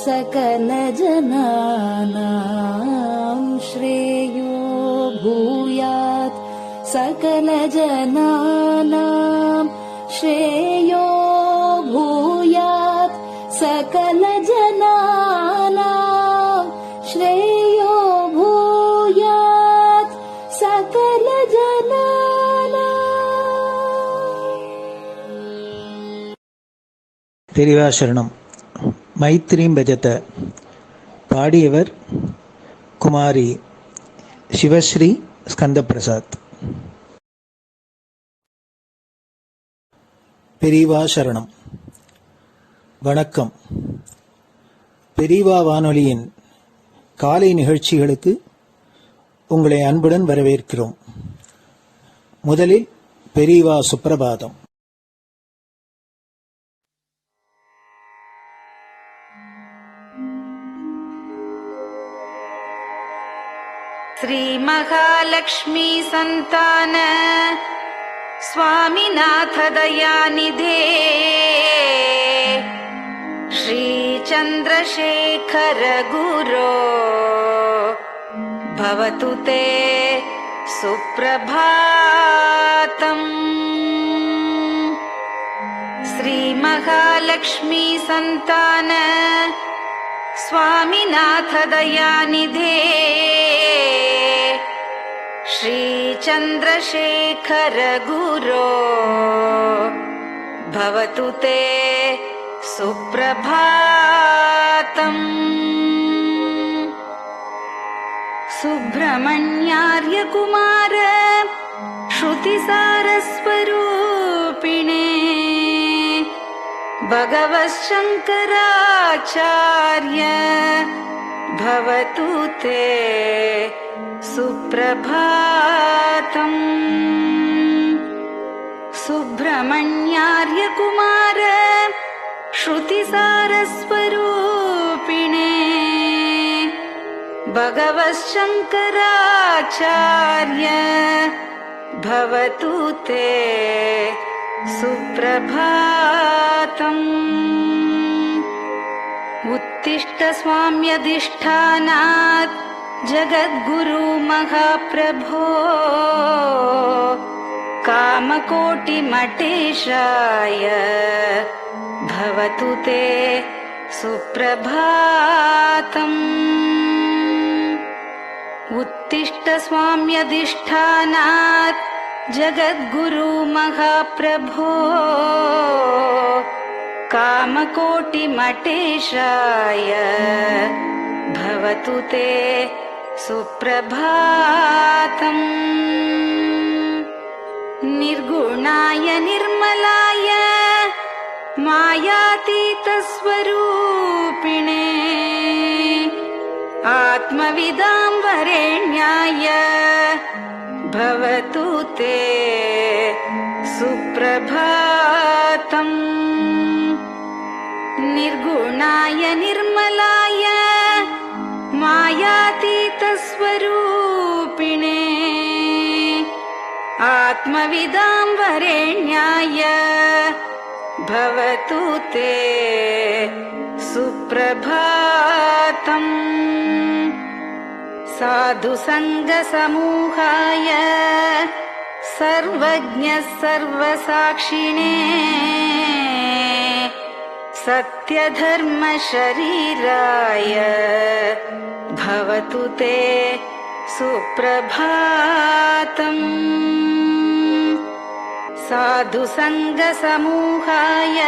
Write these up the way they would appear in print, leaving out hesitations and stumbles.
सकलजनानां श्रेयो भूयात् सकलजनानां श्रेयो भूयात् सकलजनानां श्रेयो भूयात् सकलजनानां. பெரிவாசரணம். மைத்ரீம் பஜத. பாடியவர் குமாரி சிவஸ்ரீ ஸ்கந்தபிரசாத். பெரிவாசரணம். வணக்கம். பெரிவா வானொலியின் காலை நிகழ்ச்சிகளுக்கு உங்களை அன்புடன் வரவேற்கிறோம். முதலில் பெரிவா சுப்பிரபாதம். श्री महालक्ष्मी संतान स्वामीनाथ दयानिधे श्री चंद्रशेखर गुरो भवतु ते सुप्रभातम्. श्री महालक्ष्मी संतान स्वामीनाथ दयानिधे श्री चंद्रशेखर गुरो भवतु ते सुप्रभातम्. सुब्रह्मण्यार्य कुमार श्रुतिसारस्वरूपिणे भगवच्छंकराचार्य भवतु ते सुप्रभातम्. सुब्रह्मण्यार्य कुमार श्रुतिसारस्वरूपिणे भगवच्छंकराचार्य भवतु ते सुप्रभातम्. उत्तिष्ठ स्वाम्यधिष्ठानात् जगद्गुरु महाप्रभो कामकोटिमठेशाय भवतु ते सुप्रभातम्. उत्तिष्ठ स्वाम्यधिष्ठानात् जगद्गुरु महाप्रभो कामकोटिमठेशाय भवतु ते सुप्रभातम्. निर्गुणाय निर्मलाय मायातीतस्वरूपिणे आत्मविदां वरेण्याय भवतु ते सुप्रभातम्. निर्गुणाय निर्मलाय मायातीतस्वरूपिणे आत्मविदां वरेण्याय भवतु ते सुप्रभातम्. साधु संग समूहाय सर्वज्ञ सर्वसाक्षिणे सत्यधर्म शरीराय भवतु ते सुप्रभातम्. साधु संग समूहाय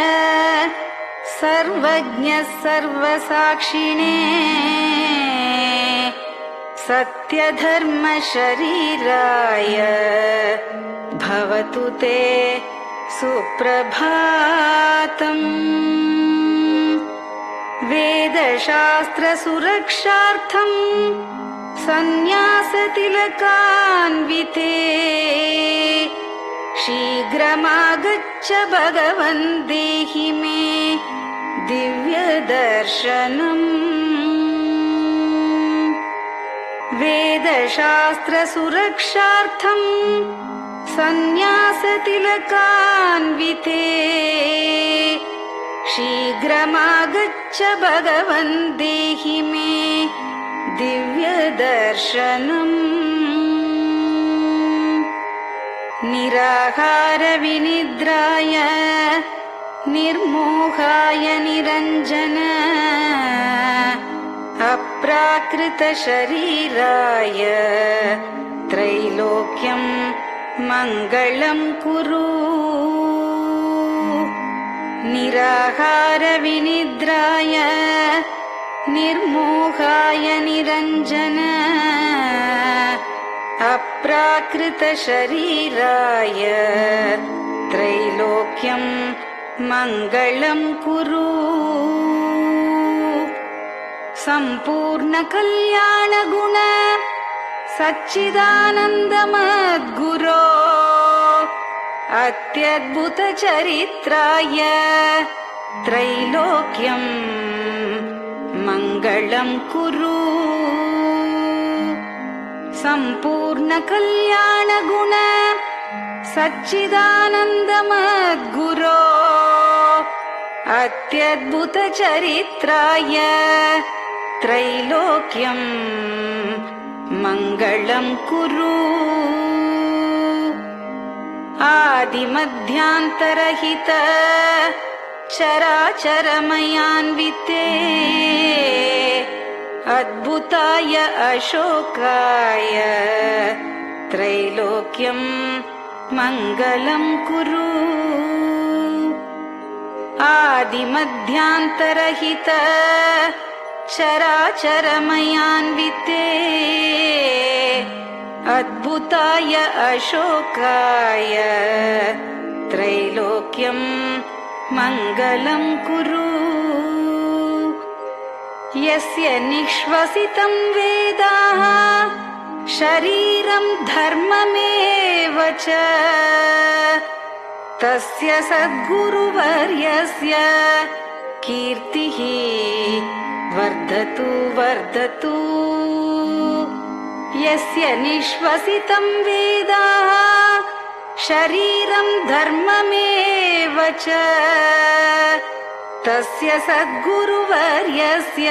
सर्वज्ञ सर्वसाक्षिणे सत्यधर्म शरीराय भवतु ते सुप्रभातम्. वेदशास्त्र सुरक्षार्थं सन्न्यासतिलकान्विते शीघ्रमागच्छ भगवन् देहि मे दिव्यदर्शनम्. वेदशास्त्र सुरक्षार्थं सन्न्यासतिलकान्विते शीघ्रमागच्छ भगवन् देहि मे दिव्यदर्शनम् निराहारविनिद्राय निर्मोहाय निरञ्जन अप्राकृतशरीराय त्रैलोक्यं मङ्गलं कुरु निराहारविनिद्राय निर्मोहाय निरञ्जन अप्राकृतशरीराय त्रैलोक्यं मङ्गलं कुरु सम्पूर्णकल्याणगुण सच्चिदानन्दमद्गुरो अत्यद्भुतचरित्राय त्रैलोक्यं मङ्गलं कुरु सम्पूर्णकल्याणगुण सच्चिदानन्दमद्गुरो अत्यद्भुतचरित्राय त्रैलोक्यं मङ्गलं कुरु आदिमध्यान्तरहित चराचरमयान्विते अद्भुताय अशोकाय त्रैलोक्यं मङ्गलं कुरु आदिमध्यान्तरहित चराचरमयान्विते अद्भुताय अशोकाय त्रैलोक्यं मङ्गलं कुरु यस्य निःश्वसितं वेदाः शरीरं धर्ममेव च तस्य सद्गुरुवर्यस्य कीर्तिः वर्धतु वर्धतु यस्य निःश्वसितं वेदाः शरीरं धर्ममेव च तस्य सद्गुरुवर्यस्य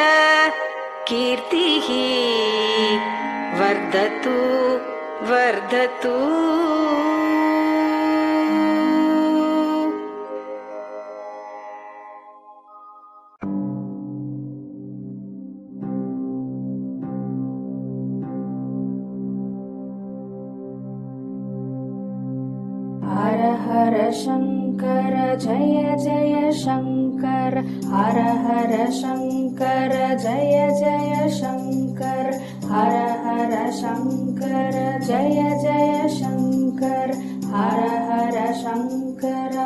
कीर्तिः वर्धतु वर्धतु हर हर शङ्कर जय जय शङ्कर हर हर शङ्कर जय जय शङ्कर हर हर शङ्कर जय जय शङ्कर हर हर शङ्कर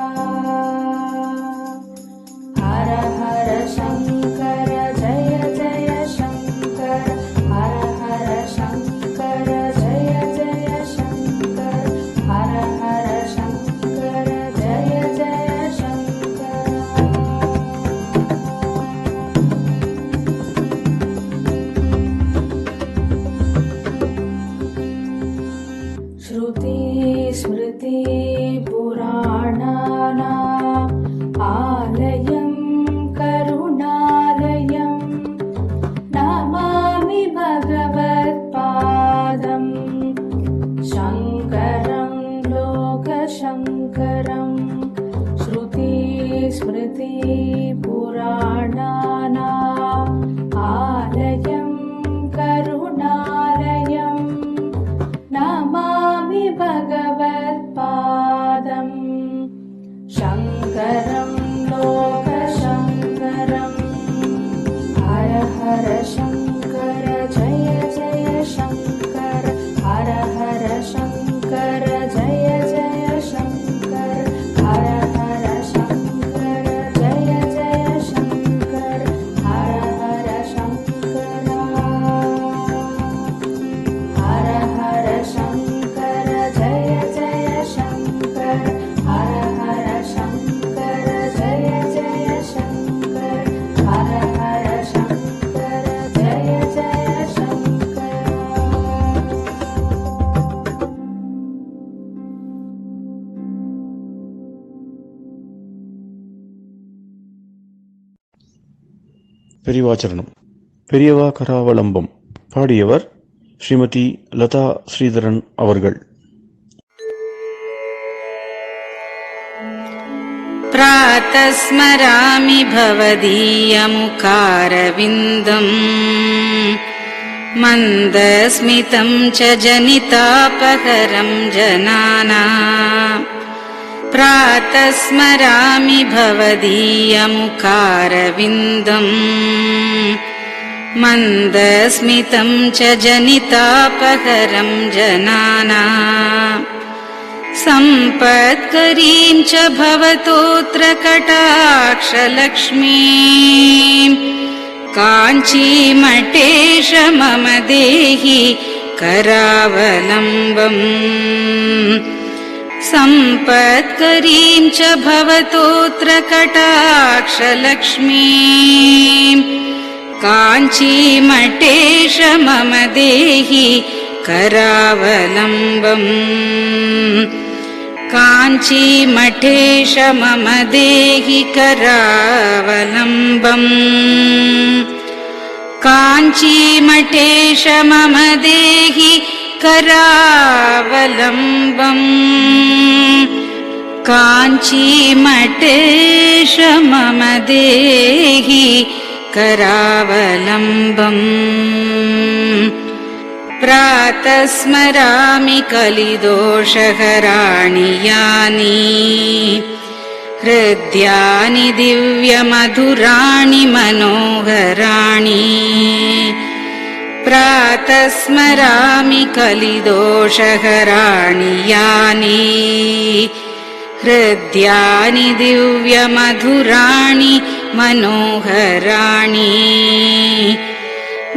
हर हर शङ्कर जय जय शङ्कर हर हर शङ्कर जय जय शङ्कर हर हर शङ्कर जय जय शङ्कर श्रुति स्मृति पुराणानाम् आलयं करुणालयं नमामि भगवत्पादं शङ्करं लोकशङ्करं श्रुति स्मृति पुराणानाम् आलयं करुणालयं नमामि भगवत्पादं शङ्करं लोकशङ्करम् हर हर शङ्कर जय जय शङ्कर हर हर शङ्कर जय जय शङ्कर हर हर शङ्कर जय जय शङ्कर हर हर शङ्कर हर हर शङ्कर जय जय शङ्कर हर हर शङ्कर பெரியவாச்சரணம். பெரியவா கராவலம்பம். பாடியவர் ஸ்ரீமதி லதா ஸ்ரீதரன் அவர்கள். प्रातः स्मरामि भवदीयमुखारविन्दम् मन्दस्मितं च जनितापहरं जनानाम् प्रातः स्मरामि भवदीयमुखारविन्दम् मन्दस्मितं च जनितापहरं जनानाम् सम्पत्करीं च भवतोऽत्र कटाक्षलक्ष्मीम् काञ्चीमठेश मम देहि करावलम्बम् सम्पत्करीं च भवतोऽत्र कटाक्षलक्ष्मीम् काञ्चीमठेश मम देहि करावलम्बम् काञ्चीमठेश मम देहि करावलम्बम् काञ्चीमठेश मम देहि करावलम्बम् काञ्चीमठेश मम देहि करावलम्बम् प्रातः स्मरामि कलिदोषहराणि यानि हृद्यानि दिव्यमधुराणि मनोहराणि प्रातः स्मरामि कलिदोषहराणि यानि हृद्यानि दिव्यमधुराणि मनोहराणि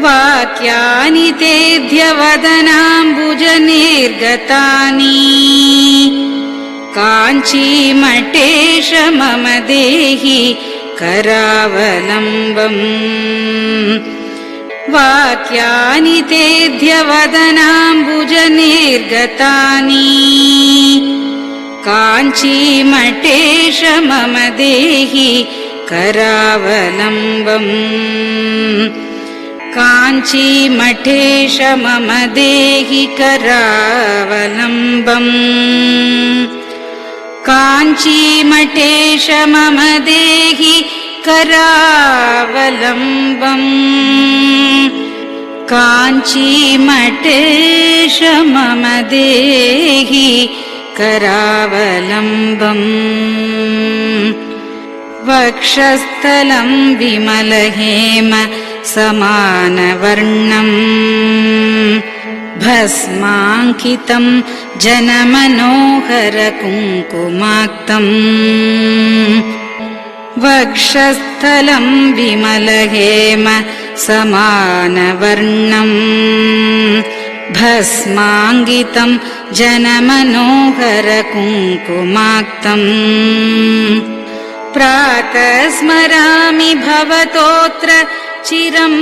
वाक्यानि तेऽध्यवदनाम्बुजनिर्गतानि काञ्चीमठेश मम देहि करावलम्बम् वाक्यानि तेऽध्यवदनाम्बुजनिर्गतानि काञ्चीमठेश मम देहि करावलम्बम् काञ्चीमठेश मम देहि करावलम्बम् काञ्चीमठेश मम देहि करावलम्बम् काञ्चीमठेश मम देहि करावलम्बम् वक्षस्थलं विमलहेम समानवर्णम् भस्माङ्कितं जनमनोहरकुङ्कुमाक्तम् वक्षस्थलं विमलहेम समानवर्णम् भस्माङ्कितं जनमनोहरकुङ्कुमाक्तम् प्रातः स्मरामि भवतोऽत्र चिरं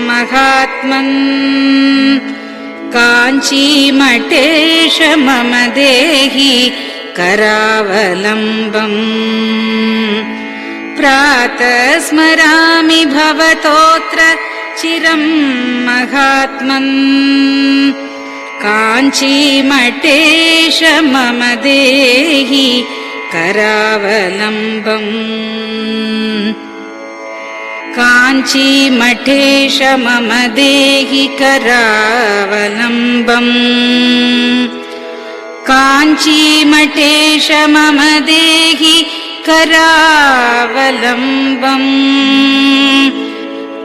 महात्मन् काञ्चीमठेश मम देहि करावलम्बम् प्रातः स्मरामि भवतोऽत्र चिरं महात्मन् काञ्चीमठेश मम देहि करावलम्बम् काञ्चीमठेश मम देहि करावलम्बम् काञ्चीमठेश मम देहि करावलम्बम्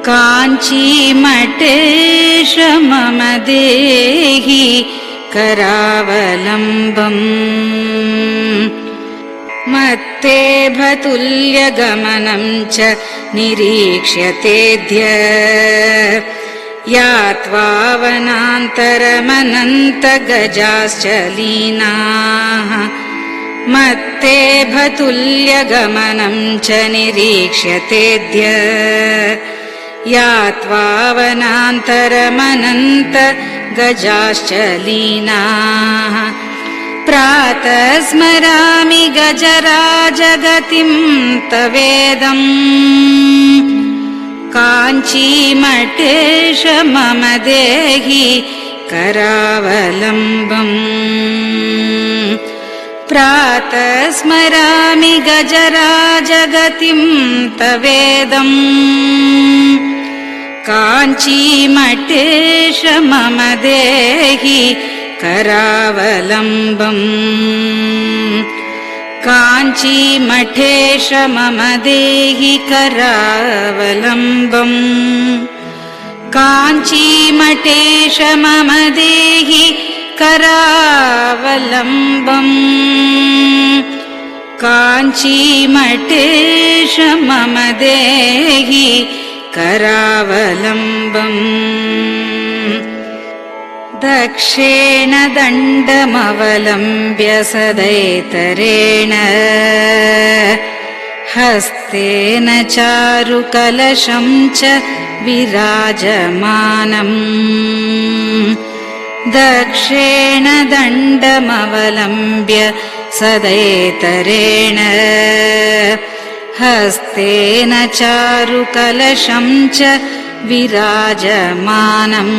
काञ्चीमठेश मम देहि करावलम्बम् मत्ते भतुल्यगमनं च निरीक्ष्यतेऽद्य यात्वा वनान्तरमनन्तगजाश्च लीनाः मत्ते भतुल्यगमनं च निरीक्ष्यतेऽद्य यात्वा वनान्तरमनन्तगजाश्च लीनाः प्रातः स्मरामि गजराजगतिं तवेदम् काञ्चीमठेश मम देहि करावलम्बम् प्रातः स्मरामि गजराजगतिं तवेदम् काञ्चीमठेश मम देहि करावलम्बम् काञ्चीमठेश मम देहि करावलम्बम् काञ्चीमठेश मम देहि करावलम्बम् काञ्चीमठेश मम देहि करावलम्बम् दक्षेण दण्डमवलम्ब्य सदैतरेण हस्तेन चारुकलशं च विराजमानम् दक्षेण दण्डमवलम्ब्य सदैतरेण हस्तेन चारुकलशं च विराजमानम्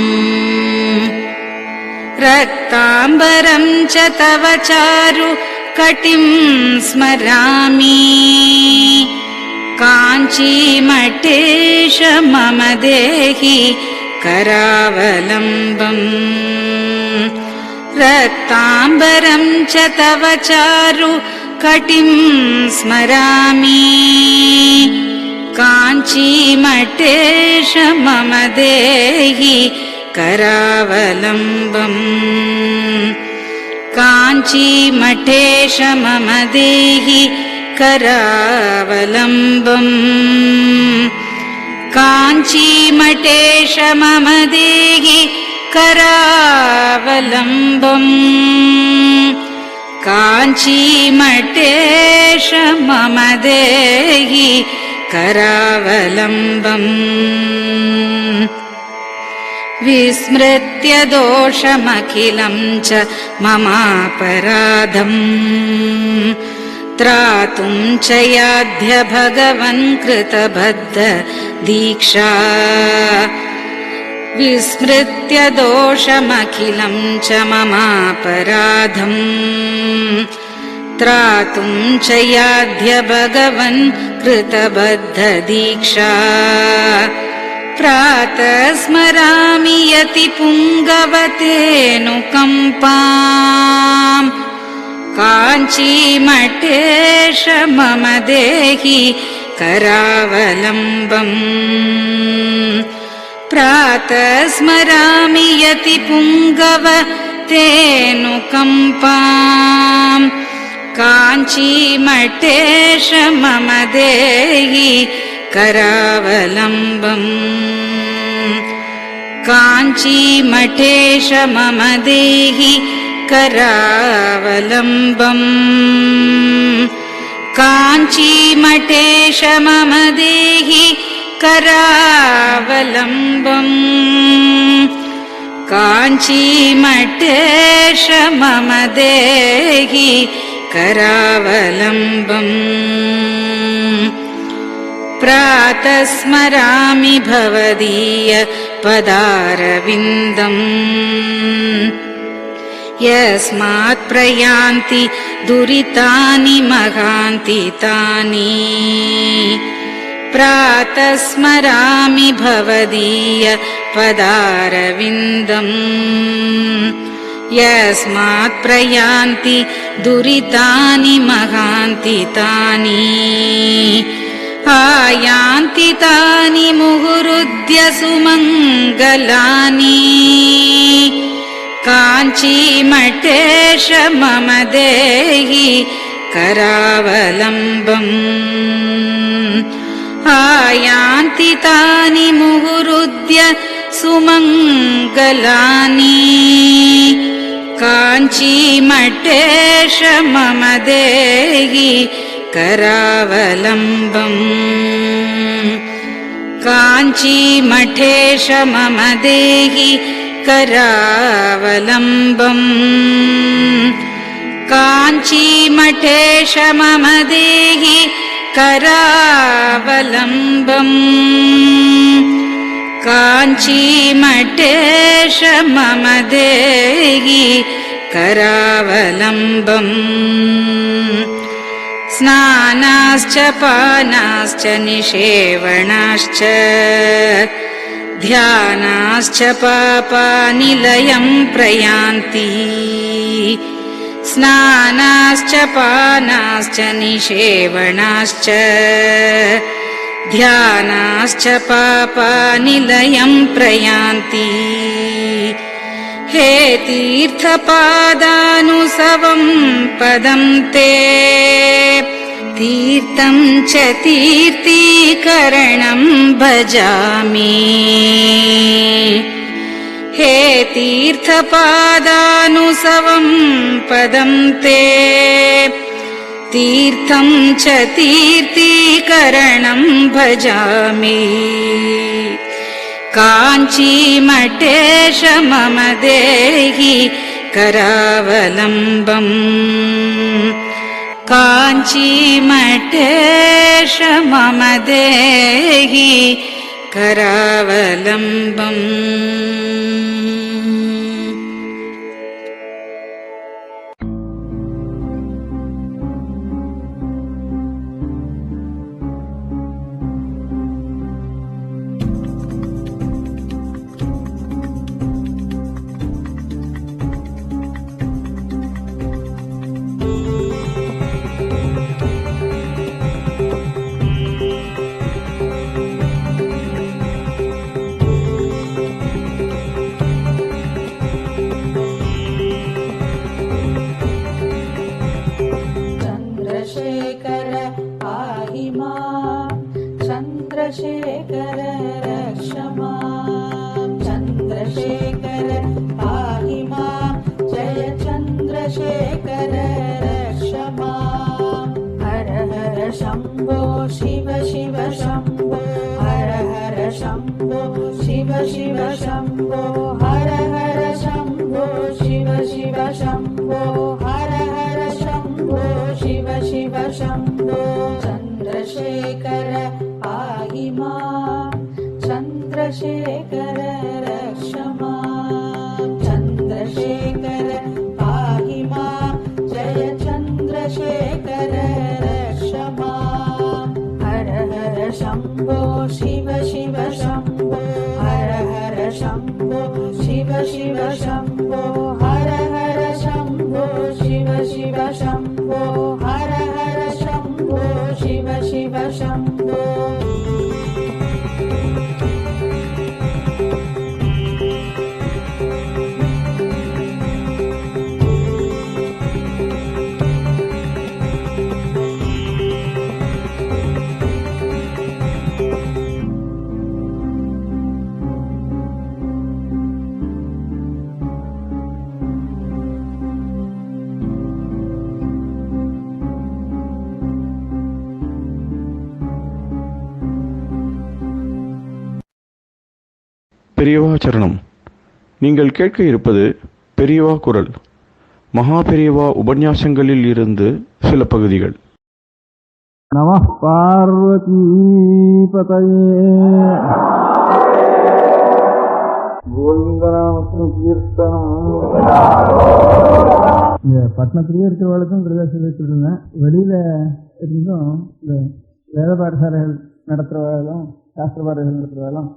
रक्ताम्बरं च तव चारु कटिं स्मरामि काञ्चीमठेश मम देहि करावलम्बम् रक्ताम्बरं च तव चारु कटिं स्मरामि काञ्चीमठेश मम देहि करावलम्बम् काञ्चीमठेश मम देहि करावलम्बम् काञ्चीमठेश मम देहि करावलम्बम् काञ्चीमठेश मम देहि करावलम्बम् विस्मृत्य दोषमखिलं च ममापराधम् त्रातुं च याध्य भगवन् कृतबद्ध दीक्षा विस्मृत्य दोषमखिलं च ममापराधम् त्रातुं च याध्य भगवन् कृतबद्ध दीक्षा प्रातः स्मरामि यति पुङ्गवतेऽनुकम्पाम् काञ्चीमठेश मम देहि करावलम्बम् प्रातः स्मरामि यति पुङ्गवतेऽनुकम्पाम् काञ्चीमठेश मम देहि करावलम्बम् काञ्चीमठेश मम देहि करावलम्बम् काञ्चीमठेश मम देहि करावलम्बम् काञ्चीमठेश मम देहि करावलम्बम् प्रातः स्मरामि भवदीय पदारविन्दम् यस्मात् प्रयान्ति दुरितानि महान्ति तानि प्रातः स्मरामि भवदीय पदारविन्दम् यस्मात् प्रयान्ति दुरितानि महान्ति तानि आयान्ति तानि मुहुरुद्य सुमङ्गलानि काञ्चीमठेश मम देहि करावलम्बम् आयान्ति तानि मुहुरुद्य सुमङ्गलानि काञ्चीमठेश मम देहि करावलम्बम् काञ्चीमठेश मम देहि करावलम्बम् काञ्चीमठेश मम देहि करावलम्बम् काञ्चीमठेश मम देहि करावलम्बम् स्नानाश्च पानाश्च निषेवणाश्च ध्यानाश्च पापानिलयं प्रयान्ति स्नानाश्च पानाश्च निषेवणाश्च ध्यानाश्च पापानिलयं प्रयान्ति हे तीर्थपादानुसवं पदं ते तीर्थं च तीर्थीकरणं भजामि हे तीर्थपादानुसवं पदं ते तीर्थं च तीर्थीकरणं भजामि काञ्चीमठेश मम देहि करावलम्बम् काञ्चीमठेश मम देहि करावलम्बम् चन्द्रशेखर पाहि मां चन्द्रशेखर रक्ष मां चन्द्रशेखर पाहि मां जय चन्द्रशेखर रक्ष मां हर हर शम्भो शिव शिव शम्भो हर हर शम्भो शिव शिव शम्भो हर हर शम्भो शिव शिव शम्भो हर हर शम्भो शिव शिव शम्भो चन्द्रशेखर पाहि मां चन्द्रशेखर रक्ष मां चन्द्रशेखर पाहि मां जय चन्द्रशेखर रक्ष मां हर हर शम्भो शिव शिव शम्भो हर हर शम्भो शिव शिव शम्भो हर हर शम्भो शिव शिव शम्भो हर हर शम्भो शिव शिव शम्भो பெரியவா சரணம். நீங்கள் கேட்க இருப்பது பெரியவா குரல். மகா பெரியவா உபன்யாசங்களில் இருந்து சில பகுதிகள். நமः பார்வதி பதயே. கோவிந்தநாம கீர்த்தனம். இந்த பட்டணத்திலேயே இருக்கிறவர்களுக்கும் பிரதேசத்தில் வச்சுருந்தேன். வெளியில் இருந்தும் இந்த வேத பாடசாலைகள் நடத்துகிறவர்களும் சாஸ்திர பாடசாலைகள் நடத்துகிறவர்களும்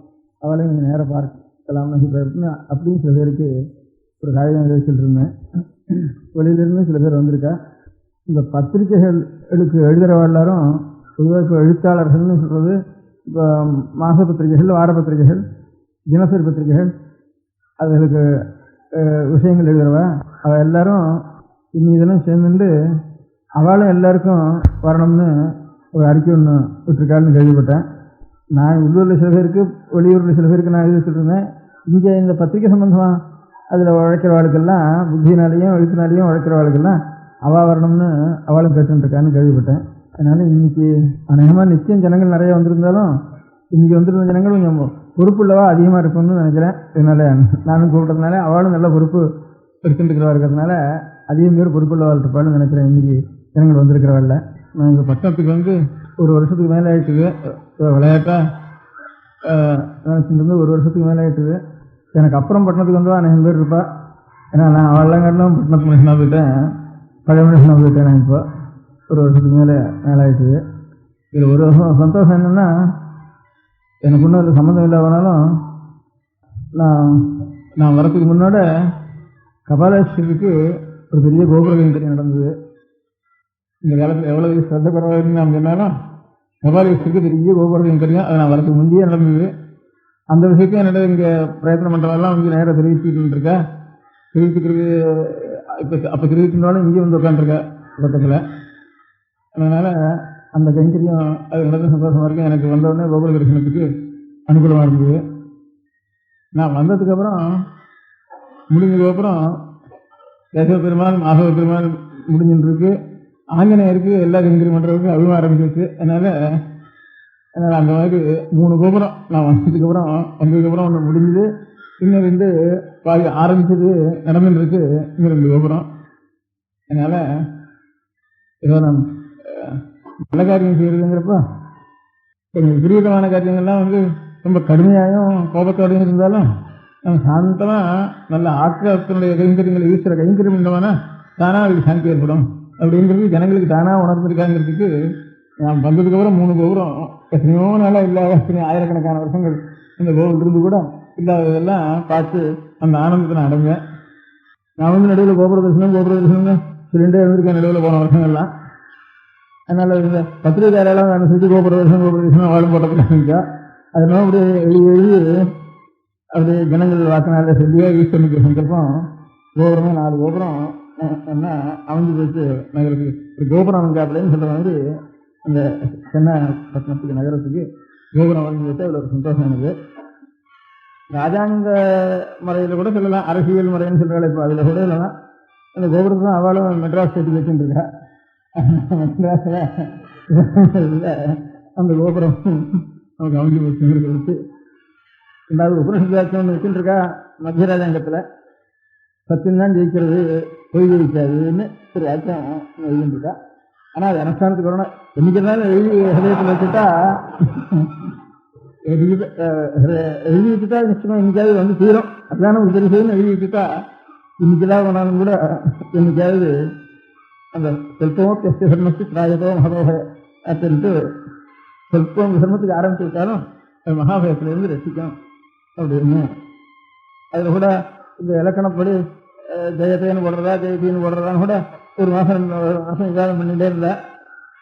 அவளையும் கொஞ்சம் நேரம் பார்க்கலாம்னு சொல்லிருக்குன்னு அப்படின்னு சில பேருக்கு ஒரு காகிதம் வச்சுட்டு இருந்தேன். வெளியிலிருந்து சில பேர் வந்திருக்கா. இந்த பத்திரிகைகளுக்கு எழுதுகிற எல்லாரும் பொதுவாக இப்போ எழுத்தாளர்கள்னு சொல்கிறது இப்போ மாத பத்திரிகைகள், வார பத்திரிகைகள், தினசரி பத்திரிகைகள், அதுகளுக்கு விஷயங்கள் எழுதுகிறவ அவள் எல்லாரும் இன்னி இதெல்லாம் சேர்ந்துட்டு அவளும் எல்லாருக்கும் வரணும்னு ஒரு அறிக்கை ஒன்று விட்டுருக்காள்னு கேள்விப்பட்டேன். நான் உள்ளூரில் சில பேருக்கு, வெளியூரில் சில பேருக்கு நான் எழுதி வச்சுருந்தேன். இங்கே இந்த பத்திரிகை சம்பந்தமாக அதில் உழைக்கிறவாளுக்கெல்லாம், புத்தினாலேயும் எழுத்தினாலேயும் உழைக்கிறவாளுக்கெல்லாம் அவள் வரணும்னு அவளும் கேட்டுருக்கான்னு கேள்விப்பட்டேன். அதனால் இன்றைக்கி அநேகமாக நிச்சயம் ஜனங்கள் நிறைய வந்திருந்தாலும் இன்றைக்கி வந்திருந்த ஜனங்கள் கொஞ்சம் பொறுப்புள்ளவா அதிகமாக இருக்கும்னு நினைக்கிறேன். இதனால் நானும் கூப்பிட்டதுனால அவளும் நல்ல பொறுப்பு எடுத்துட்டுருக்கிறவா இருக்கிறதுனால அதிகம் பேர் பொறுப்புள்ளவா இருப்பாள்னு நினைக்கிறேன். இன்றைக்கி ஜனங்கள் வந்திருக்கிறவாள். நான் இந்த பட்டணத்துக்கு ஒரு வருஷத்துக்கு மேலே ஆயிட்டுது. விளையாட்டாக நினச்சிட்டு ஒரு வருஷத்துக்கு மேலே ஆயிட்டுது. எனக்கு அப்புறம் பட்டணத்துக்கு வந்து அநேகம் பேர் இருப்பா. ஏன்னா நான் அவளங்காட்டிலும் பட்டணத்து மனுஷனாக போயிட்டேன், பழைய மனுஷனாக போயிட்டேன். நான் இப்போ ஒரு வருஷத்துக்கு மேலே ஆயிட்டுது. இதில் ஒரு சந்தோஷம் என்னென்னா, எனக்கு ஒன்றும் அதில் சம்மந்தம் இல்லை. ஆனாலும் நான் வரத்துக்கு முன்னாடி கபாலீஸ்வரருக்கு ஒரு பெரிய கோபுர கைங்கரியம் நடந்தது. இந்த காலத்தில் எவ்வளோ ஸ்ரத்த குறைவாக நாம் சொன்னாலும் கபாலீஸ்வரருக்கு பெரிய கோபுர கைங்கரியம் அது நான் வரத்துக்கு முந்தையே நடந்தது. அந்த விஷயத்தையும் என்னோட இங்கே பிரயத்தனம் பண்ணுறதெல்லாம் வந்து நேராக தெரிவிச்சுட்டு இருக்கேன். தெரிவிச்சுக்கிறது அப்போ தெரிவிக்கின்றாலும் இங்கே வந்து உட்காந்துருக்கேன் பக்கத்தில். அதனால் அந்த கைங்கரியம் அது நடந்த சந்தோஷமாக இருக்கும். எனக்கு வந்தவுடனே கோபுர தரிசனத்துக்கு அனுகூலமாக இருந்தது. நான் வந்ததுக்கப்புறம் முடிஞ்சதுக்கப்புறம் கேசவ பெருமாள் மாதவ பெருமாள் முடிஞ்சுருக்கு. ஆஞ்சநேயருக்கு எல்லா கைங்கரியம் பண்ணுறதுக்கு அதுவும் ஆரம்பிச்சிருச்சு. அதனால் அந்த மாதிரி 3 கோபுரம் நான் வந்ததுக்கப்புறம் ஒன்று முடிஞ்சுது. இன்னும் 2 பாதி ஆரம்பிச்சது நடந்துருக்கு. இன்னும் 2 கோபுரம். அதனால் ஏதோ நான் நல்ல காரியம் செய்யறதுங்கிறப்ப கொஞ்சம் விபரீதமான காரியங்கள்லாம் வந்து ரொம்ப கடுமையாயும் கோபத்தோடையும் இருந்தாலும் நம்ம சாந்தமாக நல்ல ஆற்றத்தினுடைய கைங்கரியங்களை ஈஸ்வர கைங்கரியம் இருந்தோம்னா தானாக அதுக்கு சாந்தி ஏற்படும் அப்படிங்கிறது ஜனங்களுக்கு தானாக உணர்ந்திருக்காங்கிறதுக்கு நான் வந்ததுக்கப்புறம் 3 கோபுரம் எத்தனையோ நாளாக இல்லாத ஆயிரக்கணக்கான வருஷங்கள் இந்த கோவில் இருந்து கூட இல்லாததெல்லாம் பார்த்து அந்த ஆனந்தத்தை நான் அடைஞ்சேன். நான் வந்து நடுவில் கோபுர தரிசனம்னு சொல்லிகிட்டே இருந்திருக்கேன் நடுவில் போன வருஷங்கள்லாம். அதனால் இந்த பத்திரிகையாரெல்லாம் அனுசரித்து கோபுர தரிசனம் வாழும் போட்டத்தில் ஆரம்பிச்சா அதனால அப்படியே எழுதி அப்படியே ஜனங்கள் வாக்கினால சொல்லியே ஈஸ்வரனுக்கு சங்கல்பம் கோபுரமே 4 கோபுரம் என்ன அமைஞ்சு போச்சு நகரத்துக்கு. ஒரு கோபுரம் அமைஞ்சா அப்படின்னு சொல்கிற மாதிரி அந்த சென்னை பட்டணத்துக்கு நகரத்துக்கு கோபுரம் அமைஞ்சு வச்சா இவ்வளோ ஒரு சந்தோஷம் எனக்கு. ராஜாங்க முறையில் கூட சொல்லலாம், அரசியல் முறைன்னு சொல்கிறாள். இப்போ அதில் கூட இல்லைன்னா அந்த கோபுரத்தை தான் அவளும் மெட்ராஸ் ஸ்டேட்டுக்கு வச்சுருக்கா. மெட்ராஸில் அந்த கோபுரம் நமக்கு அமைஞ்சு போச்சுங்கிறது வச்சு 2வது உபனிஷத்து ஒன்று வச்சுருக்கா. மத்திய ராஜாங்கத்தில் சத்தியம் தான் ஜெயிக்கிறது, பொய் ஜெயிக்காதுன்னு ஒரு ஆச்சம் எழுதிட்டுருக்கா. ஆனால் அது அனுஷ்டானத்துக்கு வரணும். என்னைக்கு இருந்தாலும் எழுதி ஹதயத்தில் வச்சுட்டா எழுதி வச்சுட்டா நிச்சயமாக இன்னைக்காவது வந்து தீரும். அதுதானே உதரிசைன்னு எழுதி வச்சுட்டா இன்னைக்குதான் வேணாலும் கூட என்னைக்காவது அந்த செல்பமும் டெஸ்ட் தர்மத்து பிராயத்தோ மகதோக அப்படின்ட்டு செல்பம் தர்மத்துக்கு ஆரம்பிச்சு விட்டாலும் அது மகாபயத்திலேருந்து ரசிக்கும் அப்படின்னு. அதில் கூட இந்த இலக்கணப்படி ஜெயத்தைன்னு போடுறதா ஜெயத்தின்னு போடுறதான்னு கூட ஒரு மாதம் விவாதம் பண்ணிகிட்டே இருந்தா.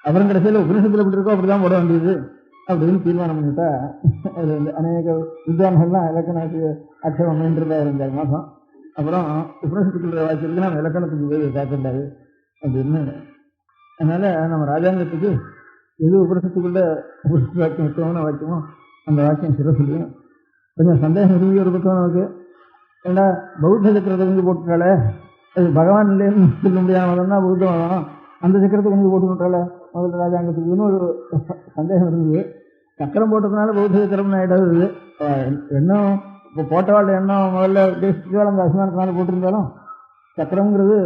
அப்புறம் கடைசியில் உபநிஷத்தில் எப்படி இருக்கோ அப்படி தான் போட வேண்டியது அப்படின்னு தீர்மானம் பண்ணிட்டா. அதில் வந்து அநேக வித்வான்கள்லாம் இலக்கணத்துக்கு அக்ஷரம் பண்ணிட்டுருந்தா 2 மாதம். அப்புறம் உபநிஷத்துக்குள்ள வாய்ச்சிருக்கு நம்ம இலக்கணத்துக்கு போய் காக்கண்டாது அப்படின்னு. அதனால் நம்ம ராஜாங்கத்துக்கு எது உபநிஷத்துக்குள்ள உபநிஷத்து வாக்கியம் உத்தமமான வாக்கியமோ அந்த வாக்கியம் சிறப்புலையும் கொஞ்சம் சந்தேகம் இருந்து ஒரு பக்கம் நமக்கு. ஏன்னா பௌத்த சக்கரத்தை கொஞ்சம் போட்டுட்டாலே அது பகவான் இல்லைன்னு சொல்ல முடியாத மதம் தான் பௌத்த மதம். அந்த சக்கரத்தை கொஞ்சம் போட்டுட்டாலே முதல்ல ராஜாங்கத்துக்குன்னு ஒரு சந்தேகம் இருந்தது. சக்கரம் போட்டதுனால பௌத்த சக்கரம்னு ஆகிடாது. எண்ணம் இப்போ போட்டவாள் எண்ணம் முதல்ல அந்த அசிமானத்தினால போட்டிருந்தாலும் சக்கரங்கிறது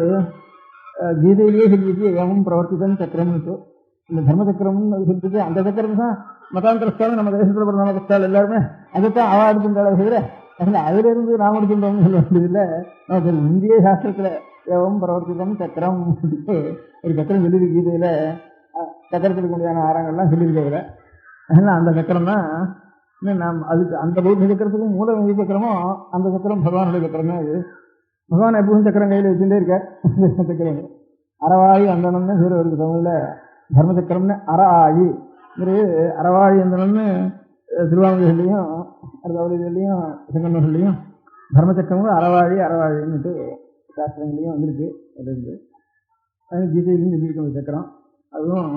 கீதையிலேயே சொல்லிட்டு ஏவம் பிரவர்த்திதான் சக்கரம்னு. இந்த தர்ம சக்கரம்னு சொல்லிட்டு அந்த சக்கரம் தான் மதாந்திரஸ்தாலும் நம்ம தேசத்தில் பிறந்த மதஸ்தால் எல்லாருமே அதைத்தான் அவா எடுத்துட்டாலே செய்கிற. அதில் அதிலிருந்து நாம் எடுத்துட்டோம்னு சொல்ல வேண்டியதில்லை. நமக்கு இந்திய சாஸ்திரத்தில் ஏவம் பிரவர்த்திதம் சக்கரம் ஒரு சக்கரம் சொல்லியிருக்கு. கீதையில் சக்கரத்துக்கு முடியாத ஆரங்கள்லாம் சொல்லியிருக்கிறதுல அதனால் அந்த சக்கரம் தான் நாம் அதுக்கு அந்த பௌத்த சக்கரத்துக்கும் மூலம் எது சக்கரமோ அந்த சக்கரம் பகவானுடைய சக்கரம் தான். இது பகவான் எப்பவும் சக்கரம் கையில் வச்சுட்டே இருக்கார். சக்கரம் அறவாழி அந்தனம்னு சீரவருக்கு தமிழில் தர்மசக்கரம்னு அறஆழி அறவாழி அந்தனம்னு திருவாங்கலையும் அடுத்தவழிலையும் செங்கன்னூர்லையும் தர்மசக்கரமும் அறவாழின்னுட்டு சாஸ்திரங்களையும் வந்திருக்கு. அது கீதையிலையும் சொல்லியிருக்க அந்த சக்கரம். அதுவும்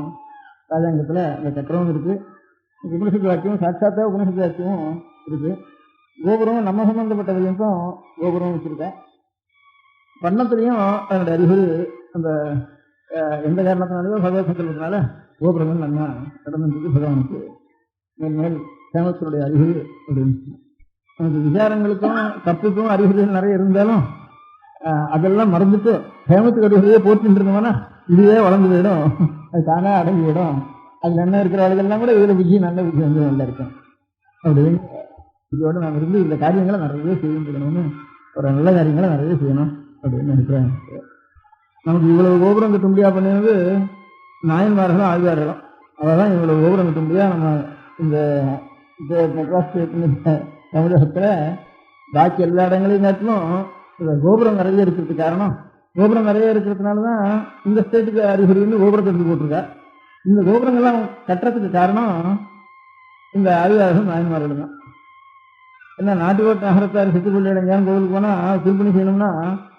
ராஜாங்கத்தில் அந்த சக்கரமும் இருக்குது. உபனிஷத்து வாக்கியம் சாட்சாத்தா உபனிஷத்து வாக்கியமும் இருக்குது. கோபுரம் நம்ம சம்பந்தப்பட்ட வரைக்கும் கோபுரம் வச்சுருக்கேன். பண்ணத்துலேயும் அதனுடைய அறிகுறி அந்த எந்த காரணத்தினாலேயோ பகவத் சங்கல்பத்தினால கோபுரங்கள் நல்லா நடந்துருக்கு. பகவானுக்கு மேல் சேமத்தினுடைய அறிகுறி அப்படின்னு நமக்கு விசாரங்களுக்கும் தப்புக்கும் அறிகுறிகள் நிறைய இருந்தாலும் அதெல்லாம் மறந்துட்டு சேமத்துக்கு அறிகுறியே போட்டுட்டு இருந்தோம்னா இதுவே வளர்ந்து போயிடும், அது தானே அடங்கி விடும் அதில் என்ன இருக்கிற ஆளுகள்லாம் கூட இதில் புத்தி நல்ல புத்தி வந்து நல்லா இருக்கும். அப்படின்னு இதோட நாம் இருந்து இந்த காரியங்களை நிறைய செய்யணும்னு, ஒரு நல்ல காரியங்களை நிறைய செய்யணும் அப்படின்னு நினைக்கிறேன். நமக்கு இவ்வளவு கோபுரம் கட்ட முடியா பண்ணினது நாயன்மார்களும் ஆழ்வார்களும். அவதான் இவ்வளவு கோபுரம் கட்ட முடியா. நம்ம இந்த மெட்ராஸ் தமிழகத்தில் பாக்கி எல்லா இடங்களையும் காட்டிலும் இந்த கோபுரம் நிறைய இருக்கிறதுக்கு காரணம், கோபுரம் நிறைய இருக்கிறதுனால தான் இந்த ஸ்டேட்டுக்கு அறிகுறின்னு கோபுரத்தை எடுத்து போட்டிருக்கா. இந்த கோபுரங்கள்லாம் கட்டுறதுக்கு காரணம் இந்த ஆழ்வார்கள் நாயன்மார்கள் தான். என்ன நாட்டுக்கோட்டை நகரத்தார் சித்துப்பள்ளி அடைஞ்சான் கோவிலுக்கு போனால் திருப்பணி செய்யணும்னா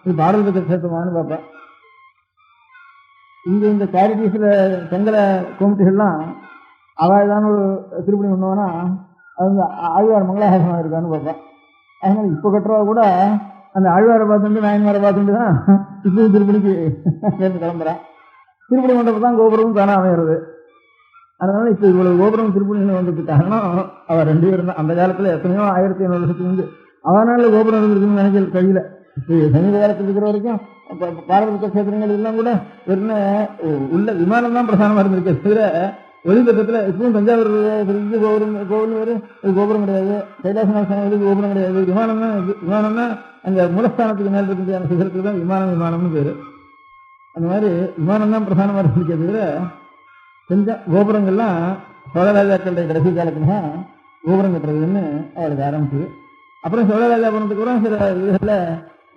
இது பாடல் பற்றி சேர்த்துமான்னு பார்ப்பேன். இங்கே இந்த சேரிட்டிஸில் செங்கல கமிட்டிகள்லாம் அவள் தான் ஒரு திருப்பணி பண்ணுவானா அது வந்து ஆழ்வார் மங்களாசாசனம் இருக்கான்னு பார்ப்பேன். அதனால இப்போ கட்டுறவா கூட அந்த ஆழ்வாரை பார்த்துட்டு நாயன்மாரை பார்த்துட்டு தான் இப்பவும் திருப்பணிக்கு சேர்ந்து கிளம்புறான். திருப்பணி மண்டபம் தான் கோபுரமும் தானே அமைகிறது. அதனால இப்போ இவ்வளவு கோபுரம் திருப்பணிகள் வந்ததுக்கு காரணம் அவள் 2 பேரும் தான். அந்த காலத்தில் எத்தனையோ 1500 வருஷத்துக்கு வந்து அவனால கோபுரம் இருக்குன்னு நினைக்கிற கையில். இப்போ சமீப காலத்தில் இருக்கிற வரைக்கும் பாரத கஷேத்திரங்கள் எல்லாம் கூட வெறும் உள்ள விமானம் தான் பிரதானமாக இருந்திருக்கே தவிர வெளிப்பக்கத்தில் இப்பவும் தஞ்சாவூர் கோவில் வேறு கோபுரம் கிடையாது, கைலாசநாத கோபுரம் கிடையாது. விமானம் தான் அங்கே மூலஸ்தானத்துக்கு மேல் இருக்கிற சிகரத்துக்கு தான் விமானம்னு பேர். அந்த மாதிரி விமானம் தான் பிரதானமாக இருந்திருக்கே தவிர கொஞ்சம் கோபுரங்கள்லாம் சோழராஜாக்களுடைய கடைசி காலத்துல தான் கோபுரம் கட்டுறதுன்னு அவளுக்கு ஆரம்பிச்சுது. அப்புறம் சோழராஜா போனதுக்கு அப்புறம் சில இதுகளில்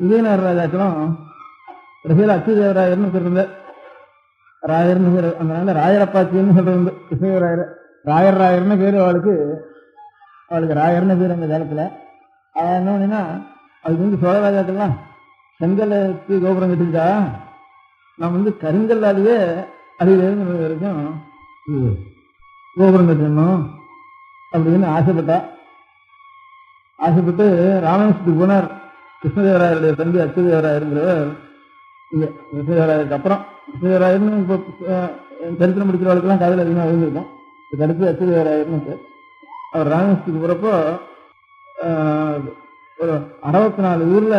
விஜயநகர ராஜாக்களும் கடைசியில் அச்சுதேவராயர்னு சொல்றது ராயர்னு பேர். அதனால ராயரப்பாச்சின்னு சொல்றது கிருஷ்ணதேவராயர் ராயர்னு பேர். அவளுக்கு ராயர்னு பேர் அந்த காலத்தில். அவன் என்ன பண்ணினா அதுக்கு வந்து சோழராஜாக்கள்லாம் செங்கலுக்கு கோபுரம் கட்டிக்கிட்டா நான் வந்து கருங்கல்லாலேயே அதுலேருந்து வரைக்கும் கோபுரம் கட்டணும் அப்படின்னு ஆசைப்பட்டு ராமேஸ்வரத்துக்கு போனார். கிருஷ்ணதேவராயருடைய தம்பி அச்சுதேவராயருங்கிறவர். இங்கே கிருஷ்ணதேவராயருக்கு அப்புறம் கிருஷ்ணதேவராயர்னு இப்போ சரித்திரம் முடிக்கிறவர்களுக்கெல்லாம் காதல் அதிகமாக இருந்திருக்கும். இதுக்கு அடுத்து அச்சுதேவராயர்னு அவர் ராமேஸ்வரத்துக்கு போகிறப்போ ஒரு 64 ஊரில்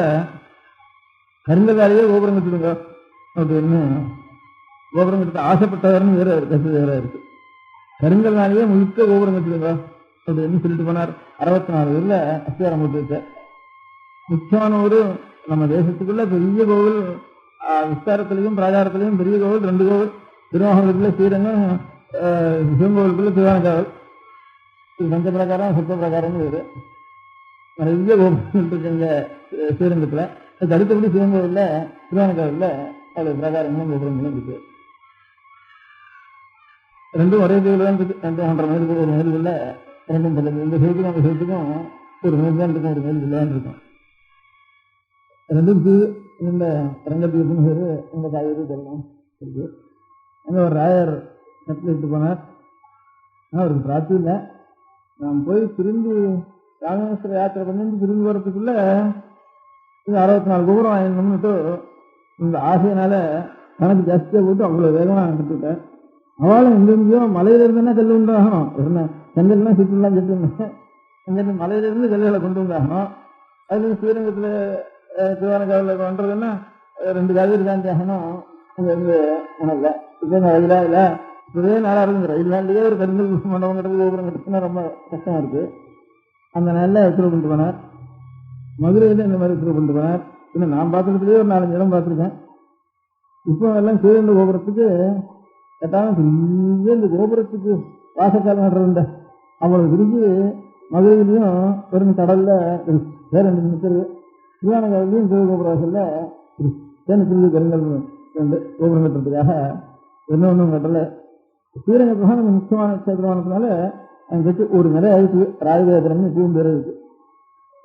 கருங்கல்லாலேயே கோபுரம் கட்டிடுங்க அப்படின்னு கோபுரம் கட்ட ஆசைப்பட்டவர்னு வேறு கருத்துவேராக இருக்கு. கருங்கல்னாலேயே முழுக்க கோபுரம் கட்டிடுங்க அப்படின்னு சொல்லிட்டு போனார். 64 ஊரில் அஸ்திவாரம் போட்டு வச்சார். முக்கியமான ஒரு நம்ம தேசத்துக்குள்ள பெரிய கோவில், விஸ்தாரத்திலையும் பிராகாரத்திலையும் பெரிய கோவில் 2 கோவில். திருவாகூருக்குள்ள ஸ்ரீரங்கம், சிவங்கோவிலுக்குள்ள திருவானக்காவல். இது பஞ்ச பிரகாரம் சுத்த பிரகாரம்னு வேறு நிறைய கோபுரம் இருக்கு எங்க ஸ்ரீரங்கத்தில். அதுக்கு அடுத்தபடி சிவங்கோவில்ல திருவானக்காவலில் அது பிரகாரங்களும் கோபுரங்களும் இருக்கு. 2 ஒரே கோவில் தான் இருக்கு. 2 1.5 மைலுக்கு ஒரு மைல் இல்லை, 2 பக்கத்து இந்த சைட்டுக்கும் அந்த சைட்டுக்கும் ஒரு மைல் தான் இருக்கும், ஒரு மைல் இல்லைன்னு இருக்கும். 2 இந்த ரங்கத்தீர்ப்புன்னு பேர். இந்த காவேரி ஜலம் இருக்கு. அங்கே ஒரு ராயர் நெட்டில் இட்டு போனார். அவருக்கு பிரார்த்தி இல்லை. நான் போய் திரும்பி ராமேஸ்வர யாத்திரை பண்ணிட்டு திரும்பி போகிறதுக்குள்ள இது 64 கோபுரம் வாங்கணும்னுட்டு இந்த ஆசையினால கணக்கு ஜாஸ்தியாக போட்டு அவ்வளோ வேகமாக கற்றுக்கிட்டேன். அவளும் எங்கெங்கேயோ மலையிலிருந்துன்னா கல் உண்டாகணும். என்ன செங்கல்லாம் சுற்றுலாம் கட்டுருந்தேன். அங்கேருந்து மலையிலிருந்து கல்லுகளை கொண்டு வந்தாகணும். அதுலேருந்து ஸ்ரீரங்கத்தில் திருவானக்காவலில் பண்ணுறதுன்னா 2 காவேரி தாண்டி ஆகணும். இங்கேருந்து உணவில் இப்போ ரயிலா இல்லை இதே நாளாக இருக்குது. ரயில் நாள்லேயே ஒரு கருங்கல் மண்டபம் கட்டுறது கோபுரம் கட்டுறதுன்னா ரொம்ப கஷ்டமாக இருக்குது. அந்த நாளில் உத்தரவு பண்ணிட்டு போனார். மதுரையில் இந்த மாதிரி உத்தரவு பண்ணிட்டு போனார். இன்னும் நான் பார்த்துக்கிறதுலேயே ஒரு 4-5 இடம் பார்த்துருக்கேன். இப்போ எல்லாம் ஸ்ரீரங்க கோபுரத்துக்கு கேட்டாலும் பெரிய இந்த கோபுரத்துக்கு வாசக்கால் நடுறதுண்ட அவ்வளோ விரிஞ்சு மதுரையிலையும் பெரும் கடலில் வேற 2 நிற்கிறது. திருவானக்காவிலையும் சிவகோபுர வாசலில் தேனி கருங்கல் 2 கோபுரம் கட்டுறதுக்காக ஒன்றும் கட்டலை. ஸ்ரீரங்கத்துக்கு நம்ம முக்கியமான கஷேத்திரமானதுனால அங்கே கட்டி ஒரு நிலை ஆயிடுச்சு. ராஜகோபுரம்னு இப்பவும் பேர் இருக்கு.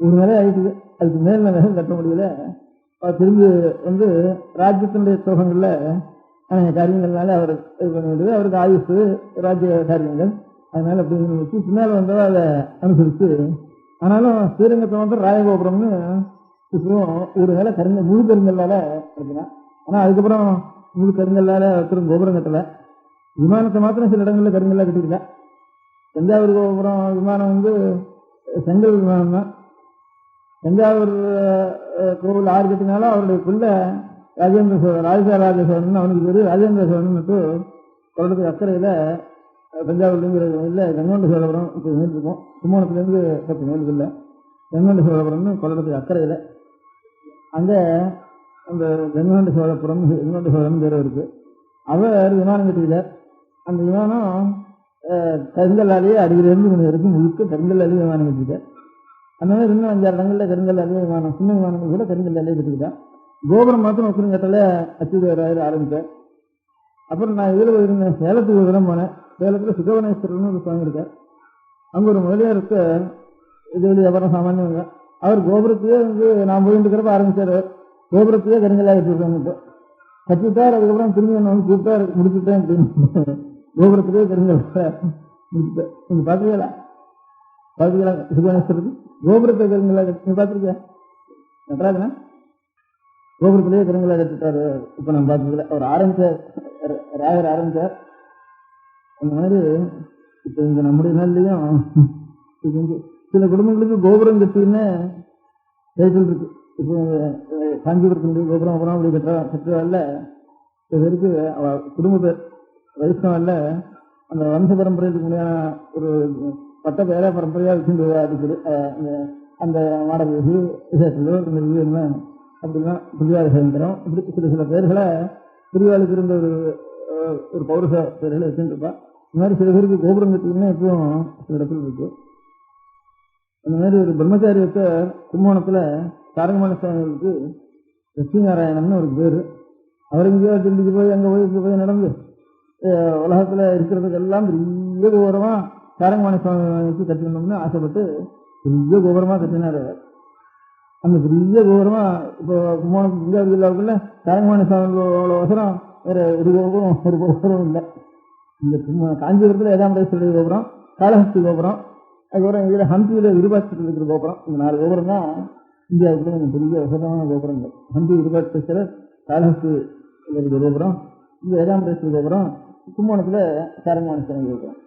ஒரு நிலை ஆயிடுச்சு. அதுக்கு மேல் நிலை கட்ட முடியல. திரும்பி வந்து ராஜ்யத்தினுடைய ஸ்லோகங்களில் காரியங்கள்னால அவர் இது பண்ண வேண்டியது. அவருக்கு ஆயுசு ராஜ்ய காரியங்கள் அதனால அப்படின்னு வச்சு பின்னால் வந்தவா அதை அனுசரித்து. ஆனாலும் ஸ்ரீரங்கத்தை வந்து ராஜகோபுரம்னு இப்பவும் ஒரு நிலை முழு கருங்கல்லால இருக்குன்னா. ஆனால் அதுக்கப்புறம் முழு கருங்கல்லால ஒருத்தரும் கோபுரம் கட்டலை. விமானத்தை மாத்திரம் சில இடங்களில் கருங்கல்லாம் கட்டிக்கல. தஞ்சாவூர் கோபுரம் விமானம் வந்து செங்கல் விமானம் தான். தஞ்சாவூர் கோவில் 6 கட்டினாலும் அவருடைய பிள்ளை ராஜேந்திர சோழன், ராஜசோழன் அவனுக்கு பேர் ராஜேந்திர சோழன் கொள்ளத்துக்கு அக்கறையில் தஞ்சாவூர்லேங்கிற இல்லை கங்கொண்ட சோழபுரம் இப்போ மேல் இருக்கும். கும்பகோணத்துலேருந்து 10 மைலுக்கு இல்லை. கங்கொண்ட சோழபுரம்னு கொள்ளத்துக்கு அக்கறையில் அங்கே அந்த கங்கொண்ட சோழபுரம் கங்கொண்ட சோழன் பேர் இருக்குது. அவர் விமானம் கட்டிக்கிறார். அந்த விமானம் கருங்கல்லாலேயே அடியிலிருந்து மணி வரைக்கும் முழுக்க கருங்கல்லாலேயே விமானம் கட்டிக்கிட்டார். அந்த மாதிரி இன்னும் 5-6 இடங்களில் கருங்கல்லாலேயே விமானம், சின்ன விமானங்கள் கூட கருங்கல்லாலேயே கட்டிக்கிட்டான். கோபுரம் மாத்திரம் ஒருத்தரும் கட்டல அச்சுதராயர் ஆரம்பித்தார். அப்புறம் நான் இதில் இருந்தேன், சேலத்துக்கு ஒரு தினம் போனேன். சேலத்தில் சுகவனேஸ்வரர்னு ஒரு சுவாமி இருக்கார். அங்கே ஒரு முதலியாருக்கு இது அப்புறம் சாமானியவங்க. அவர் கோபுரத்தையே நான் போயிட்டு இருக்கிறப்ப ஆரம்பித்தார். கோபுரத்தையே கருங்கல்லா கட்டிருக்காங்க. கட்டிட்டார். அதுக்கப்புறம் திரும்பி என்ன வந்து கூப்பிட்டார், முடிச்சுட்டேன் அப்படின்னு. கோபுரத்திலேயே கருங்கல்லா முடிச்சுட்டேன். நீங்கள் பார்த்துருக்கீங்களா? சுகவனேஸ்வரருக்கு கோபுரத்தை கருங்கல்லா கட்டி பார்த்துருக்கேன். நட்டராஜனா கோபுரத்திலேயே கருங்கல்லா கட்டிட்டாரு. இப்போ நான் பார்த்ததில்ல. அவர் ஆரம்பித்தார், ராயர் ஆரம்பித்தார். அந்த மாதிரி இப்போ இங்கே நம்முடைய நாள்லையும் சில குடும்பங்களுக்கு கோபுரம் கட்டின்னு டைட்டில் இருக்கு. இப்போ காஞ்சிபுரத்தினுடைய கோபுரம் அப்புறம் அப்படி கட்டுறதால சில பேருக்கு குடும்ப பேர் வைஷ்ணவல்ல அந்த வம்ச பரம்பரைக்கு முடியான ஒரு பட்ட பேர பரம்பரையாக வச்சுட்டு இருக்குது. அந்த மாடல் விசேஷங்களோ என்ன அப்படின்னா புரியாத சேந்திரம் இப்படி சில பேர்களை புரிவாளுக்கு இருந்த ஒரு பௌருஷ பேர்களை வச்சுருப்பா. இந்த மாதிரி சில பேருக்கு கோபுரம் கட்டிங்கன்னா எப்பவும் சில இடத்துல இருக்கு. அந்த மாதிரி ஒரு பிரம்மச்சாரியத்தை கும்பகோணத்தில் சாரங்கமான சுவாமிகளுக்கு லட்சுமி நாராயணம்னு ஒரு பேர். அவர் எங்கேயோ டெல்லிக்கு போய் அங்கே போய் இங்கே போய் நடந்து உலகத்தில் இருக்கிறதுக்கெல்லாம் பெரிய கோபுரமாக சாரங்கமான சுவாமிக்கு கட்டினோம்னு ஆசைப்பட்டு பெரிய கோபுரமாக கட்டினார். அந்த பெரிய கோபுரமாக இப்போ கும்பகோணம் இந்தியா ஜில்லாவுக்குள்ள சாரங்கமான சுவாமிகளோட அவசரம் வேறு ஒரு கோபுரம் இல்லை. இந்த காஞ்சிபுரத்தில் ஏகாம்பரேஸ்வரர் கோபுரம், காளஹஸ்தி கோபுரம், அதுக்கப்புறம் இதில் ஹம்பியில் விருபாட்சத்தில் இருக்கிற கோபுரம். இந்த 4 கோபுரம் தான் இந்தியாவுக்குள்ள கொஞ்சம் பெரிய வசதமான கோபுரங்கள். ஹம்பி விருபாட்சேஸ்வரர், காளஹஸ்தி இருக்கிற கோபுரம், இந்த ஏகாம்பரேஸ்வரர் கோபுரம், கும்பகோணத்தில் சாரங்கமான சுவாமி கோபுரம்.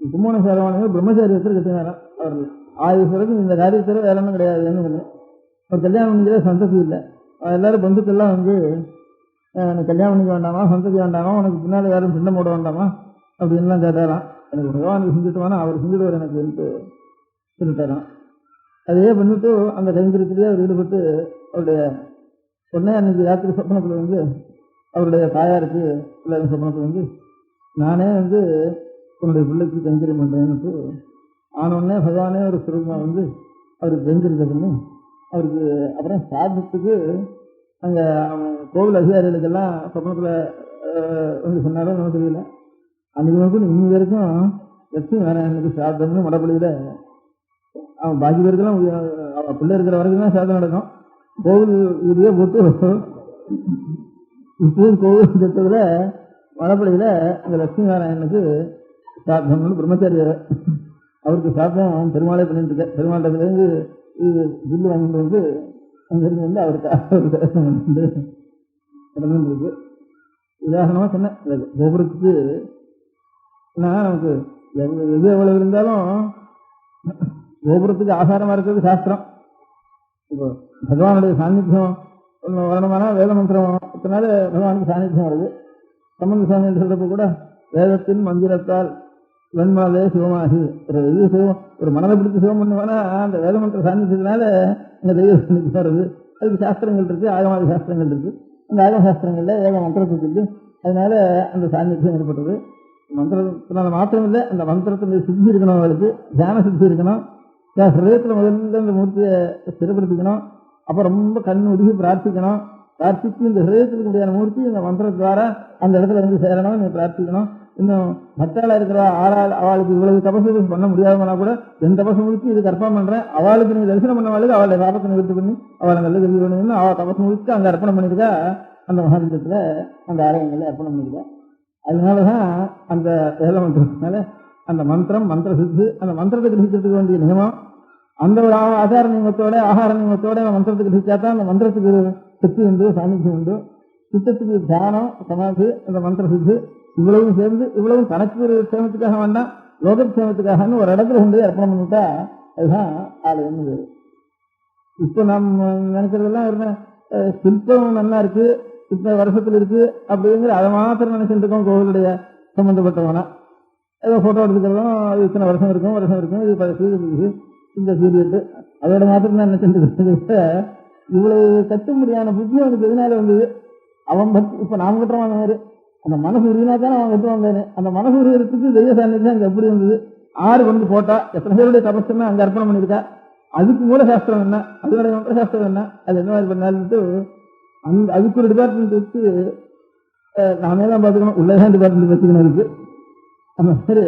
கும்பகோணம் சாரங்கமான பிரம்மச்சாரியத்தில் கட்டினாராம். அவர்கள் ஆயுஷருக்கு இந்த காரியத்தில் வேற ஒன்றும் கிடையாதுன்னு சொன்னேன். ஒரு கல்யாணம் பண்ணிக்கிற சந்ததி இல்லை. எல்லாரும் பந்துக்கெல்லாம் எனக்கு கல்யாணம் பண்ணிக்க வேண்டாமா, சந்ததி வேண்டாமா, உனக்கு பின்னால் யாரும் சின்னம் போட வேண்டாமா அப்படின்லாம் கேட்டாராம். எனக்கு பகவானுக்கு செஞ்சுட்டு வேணா, அவர் செஞ்சுட்டு எனக்கு சொல்லிட்டாராம். அதையே பண்ணிட்டு அந்த கைங்கரியத்திலேயே அவர் ஈடுபட்டு அவருடைய உடனே அன்னைக்கு ராத்திரி சொப்பனத்தில் அவருடைய தாயாருக்கு எல்லாரும் சொப்பனத்தில் நானே உன்னுடைய பிள்ளைக்கு கைங்கரியம் பண்ணுறேன்னு ஆனோடனே பகவானே ஒரு சுரூபமாக அவருக்கு கைங்கரியம் பண்ணி அவருக்கு அப்புறம் சாதத்துக்கு அங்கே கோவில் அதிகாரிகளுக்கெல்லாம் சொப்பனத்தில் சொன்னாலும் ஒன்றும் தெரியல. அன்றைக்கு மட்டும் இன்னி வரைக்கும் லட்சுமி நாராயணனுக்கு சாதம்னு மடப்பள்ளியில் அவன் பாக்கி பேருக்கெல்லாம் அவன் பிள்ளை இருக்கிற வரைக்கும் தான் சாதம் நடக்கும். கோவில் இதுவே போட்டு இப்பவும் கோவில் திட்டத்தில் மடப்பள்ளியில் அந்த லட்சுமி நாராயணனுக்கு சாதம்னு பிரம்மச்சாரிய அவருக்கு சாதம் பெருமாளே பண்ணிட்டு இருக்க. பெருமாண்டத்துலேருந்து இது பில்லு வாங்கிட்டு அங்கிருந்து அவருக்கு நடந்துருக்கு. உதாரணமாக சொன்னேன், கோபுரத்துக்கு நமக்கு எது எவ்வளவு இருந்தாலும் கோபுரத்துக்கு ஆதாரமாக இருக்கிறது சாஸ்திரம். இப்போ பகவானுடைய சாநித்தியம் வரணுமானா வேத மந்திரத்தினால பகவானுக்கு சாநித்தியம் வருது. சம்பந்த சுவாமி சொல்றப்ப கூட வேதத்தின் மந்திரத்தால் வெண்மனதே சிவமாகி ஒரு மனதை பிடித்து சிவம் பண்ணுவானா அந்த வேத மந்திர சாநித்தியத்தினால அந்த தெய்வ சாநித்தியம் வருது. அதுக்கு சாஸ்திரங்கள் இருக்கு, ஆகமாதி சாஸ்திரங்கள் இருக்கு. அந்த ஆகம சாஸ்திரங்கள்ல ஏக மந்திரத்துக்கு இருக்கு. அதனால அந்த சாநித்தியம் ஏற்பட்டது. மந்திரத்தினால மாத்திரம் இல்லை, அந்த மந்திரத்தில் சித்தி இருக்கணும், அவளுக்கு தியான சித்தி இருக்கணும். ஹிருதயத்தில் முதல்ல இந்த மூர்த்தியை ஸ்திரப்படுத்திக்கணும். அப்போ ரொம்ப கண் உருகி பிரார்த்திக்கணும். பிரார்த்திச்சு இந்த ஹிருதயத்துக்கு முடியாத மூர்த்தி இந்த மந்திரத்வாரா அந்த இடத்துல சேரணும். நீ பிரார்த்திக்கணும். இன்னும் மற்றாளா இருக்கிற அவளுக்கு இவ்வளவு தபசு பண்ண முடியாதவனா கூட என் தபசு முடிச்சு இது கற்பனை பண்றேன், அவளுக்கு நீ தரிசனம் பண்ணவாளுக்கு அவளை பாபத்தை நிறுத்தி பண்ணி அவளை நல்ல தெரிஞ்சு பண்ணணும். அவள் தபசு முடிச்சு அங்கே அர்ப்பணம் பண்ணிருக்கா. அந்த மகாபீடத்தில் அந்த ஆலயங்களில் அர்ப்பணம் பண்ணிருக்கா. அதனாலதான் அந்த வேத மந்திரத்தினால அந்த மந்திரம் மந்திர சித்து, அந்த மந்திரத்தை கிரகிக்கிறதுக்கு வேண்டிய நியமம், அந்த ஒரு ஆச்சார நியமத்தோட ஆகார நியமத்தோட மந்திரத்தை கிரகிச்சாதான் அந்த மந்திரத்துக்கு சக்தி உண்டு, சாநித்தியம் உண்டு. சித்தத்துக்கு தியானம், சமாதி, அந்த மந்திர சித்து இவ்வளவும் சேர்ந்து இவ்வளவும் தனக்கு ஒரு சேமத்துக்காக வேண்டாம், லோகக்ஷேமத்துக்காகனு ஒரு இடத்துல கொண்டு அர்ப்பணம் பண்ணிட்டா அதுதான் ஆலயம். இப்போ நாம் நினைக்கிறதெல்லாம் சிற்பம் நல்லா இருக்கு, சிற்ப வருஷத்துல இருக்கு அப்படிங்கிற அதை மாத்திரம் நினைச்சுட்டு இருக்கோம் கோவிலுடைய சம்பந்தப்பட்டவனா. ஏதோ ஃபோட்டோ எடுத்துக்கிறதும் அது இத்தனை வருஷம் இருக்கும் இது புதுசு இந்த சீரியல் அதோட மாத்திரம் தான் நினைச்சிட்டு இவ்வளவு கட்டும்படியான புத்தி அவனுக்கு எதனால வந்தது? அவன் பக்தி இப்ப நாம் கட்டுறோம் அந்த மாதிரி அந்த மனசு உரியினா தானே அவன் கட்டு வந்தானே. அந்த மனசு உரியறதுக்கு தெய்வ சாநித்தியம் அங்க எப்படி வந்தது? ஆறு கொண்டு போட்டா எத்தனை பேருடைய தபஸ்துன்னா அங்க அர்ப்பணம் பண்ணியிருக்கா. அதுக்கு மூல சாஸ்திரம் என்ன, அதனுடைய மந்திர சாஸ்திரம் என்ன, அது என்ன மாதிரி பண்ணாலுட்டு அந்த அதுக்கு ஒரு டிபார்ட்மெண்ட் வச்சு நாமே தான் பார்த்துக்கணும். உள்ளதான் டிபார்ட்மெண்ட் வச்சுக்கணும் இருக்கு. அந்த மாதிரி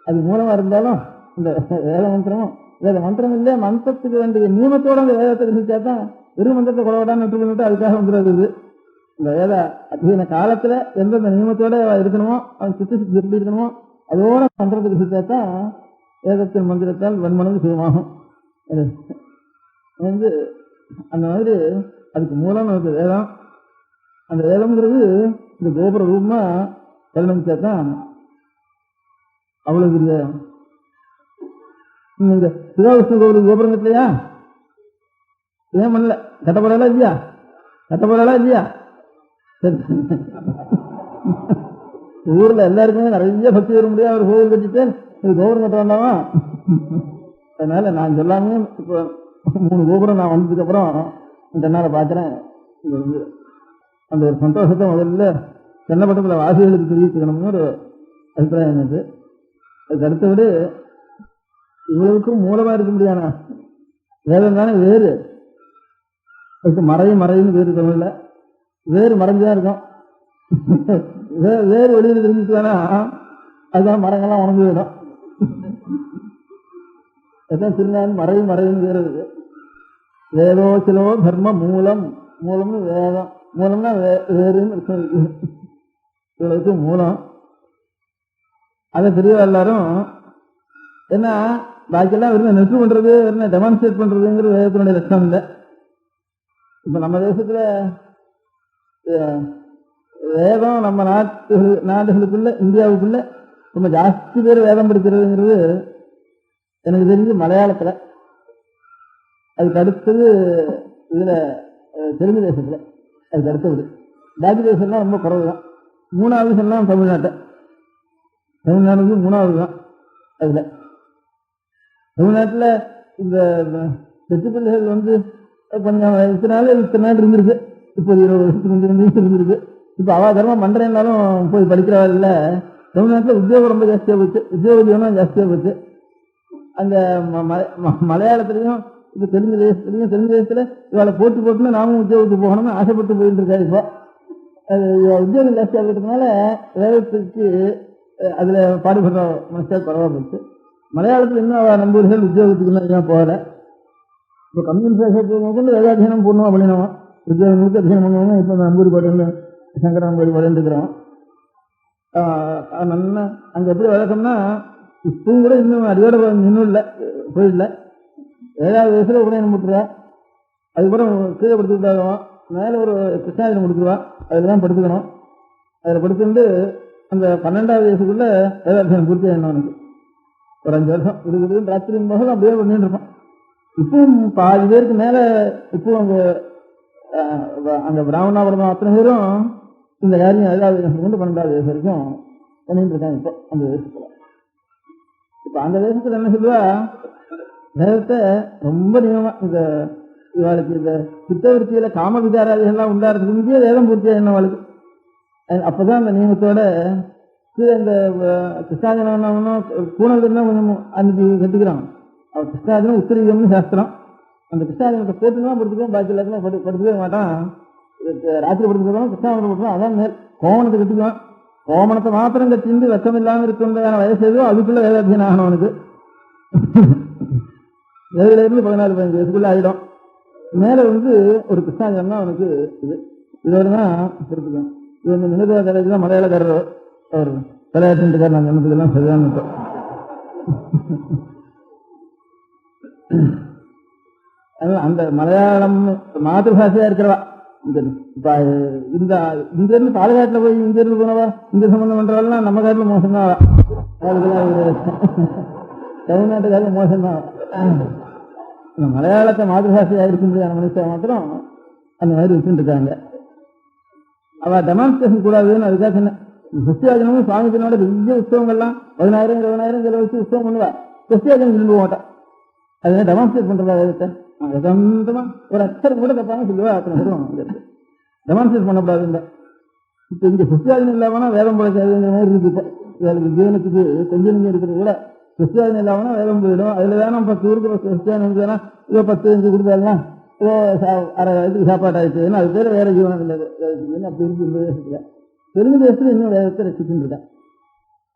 அது மூலமா இருந்தாலும் இந்த வேத மந்திரமும் வேத மந்திரம் இல்லையா மந்திரத்துக்கு வேண்டிய நியமத்தோட அந்த வேதத்தை கிரகிச்சா தான் வெறும் மந்திரத்தை கொடவிடான்னு விட்டு அதுக்காக வந்துடுறது. இந்த வேத அத்தியன காலத்துல எந்தெந்த நியமத்தோட இருக்கணுமோ அவன் சித்து சித்தி எப்படி இருக்கணுமோ அதோட மந்திரத்தை கிரகிச்சா தான் வேதத்தின் மந்திரத்தால் வன்மனது சுயமாகும். வந்து அந்த மாதிரி அதுக்கு மூலம் நமக்கு வேதம். அந்த வேதம்ங்கிறது இந்த கோபுர ரூபமா பரிணமிச்சா தான் அவ்வளவு பெரிய. நீங்க சிவாவிஷ்ணு கோவில் கோபுரம் கட்டலையா? ஏன் பண்ணல? கட்டப்படலாம் இல்லையா? சரி, ஊர்ல எல்லாருக்குமே நிறைய பக்தி வர முடியாது. அவர் கோவில் கட்டிட்டு இது கோபுரம் கட்ட வேண்டாமா? அதனால நான் சொல்லாமே இப்போ 3 கோபுரம் நான் வந்ததுக்கு அப்புறம் இந்த நாளை பாக்குறேன். அந்த ஒரு சந்தோஷத்தை முதல்ல சென்னப்பட்டத்துல வாசிகளுக்கு தெரிவிச்சுக்கணும்னு ஒரு அபிப்பிராயம் எனக்கு. அதுக்கு அடுத்தபடி இவ்வளவுக்கும் மூலமா இருக்க முடியாத வேதம் தானே வேறு. அதுக்கு மறைன்னு வேறு தமிழ்ல வேறு மறைஞ்சுதான் இருக்கும். வேறு வெளியில தெரிஞ்சுட்டு வேணா அதுதான் மரங்கள்லாம் உணர்ந்து விடும். அதான் திருநாள் மறைன்னு வேறு இருக்கு. வேதோசிலோ தர்ம மூலம்னு வேதம். மூலம்னா வேறுன்னு இவ்வளவுக்கு மூலம். அதை பெரிய எல்லாரும் ஏன்னா பாக்கியெல்லாம் வெறும் நெற்று பண்றது வெறும் டெமான்ஸ்ட்ரேட் பண்றதுங்கிற வேதத்தினுடைய லட்சணம் இல்லை. இப்ப நம்ம தேசத்துல வேதம் நம்ம நாடுகளுக்குள்ள இந்தியாவுக்குள்ள ரொம்ப ஜாஸ்தி பேர் வேதம் படிக்கிறதுங்கிறது எனக்கு தெரிஞ்சு மலையாளத்துல, அதுக்கு அடுத்தது இதுல தெலுங்கு தேசத்துல, அதுக்கு அடுத்தது பாக்கி தேசம்லாம் ரொம்ப குறைவு தான். 3வது சொல்லாம் தமிழ்நாட்டுக்கு 3வது தான். அதுல தமிழ்நாட்டுல இந்த வெற்றி பிள்ளைகள் வந்து கொஞ்சம் இத்தனை நாள் இருந்திருக்கு. இப்போ 20 வருஷத்துக்கு இருந்திருக்கு. இப்ப அவ தர்மம் பண்றேன்னாலும் போய் படிக்கிறவர்கள தமிழ்நாட்டுல உத்தியோகம் ரொம்ப ஜாஸ்தியா போச்சு. உத்தியோக ஜீவனம் ஜாஸ்தியா போச்சு. அந்த மலையாளத்திலையும் இப்ப தெலுங்கு தேசத்துல இவளை போட்டுன்னு நாமும் உத்தியோகத்துக்கு போகணும்னு ஆசைப்பட்டு போயிட்டு இருக்காரு. இப்போ உத்தியோகம் ஜாஸ்தியா இருக்கிறதுனால வேதத்துக்கு அதுல பாடுபடுற மனுஷன் குறவா போச்சு. மலையாளத்துல இன்னும் அவ நம்பூர்கள் உத்தியோகத்துக்கு போகல. இப்ப கம்யூனிஸ்ட் வேதாத்தியனம் போடணும் அப்படின்னா உத்தியோகங்களுக்கு அத்தியனம் பண்ணுவாங்க. இப்ப நம்பூரி பாடு சங்கர நம்பூரி பாடுன்னு இருக்கிறோம். நல்லா அங்க எப்படி வழக்கம்னா இப்பவும் கூட இன்னும் அடியோட இன்னும் இல்லை போயிடல. 7வது வயசுல உடனே முட்டுருவா. அதுக்கப்புறம் கீழே படுத்துக்கிட்டாகும். மேல ஒரு கிருஷ்ணாதிரம் கொடுத்துருவா. அதுலதான் படுத்துக்கணும். அதுல படுத்துட்டு அந்த 12வது வயசுக்குள்ள வேதாத்தியனம் பூர்த்தி ஆயிடணும். அவனுக்கு ஒரு 5 வருஷம் இருக்குது. ராத்திரி போக அப்படியே பண்ணிட்டு இருப்பான். இப்பவும் பாதி பேருக்கு மேல இப்போ அங்க பிராமணாபுரம் அத்தனை பேரும் இந்த காரியம் 7வது வயசுல இருந்து 12வது வயசு வரைக்கும் பண்ணிட்டு இருக்காங்க. இப்போ அந்த தேசத்துல இப்ப அந்த தேசத்துல என்ன சொல்லுவா, வேதத்தை ரொம்ப நியமமா இந்த இவாளுக்கு இந்த சித்தவருத்தியில காம விகாராதிகள்லாம் உண்டாடுறதுக்கு முந்தைய வேதம் பூர்த்தியா என்ன அவளுக்கு. அப்பதான் அந்த நியமத்தோட இந்த கிருஷ்ணாஜனம் பூனல் தான் கொஞ்சம் அன்னைக்கு கட்டுக்கிறான். அவன் கிருஷ்ணாஜனம் உத்தரீகம்னு சாஸ்திரம். அந்த கிருஷ்ணாஜனத்தை போட்டுதான் படுத்துக்கோ, பாக்கி எல்லாத்தையும் படுத்துக்கவே மாட்டான். ராத்திரி படுத்துக்கிறோம் கிருஷ்ணாஜனம் போட்டுருவோம். அதான் மேல் கோமணத்தை கட்டிக்குவான். கோமணத்தை மாத்திரம் கட்டிந்து வெக்கம் இல்லாம இருக்கிற வயசு ஏதோ அதுக்குள்ள வேதாத்தியனம் ஆகணும் அவனுக்கு. 7ல இருந்து 14-15 வயசுக்குள்ள ஆயிடும். மேல வந்து ஒரு கிருஷ்ணாஜனம் தான் அவனுக்கு இதோட தான் படுத்துக்கணும். இது வந்து நினைவு காலேஜ் தான் மலையாளக்காரர் அவர் தலையாட்டுக்கார். நான் சொன்னதுக்கெல்லாம் சரிதான். அந்த மலையாளம் மாதபாஷையா இருக்கிறவா இப்ப இந்த இங்க இருந்து பாலக்காட்டுல போய் இங்க இருந்து போனவா இங்க சம்பந்தம் பண்றவெல்லாம் நம்ம காட்டுல மோசம்தான். தமிழ்நாட்டுக்காக மோசம்தான். மலையாளத்தை மாதபாஷையா இருக்க முடியாத மனுஷன் மாத்திரம் அந்த மாதிரி வச்சுட்டு இருக்காங்க. அவ டெமான்ஸ்ட்ரேஷன் கூடாதுன்னு அதுக்காக சொன்ன சஷ்டியாஜனமும் சுவாமி பின்னோட பெரிய உற்சவங்கள்லாம் 10,000 20,000 செலவழிச்சு உற்சவம் பண்ணுவா. சஷ்டியாஜனம் விரும்ப மாட்டான். அதை டெமான்ஸ்ட்ரேட் பண்றதா வேதத்தை சொந்தமா ஒரு அச்சரம் கூட தப்பாங்க சொல்லுவா. அத்தனை சொல்லுவாங்க டெமான்ஸ்ட்ரேட் பண்ணக்கூடாது. இந்த இப்ப இங்க சஷ்டியாஜனம் இல்லாமனா வேதம் பழைக்காதுங்கிற மாதிரி இருக்கு. ஜீவனத்துக்கு கொஞ்சம் நீங்க இருக்கிறது கூட சஷ்டியாஜனம் இல்லாமனா வேதம் போயிடும். அதுல வேணா 10 ஊருக்கு சஷ்டியாஜனம் இருந்ததுன்னா இதோ 10 5 கொடுத்தாலும் ஏதோ அரை வயதுக்கு சாப்பாடு ஆயிடுச்சுன்னா அது பேர் வேற ஜீவனம் இல்லை. அப்படி இருக்கு இந்த தேசத்துல. தெலுங்கு தேசத்துல இன்னும் வேதத்தை ரசிச்சுட்டு இருக்கேன்.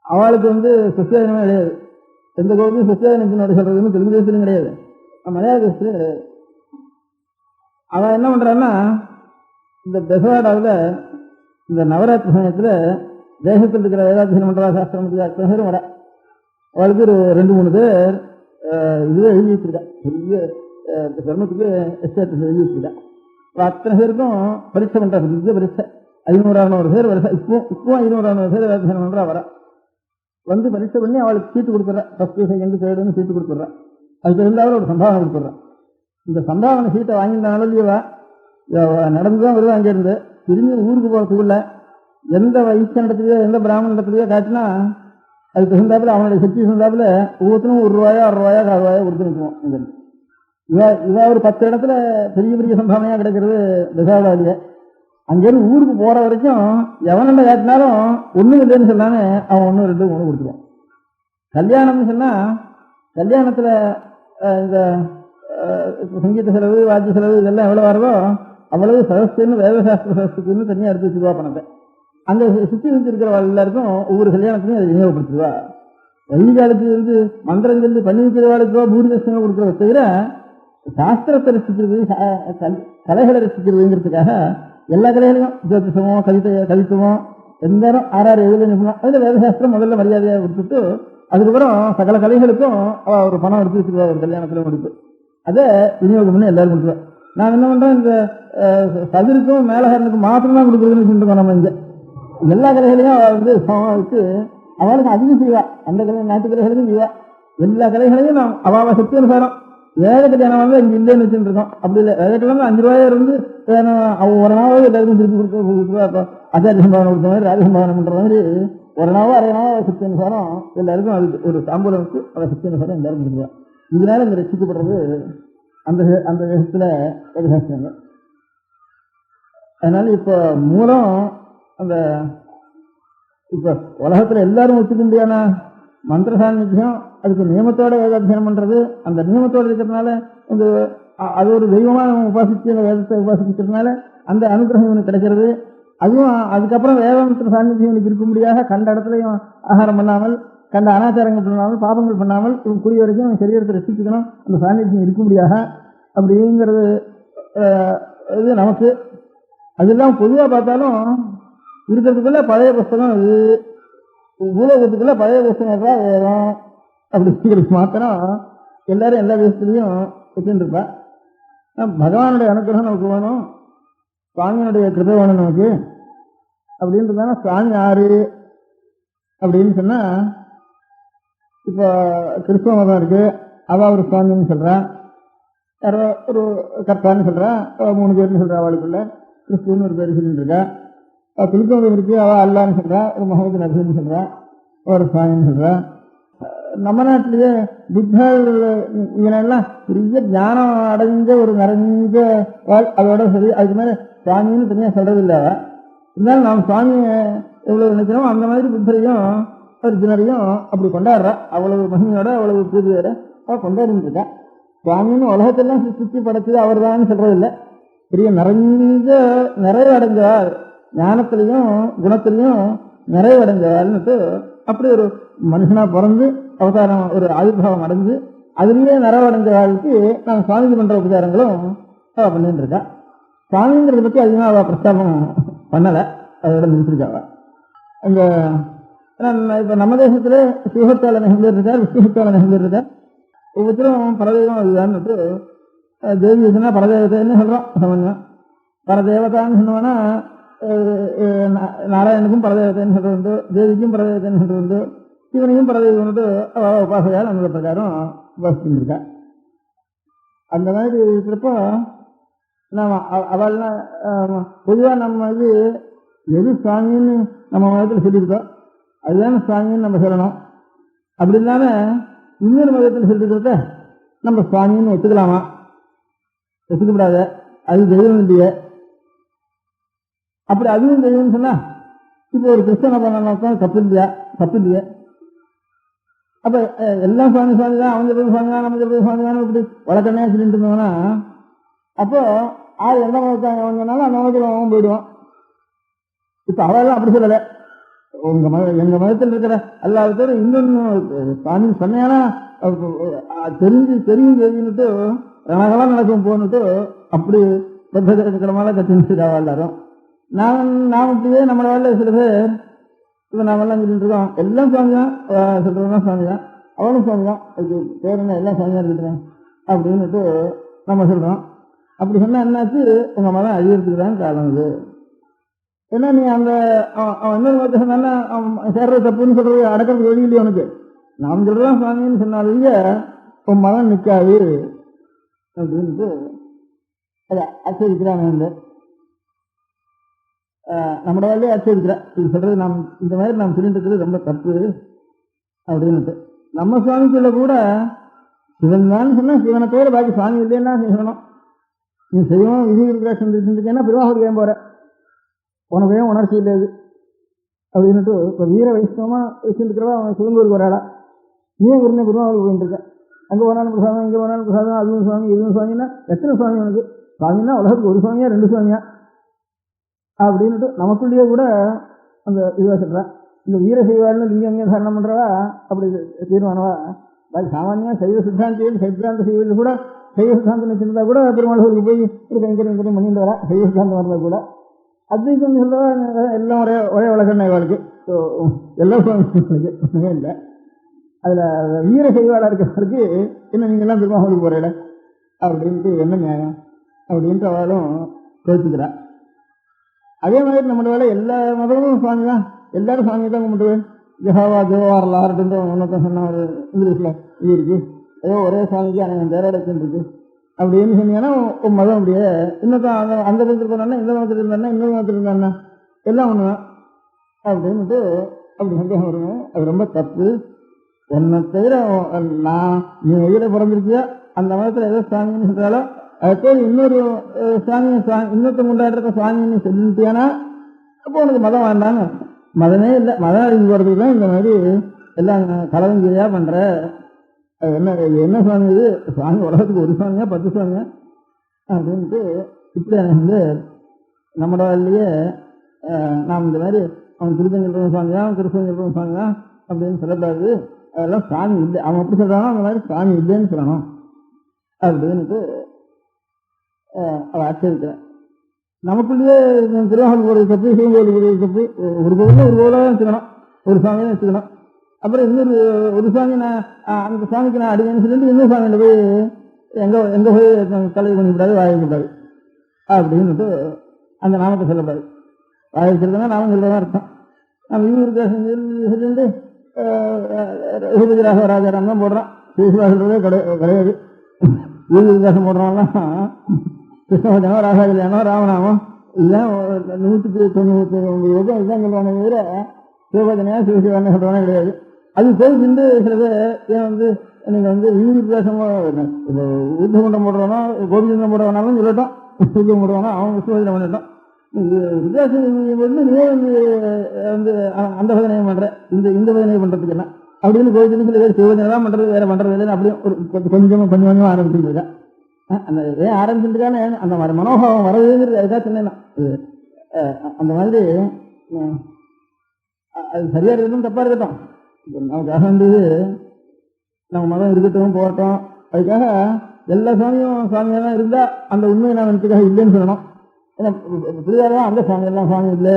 அவளுக்கு சஷ்டியாஜனமே கிடையாது. எந்த கோவிலும் சஷ்டியாஜனத்தினோட சொல்றதுன்னு தெலுங்கு தேசத்திலும் கிடையாது, மலையாள தேசத்திலும் கிடையாது. அவன் என்ன பண்றான்னா இந்த பெசவாடாவில் இந்த நவராத்திரி சமயத்துல தேசத்தில் இருக்கிற வேதாத்தியனம் பண்றா சாஸ்திரத்துக்கு அத்தனை பேரும் வர. அவளுக்கு ஒரு 2-3 பேர் இதுவே எழுதி வச்சிருக்கா. பெரிய தர்மத்துக்கு எஸ்டேட் எழுதி வச்சிருக்கா. அத்தனை பேருக்கும் பரீட்சை பண்றா. பெரிய பரீட்சை 500-600 பேர் வருஷம். இப்போ 500-600 பேர் வேதாத்தியனம் பண்றா வர. பரீட்சை பண்ணி அவளுக்கு சீட்டு கொடுத்துட்றா. 1st 2nd 3rd சீட்டு கொடுத்துட்றா. அதுக்கு இருந்தாலும் ஒரு சம்பாவனை கொடுத்துட்றான். இந்த சம்பாவனை சீட்டை வாங்கியிருந்தாலும் இல்லையவா நடந்துதான் வருவா. அங்கிருந்து திரும்பி ஊருக்கு போறதுக்குள்ள எந்த வைசிய இடத்துலயோ எந்த பிராமண இடத்துலயோ காட்டினா அதுக்கு தகுந்தாப்புல அவனுடைய சக்தி தகுந்தாப்புல ஒவ்வொருத்தரும் ₹1 ₹6 ₹4 கொடுத்து நிற்குவோம். இவ ஒரு 10 இடத்துல பெரிய பெரிய சம்பாவனையா கிடைக்கிறது பெசாவடாலிய. அங்கிருந்து ஊருக்கு போற வரைக்கும் எவனண்ட காட்டினாலும் ஒண்ணும் இல்லைன்னு சொன்னானே அவன் 1 2 3 கொடுத்துருவான். கல்யாணம்னு சொன்னா கல்யாணத்துல இந்த சங்கீத செலவு வாத்திய செலவு இதெல்லாம் எவ்வளவு வருதோ அவ்வளவு சதஸ்துன்னு வேதசாஸ்திர சதஸ்துன்னு தனியா எடுத்து வச்சுருவா பணத்தை. அங்க சுத்தி வச்சிருக்கிற எல்லாருக்கும் ஒவ்வொரு கல்யாணத்தையும் அதை விநியோகப்படுத்துவா. வைகாலத்துக்கு மந்திரம் சொல்லி பண்ணி வைக்கிறவாளுக்கோ பூரிதர்ஷனோ கொடுக்கறத தவிர சாஸ்திரத்தை ரசிக்கிறது கலைகளை ரசிக்கிறதுங்கிறதுக்காக எல்லா கலைகளையும் ஜோதிஷமோ கவித்துவமோ எந்த நேரம் 6 7 நிமிடம் அதுல வேதசாஸ்திரம் முதல்ல மரியாதையா கொடுத்துட்டு அதுக்கப்புறம் சகல கலைகளுக்கும் அவ ஒரு பணம் எடுத்து வச்சிருவா. ஒரு கல்யாணத்துல முடிப்பு அதை விநியோகம் பண்ணி எல்லாரும் கொடுத்துருவா. நான் என்ன பண்றேன், இந்த சதுருக்கும் மேலகரனுக்கும் மாத்திரம்தான் கொடுக்குறதுன்னு சொல்லிட்டு நம்ம இங்க எல்லா கலைகளையும் அவளுக்கு அவளுக்கு அதிகம் செய்வா. அந்த கலை நாட்டு கலைகளுக்கும் செய்வா. எல்லா கலைகளையும் நாம் அவாவ சக்தி அனுசாரம் வேத கல்யாணம் இங்க இல்லைன்னு வச்சுட்டு இருக்கோம். அப்படி இல்லை, வேத கல்யாணம் 5 ரூபாயா இருந்து ஒரு நாளாவது எல்லாருக்கும் திருப்பி கொடுக்க ஆச்சாரிய சம்பாவனை கொடுத்த மாதிரி ராஜசம்பாவனை பண்ற மாதிரி ஒரு நாவோ அரை நாவோ சக்தி அனுசாரம் எல்லாருக்கும் அதுக்கு ஒரு தாம்பூலம் வச்சு அவ சக்தி அனுசாரம் எல்லாரும் கொடுக்குவா. இதனால இங்க ரசிக்கப்படுறது அந்த தேசத்துல வேதசாஸ்திரங்கள். அதனால இப்ப மூலம் அந்த இப்ப உலகத்துல எல்லாரும் ஒத்துக்க முடியாத மந்திர சாநித்தியம் அதுக்கு நியமத்தோட வேதாத்தியனம் பண்றது. அந்த நியமத்தோட இருக்கிறதுனால அது ஒரு தெய்வமா உபாசிச்சு அந்த வேதத்தை உபாசிக்கிறதுனால அந்த அனுகிரகம் இவனுக்கு கிடைக்கிறது. அதுவும் அதுக்கப்புறம் வேதாந்திர சாநித்தியம் இவனுக்கு இருக்கும்படியாக கண்ட இடத்துலையும் ஆகாரம் பண்ணாமல் கண்ட அனாச்சாரங்கள் பண்ணாமல் பாபங்கள் பண்ணாமல் கூடிய வரைக்கும் சரீரத்தை ரசிச்சுக்கணும். அந்த சாநித்தியம் இருக்கும்படியாக அப்படிங்கிறது இது நமக்கு. அதெல்லாம் பொதுவா பார்த்தாலும் இருக்கிறதுக்குள்ள பழைய புஸ்தகம் இது பூலோகத்துக்குள்ள பழைய புஸ்தகம் வேதம் அப்படிங்கிறது மாத்திரம் எல்லாரும் எல்லா தேசத்துலையும் வச்சுட்டு இருப்பா. பகவானுடைய அனுகிரகம் நமக்கு வேணும், சுவாமியினுடைய கிருபை வேணும் நமக்கு அப்படின்றதான சுவாமி யாரு அப்படின்னு சொன்னா இப்போ கிறிஸ்துவ மதம் இருக்கு, அவ ஒரு சுவாமின்னு சொல்றான், யாரோ ஒரு கர்த்தான்னு சொல்றான், 3 பேர்னு சொல்றா. அவளுக்குள்ள கிறிஸ்துவன்னு ஒரு பேர் சொல்லிட்டு இருக்கா. கிறிஸ்தவம் இருக்கு, அவ அல்லான்னு சொல்றா, ஒரு முகமது நபின்னு சொல்றா, ஒரு சுவாமின்னு சொல்றா. நம்ம நாட்டிலேயே புத்தர் இதனெல்லாம் பெரிய ஞானம் அடைஞ்ச ஒரு நிறைஞ்ச அதோட சரி, அதுக்கு மேல சுவாமின்னு தனியா சொல்றது இல்லை. அவ இருந்தாலும் நாம் சுவாமியை எவ்வளவு நினைக்கிறோம் அந்த மாதிரி புத்தரையும் அர்ஜுனரையும் அப்படி கொண்டாடுறா. அவ்வளவு மகிமையோட அவ்வளவு பூஜையோட அவ கொண்டாடிட்டு இருக்கா. சுவாமின்னு உலகத்தெல்லாம் சுற்றி படைச்சது அவர் தான் சொல்றது இல்லை, பெரிய நிறைவடைஞ்சவாள், ஞானத்திலையும் குணத்திலையும் நிறைவடைஞ்சவாள்னுட்டு அப்படி ஒரு மனுஷனா பிறந்து அவதாரம் ஒரு ஆவிர்வாவம் அடைஞ்சு அதுலயே நிறைவடைஞ்ச வாழ்க்கை நாங்கள் சுவாமிக்கு பண்ற உபச்சாரங்களும் அவ பண்ணிட்டு இருக்கா. சுவாமிங்கிறத பத்தி அதிகமா அவ பிரஸ்தாபம் பண்ணல, அதோட நிறுத்திருக்காவ. இந்த இப்ப நம்ம தேசத்துல சிவத்தால நெகம்பேர் இருக்கார், விஷ்ணுத்தால நெகம்பேர் இருக்கார். ஒவ்வொருத்தரும் பரதேவம் அதுதான்ட்டு தேவி சொன்னா பரதேவத்தைன்னு சொல்றோம். சமன்யம் பரதேவதான்னு சொன்னோம்னா நாராயணுக்கும் பரதேவத்தைன்னு சொல்றது உண்டு, தேவிக்கும் பரதேவத்தைன்னு சொல்றது உண்டு, சிவனையும் பரதேவம் உபாசையால் அந்த பிரகாரம் உபாசிச்சுருக்கா. அந்த மாதிரி இருக்கிறப்போ நம்ம அவள்லாம் பொதுவா நம்ம எது சுவாமின்னு நம்ம மதத்தில் சொல்லியிருக்கோம் அதுதானே சுவாமின்னு நம்ம சொல்லணும். அப்படி இல்லாம இன்னொரு மதத்தில் சொல்லியிருக்கிறத நம்ம சுவாமின்னு ஒத்துக்கலாமா? ஒத்துக்கப்படாத, அது தெய்வம் இல்லையே. அப்படி அதுவும் தெய்வம்னு சொன்னா இப்போ ஒரு கிறிஸ்தவனை பண்ண தப்பு இல்லையா? தப்பு இல்லையே. அப்ப எல்லாம் சுவாமி சுவாமி தான், அவங்க சொல்றது சுவாமி தான், நம்ம சொல்றது சுவாமி தான், இப்படி வழக்கண்ணையா சொல்லிட்டு இருந்தோம்னா அப்போ ஆள் எந்த மதத்தாங்க சொன்னாலும் அந்த மதத்தில் அவன் போயிடுவான். இப்ப அவெல்லாம் அப்படி சொல்லலை. எங்க மதத்தில் இருக்கிற எல்லாத்தோட இன்னொன்னு சுவாமி சொன்னா தெரிஞ்சுட்டு ரணகலாம் நடக்கும் போன்னுட்டு அப்படி பத்திரமா கத்திட்டு எல்லாரும். நாம் இப்படியே நம்மள வேலை சில பேர் இப்ப நாமெல்லாம் சொல்லிட்டு இருக்கோம் எல்லாம் சுவாமி தான், சொல்றதுதான் சுவாமி தான், அவனும் சுவாமி தான், அதுக்கு பேர் என்ன எல்லாம் சுவாமியா இருக்கிறேன் அப்படின்னுட்டு நம்ம சொல்றோம். அப்படி சொன்னா என்னாச்சு, உங்க மதம் அழியறதுக்கு தான் காரணம் இது. ஏன்னா நீ அந்த இன்னொரு மதத்தை சொன்னா சேர்றது தப்புன்னு சொல்றது அடக்கிறது வழி இல்லையா உனக்கு? நாம் சொல்றதான் சுவாமின்னு சொன்னாலேயே உன் மதம் நிற்காது அப்படின்ட்டு அதை ஆச்சரிக்கிறான். நம்மளோட வேலையை ஆச்சரிக்கிறேன். இது சொல்றது நாம் இந்த மாதிரி நாம் சொல்லிட்டு இருக்கிறது ரொம்ப தப்பு அப்படின்னுட்டு. நம்ம சுவாமிக்குள்ள கூட சிவன் தான் சொன்னா சிவனை தவிர பாக்கி சுவாமி இல்லைன்னா சொல்லணும். நீ செய்வோம் விதி இருக்கேன்னா பெருமாள் ஏன் போற, உனக்கு ஏன் உணர்ச்சி இல்லை இது அப்படின்னுட்டு. இப்போ வீர வைஷ்ணவமா வச்சுருக்கிறவா அவன் சிவங்கூருக்கு வராடா, நீ விருந்த பெருமாளுக்கு போயிட்டு இருக்க. அங்கே போனாலும் பிரசாதம், இங்கே போனாலும் பிரசாதம், அதுவும் சுவாமி இதுவும் சுவாமின்னா எத்தனை சுவாமி உனக்கு? சுவாமின்னா உலகத்துக்கு ஒரு சுவாமியா ரெண்டு சுவாமியா அப்படின்னுட்டு நமக்குள்ளேயே கூட அந்த இதுவாக சொல்கிறேன். இந்த வீர செய்வாள்னு லிங்க தாரணம் பண்ணுறவா அப்படி தீர்மானவா பாக்கி சாமானியா சைவ சித்தாந்தியில் சித்தாந்த செய்வதில் கூட சைவ சித்தாந்தம் வச்சிருந்தா கூட பெருமாளுக்கு போய் ஒரு கைங்கரியம் பண்ணிட்டு வரா. சைவ சித்தாந்தம் வரதா கூட அத்வைத்தம் சொல்றவா எல்லாம் ஒரே வழக்கண்ணா இவாளுக்கு. ஸோ எல்லா சுவாமிகளுக்கு ஒன்றுமே இல்லை. அதில் வீர செய்வாளாக இருக்கிறவருக்கு என்ன நீங்கள்லாம் பெருமாளுக்கு போகிறேன் அப்படின்ட்டு என்ன நியாயம் அப்படின்ட்டு அவளும் கோச்சிக்கிறா. அதே மாதிரி நம்மளோட வேலை எல்லா மதமும் சுவாமி தான், எல்லாரும் சுவாமியை தான் கும்பிட்டுவேன். ஜஹாவா ஜோவாரலா அப்படின்ற ஒன்றத்தை சொன்ன ஒரு இங்கிலீஷில் இது இருக்கு. ஏதோ ஒரே சுவாமிக்கு அனைவன் பேரோட இருக்கு அப்படின்னு சொன்னீங்கன்னா உன் மதம் அப்படியே இன்னொருத்தான் அந்த மதத்தில் போனா இந்த மதத்தில் இருந்தானா இன்னொரு மதத்தில் இருந்தானா எல்லாம் ஒண்ணுதான் அப்படின்ட்டு அப்படி சந்தேகம் வருங்க. அது ரொம்ப தப்பு. என்னை தவிர நீ எதிர பிறந்திருக்கியோ அந்த மதத்தில் ஏதோ சுவாமின்னு சொல்றாலும் அதுக்கு இன்னொரு சுவாமியை இன்னொருத்த கொண்டாடுற சுவாமின்னு சொல்லிட்டியானா அப்போ உனக்கு மதம் வேண்டான்னு. மதமே இல்லை, மதம் அறிஞ்சு போறதுக்கு தான் இந்த மாதிரி எல்லாம் கலவங்கிரியா பண்ற. என்ன சுவாமி இது? சுவாமி உலகத்துக்கு ஒரு சுவாமியா 10 சுவாமியா அப்படின்ட்டு இப்படி வந்து நம்மளோட இல்லையே நாம் இந்த மாதிரி அவன் திருத்தஞ்சல் சுவாமியா அவன் கிருஷ்ணன் சுவாமியா அப்படின்னு சொல்லக்கூடாது. அதெல்லாம் சுவாமி இல்லை. அவன் எப்படி சொல்றானோ அந்த மாதிரி சுவாமி இல்லைன்னு சொல்லணும் அப்படின்ட்டு அவ ஆச்சரிக்கிறேன். நமக்குள்ளேயே திருவாகூர் போடுறது தப்பு, சிவங்கோவில் போடுறது தப்பு. ஒரு கோவில ஒரு கோவிலாக வச்சுக்கணும், ஒரு சுவாமியாக வச்சுக்கணும். அப்புறம் இன்னொரு ஒரு சுவாமி நான் அந்த சுவாமிக்கு நான் அடிக்கணும்னு சொல்லிட்டு இன்னொரு சுவாமியில போய் எங்க போய் தலையை பண்ணிக்கூடாது, வாயிக்கூடாது அப்படின்னுட்டு அந்த நாமத்தை சொல்லக்கூடாது. வாயை சொல்றதுனா நாமம் சொல்றதான் அர்த்தம். நம்ம இவருக்கு சொல்லிட்டு ரிஷபதி ராக ராஜாராம் தான் போடுறான். பேசுவா சொல்றதே கிடையாது. ஈவி விகாசம் போடுறவங்கலாம் கிருஷ்ணபஜனோ ராசா கல்யாணம் ராமநாமம் இதுதான் 199 இதுதான் சொல்றானே தவிர சிவபஜனையா சிவசிவான சொல்றானே கிடையாது. அது போயிட்டு சில பேர் ஏன் வந்து நீங்க வந்து ஈவி விகாசமோ ஊத்தகுண்டம் போடுறவனோ கோபிச்சந்திரம் போடுறவனாலும் சொல்லட்டும், ஊத்தம் போடுவானோ அவன் விஸ்வபஜனை பண்ணிட்டோம். வித்தியாசம் வந்து நீ வந்து அந்த பஜனையை பண்ற இந்த பஜனையை பண்றதுக்கு என்ன அப்படின்னு கோவிச்சந்திரம் சில பேர் சிவபஜனை தான் பண்றது, வேற பண்றது இல்லைன்னு அப்படியும் ஒரு கொஞ்சம் ஆரம்பிச்சுட்டு இருக்கேன். அந்த ஏன் ஆரம்பிச்சுட்டுக்கான அந்த மாதிரி மனோபாவம் வரதுங்கிறது அதுக்காக சொன்னேன்னா அந்த மாதிரி அது சரியா இருக்கட்டும் தப்பா இருக்கட்டும், நமக்காக வேண்டியது நம்ம மதம் இருக்கட்டும் போகட்டும். அதுக்காக எல்லா சுவாமியும் சுவாமியாக தான் இருந்தா அந்த உண்மையை நான் எனக்குக்காக இல்லைன்னு சொல்லணும். ஏன்னா புரியாதான் அந்த சுவாமியெல்லாம் சுவாமி இல்லை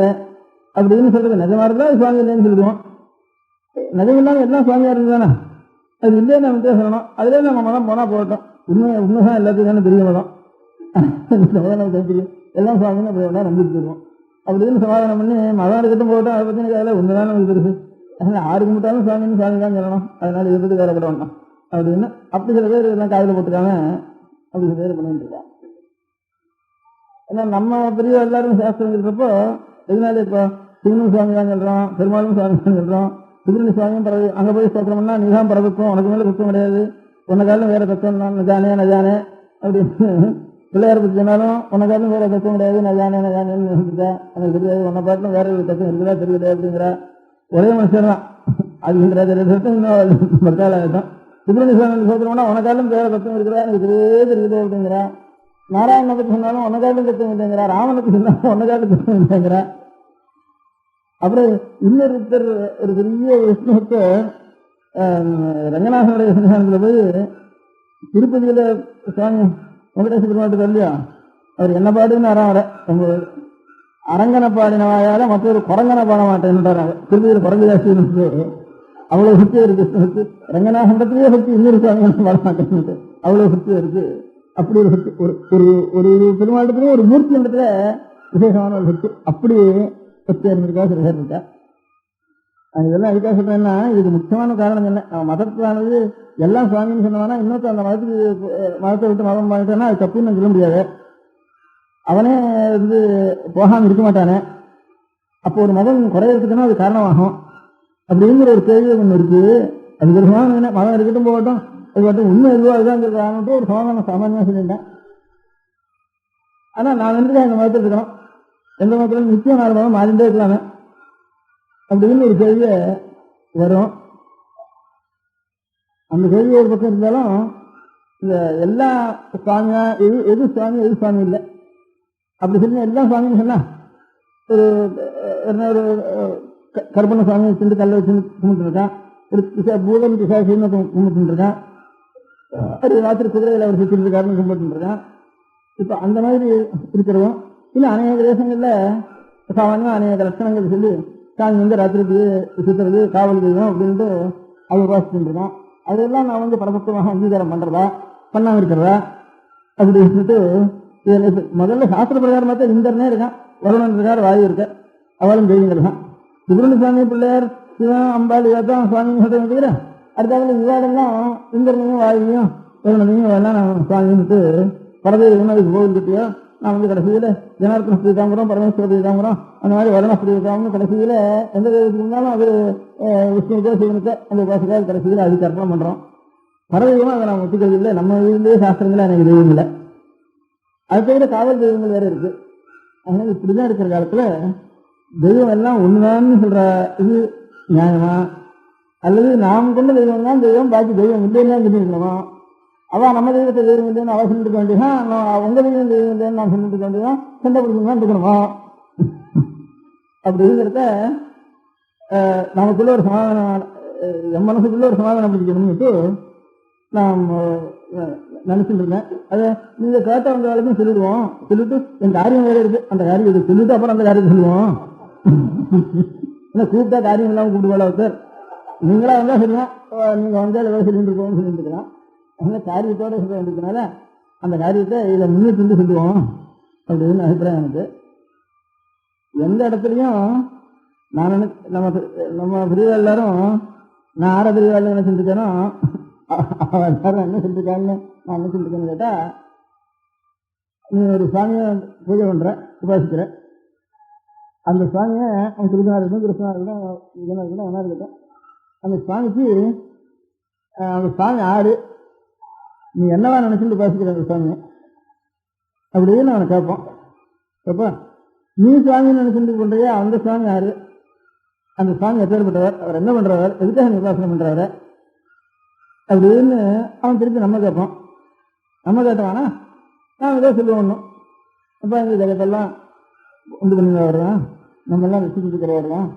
அப்படின்னு சொல்றது நிஜமா இருந்தா சுவாமி இல்லைன்னு சொல்லிடுவோம். நிஜம் இல்லாமல் எல்லாம் சுவாமியா இருந்தானே அது இல்லைன்னு நம்ம சொல்லணும். அதுலேயே நம்ம மதம் போனா போகட்டும். உண்மைதான் எல்லாத்துக்கும் பெரிய மதம் தெரியும், எல்லாம் சுவாமின்னு அப்படி வேணா நம்பிட்டு இருக்கோம் அப்படின்னு சமாதானம் பண்ணி மதம் இருக்கட்டும் போகட்டும். அதை பற்றி அதில் உண்மைதான் நமக்கு பெருசு. அதனால ஆறு கும்பிட்டாலும் சுவாமின்னு சுவாமி தான் சொல்லணும். அதனால இதை பற்றி வேலைப்பட வேண்டாம் அப்படின்னு அப்படி சில பேர் எல்லாம் காதில் போட்டுக்காம அப்படி சில பேர் பண்ணிட்டு இருக்காங்க. ஏன்னா நம்ம பெரிய எல்லாரும் சாஸ்திரம் இருக்கிறப்போ எதனால இப்போ சிவனும் சுவாமி தான் சொல்றோம், பெருமாளும் சுவாமி தான் சொல்றோம், சுப்பிரமணிய சுவாமியும் பரவு அங்க போய் ஸ்தோத்திரம்னா நீதான் பரவக்கும், உனக்கு மேல குத்தம் கிடையாது, உன்ன காலம் வேற தத்துவம் தான் நஜானே நஜானே அப்படின்னு பிள்ளையார பத்தி சொன்னாலும் உன்ன காலம் வேற தத்துவம் கிடையாது, நஜானே நஜானேன்னு நினைச்சுட்டேன், எனக்கு தெரியாது, உன்னை பாட்டிலும் வேற ஒரு தத்துவம் இருக்குதா தெரியல அப்படிங்கிற ஒரே மனுஷன் தான் அதுங்கிற தத்துவம் இன்னும் பத்தாயிரம். சுப்பிரமணிய சுவாமி சோதரம்னா உனக்காலும் வேற தத்துவம் இருக்கிறா எனக்கு தெரியுது அப்படிங்கிறா. நாராயணனை பத்தி சொன்னாலும் உனக்காலும் தத்துவம் இல்லைங்கிறா, ராமனுக்கு சொன்னாலும் உனக்காலும் தத்துவம் இல்லைங்கிறா. அப்புறம் இன்னொருத்தர் ஒரு பெரிய விஷ்ணுவத்தை ரங்கநாதனுடைய சன்னிதானத்துல போய் திருப்பதியில சுவாமி வெங்கடேச பெருமாட்டு இல்லையா, அவர் என்ன பாடுன்னு வர அரங்கனை பாடினவாயால மற்றொரு குரங்கனை பாட மாட்டேன்னுட்டாங்க. திருப்பதியில் குரங்கு ஜாஸ்தி அவ்வளவு சுத்தி இருக்கு விஷ்ணுவுக்கு. ரங்கநாதத்திலேயே சுத்தி இன்னொரு சுவாமி பாட மாட்டேன்னு அவ்வளவு சுத்தி இருக்கு. அப்படி ஒரு சக்தி ஒரு ஒரு பெருமாட்டத்திலேயே ஒரு மூர்த்தி இடத்துல விசேஷமான ஒரு சக்தி அப்படி சக்தியா இருந்திருக்கா சிறுகர் இருக்கா. இதெல்லாம் அதுக்காக சொல்றேன்னா இதுக்கு முக்கியமான காரணம் என்ன, மதத்தானது எல்லாம் சுவாமின்னு சொன்னவனா இன்னொருத்த அந்த மதத்தை விட்டு மதம் பண்ணிட்டேன்னா அது தப்புன்னு சொல்ல முடியாது. அவனே வந்து போகாம இருக்க மாட்டானே. அப்போ ஒரு மதம் குறையறதுக்குன்னா அது காரணமாகும் அப்படிங்கிற ஒரு கேள்வி ஒன்று இருக்கு. அதுக்கு ஒரு சமாதானம் என்ன, மதம் இருக்கட்டும் போகட்டும், அது மட்டும் உண்மை எதுவோ அதுதான் ஒரு சமாதானம் சாமானியமா சொல்லிட்டேன். ஆனா நான் வந்துட்டு இந்த மதத்தில் இருக்கணும், எந்த மதத்துல நிச்சயம் 4 மதம் மாறிண்டே இருக்கலாமே அப்படின்னு ஒரு கேள்வி வரும். அந்த கேள்வி ஒரு பக்கம் இருந்தாலும் இந்த எல்லா சுவாமியா எது சுவாமி எது சுவாமி இல்லை அப்படி சொல்லி எல்லா சுவாமின்னு சொன்னா ஒரு கருப்பண்ண சுவாமி வச்சுட்டு கல்லை வச்சு கும்பிட்டு இருக்கான், ஒரு பூதம் பிசாசின்னு கும்பிட்டு இருக்கான், ஒரு ராத்திரி குதிரைகளை அவர் சுற்றிட்டு இருக்காருன்னு கும்பிட்டு இருக்கான். இப்ப அந்த மாதிரி இருக்கிறோம். இல்ல அநேக தேசங்கள்ல சாமானியமா அநேக லட்சணங்கள் சொல்லி சாமி வந்து ராத்திரிக்கு சுத்துறது காவல் தெய்வம் அப்படின்ட்டு அது உபாசிச்சுட்டு இருக்கான். அதெல்லாம் நான் வந்து பரபக்தமாக அங்கீகாரம் பண்றதா பண்ணாம இருக்கிறதா அப்படி சொல்லிட்டு முதல்ல சாஸ்திர பிரகாரம் பார்த்தா இந்திரனே இருக்கான், வருணன் இருக்கார், வாயு இருக்க, அவளும் தெய்வங்கள் தான். சுப்பிரமணிய சுவாமி பிள்ளையார் சிவன் அம்பாள் இதான் சுவாமின்னு சொல்றேன். அடுத்தாப்புல இவாடெல்லாம் இந்திரனையும் வாயுவையும் வருணனையும் எல்லாம் நான் சுவாமின்னுட்டு பரதேவன் அதுக்கு கோவில் கிட்டியோ நான் வந்து கடைசியில ஜனார்த்தன ஸ்ரீதாம்பரம் பரமேஸ்வர ஸ்ரீதாம்பரம் அந்த மாதிரி வருண ஸ்ரீதாம்பரம் கடைசியில எந்த தெய்வத்துக்கு இருந்தாலும் அது விஷ்ணுக்கோ சிவனுக்கோ அந்த உபாசக்காக கடைசியில அதுக்கு அர்ப்பணம் பண்றோம். பரதெய்வம் அதை நான் ஒத்துக்கிறது இல்லை, நம்ம இதுலேயே சாஸ்திரங்களே எனக்கு தெய்வம் இல்லை. அது தவிர காவல் தெய்வங்கள் வேற இருக்கு. அதனால இப்படிதான் இருக்கிற காலத்துல தெய்வம் எல்லாம் ஒண்ணுதான்னு சொல்ற இது நியாயமா, அல்லது நாம் கொண்ட தெய்வம் தான் தெய்வம் பாக்கி தெய்வம் இல்லைன்னு சொல்லியிருக்கணுமா? அவ நம்ம தெய்வத்தை தெய்வம் இல்லைன்னு அவ சொல்லிட்டு வேண்டியதான், உங்க தெய்வம் தெய்வம் இல்லைன்னு நான் சொல்லிட்டு வேண்டியதான், சண்டை பிடிக்கணும் இருக்கணுமா? அப்படி இருக்கிறத நமக்குள்ள ஒரு சமாதானம், என் மனசுக்குள்ள ஒரு சமாதானம் பிடிக்கணும்னுட்டு நாம் நினைச்சுட்டு இருந்தேன். அதை நீங்க கேட்டவங்க வேலைக்கும் சொல்லிடுவோம், சொல்லிட்டு என் காரியம் வேலை இருக்கு அந்த காரியத்தை சொல்லிட்டு அப்புறம் அந்த காரியத்தை சொல்லுவோம். ஏன்னா கூப்பிட்டா காரியம் இல்லாம கூப்பிட்டு ஒருத்தர் நீங்களா வந்தா சொல்லுவோம், நீங்க வந்தால் வேலை சொல்லிட்டு இருக்கோம்னு சொல்லிட்டு இருக்கலாம். அதனால காரியத்தோட சொல்ல வேண்டியதுனால அந்த காரியத்தை இதை முன்னிட்டு சொல்லுவோம் அப்படின்னு அபிப்பிராயம் எனக்கு. எந்த இடத்துலையும் நான் நம்ம பிரிவா எல்லாரும் நான் ஆற பிரிவாள் என்ன செஞ்சுட்டேனோ எல்லாரும் என்ன செஞ்சுருக்கான்னு நான் என்ன செஞ்சுருக்கேன்னு கேட்டா, நீ ஒரு சுவாமியை பூஜை பண்ற உபாசிக்கிற, அந்த சுவாமியை அவன் திருநாள் இருக்கட்டும் கிருஷ்ணா இருக்கட்டும் இதெல்லாம் இருக்கட்டும் என்ன இருக்கட்டும், அந்த சுவாமிக்கு அந்த சுவாமி ஆறு நீ என்னவா நினைச்சுட்டு உபாசிக்கிற அந்த சுவாமியை அப்படின்னு அவனை கேட்போம். கேப்பா நீ சுவாமி நினைச்சுட்டு பண்றியா, அந்த சுவாமி யாரு, அந்த சுவாமி எப்பேற்பட்டவர், அவர் என்ன பண்றவர், எதுக்காக நீ உபாசனை பண்றவர அப்படின்னு அவன் திருப்பி நம்ம கேட்போம். நம்ம கேட்டவானா நான் ஏதோ சொல்லுவோம் ஒன்றும், அப்போ இந்த ஜகத்தெல்லாம் உண்டு பண்ணி வருவான், நம்ம எல்லாம் வச்சுக்கிட்டு வருவான்,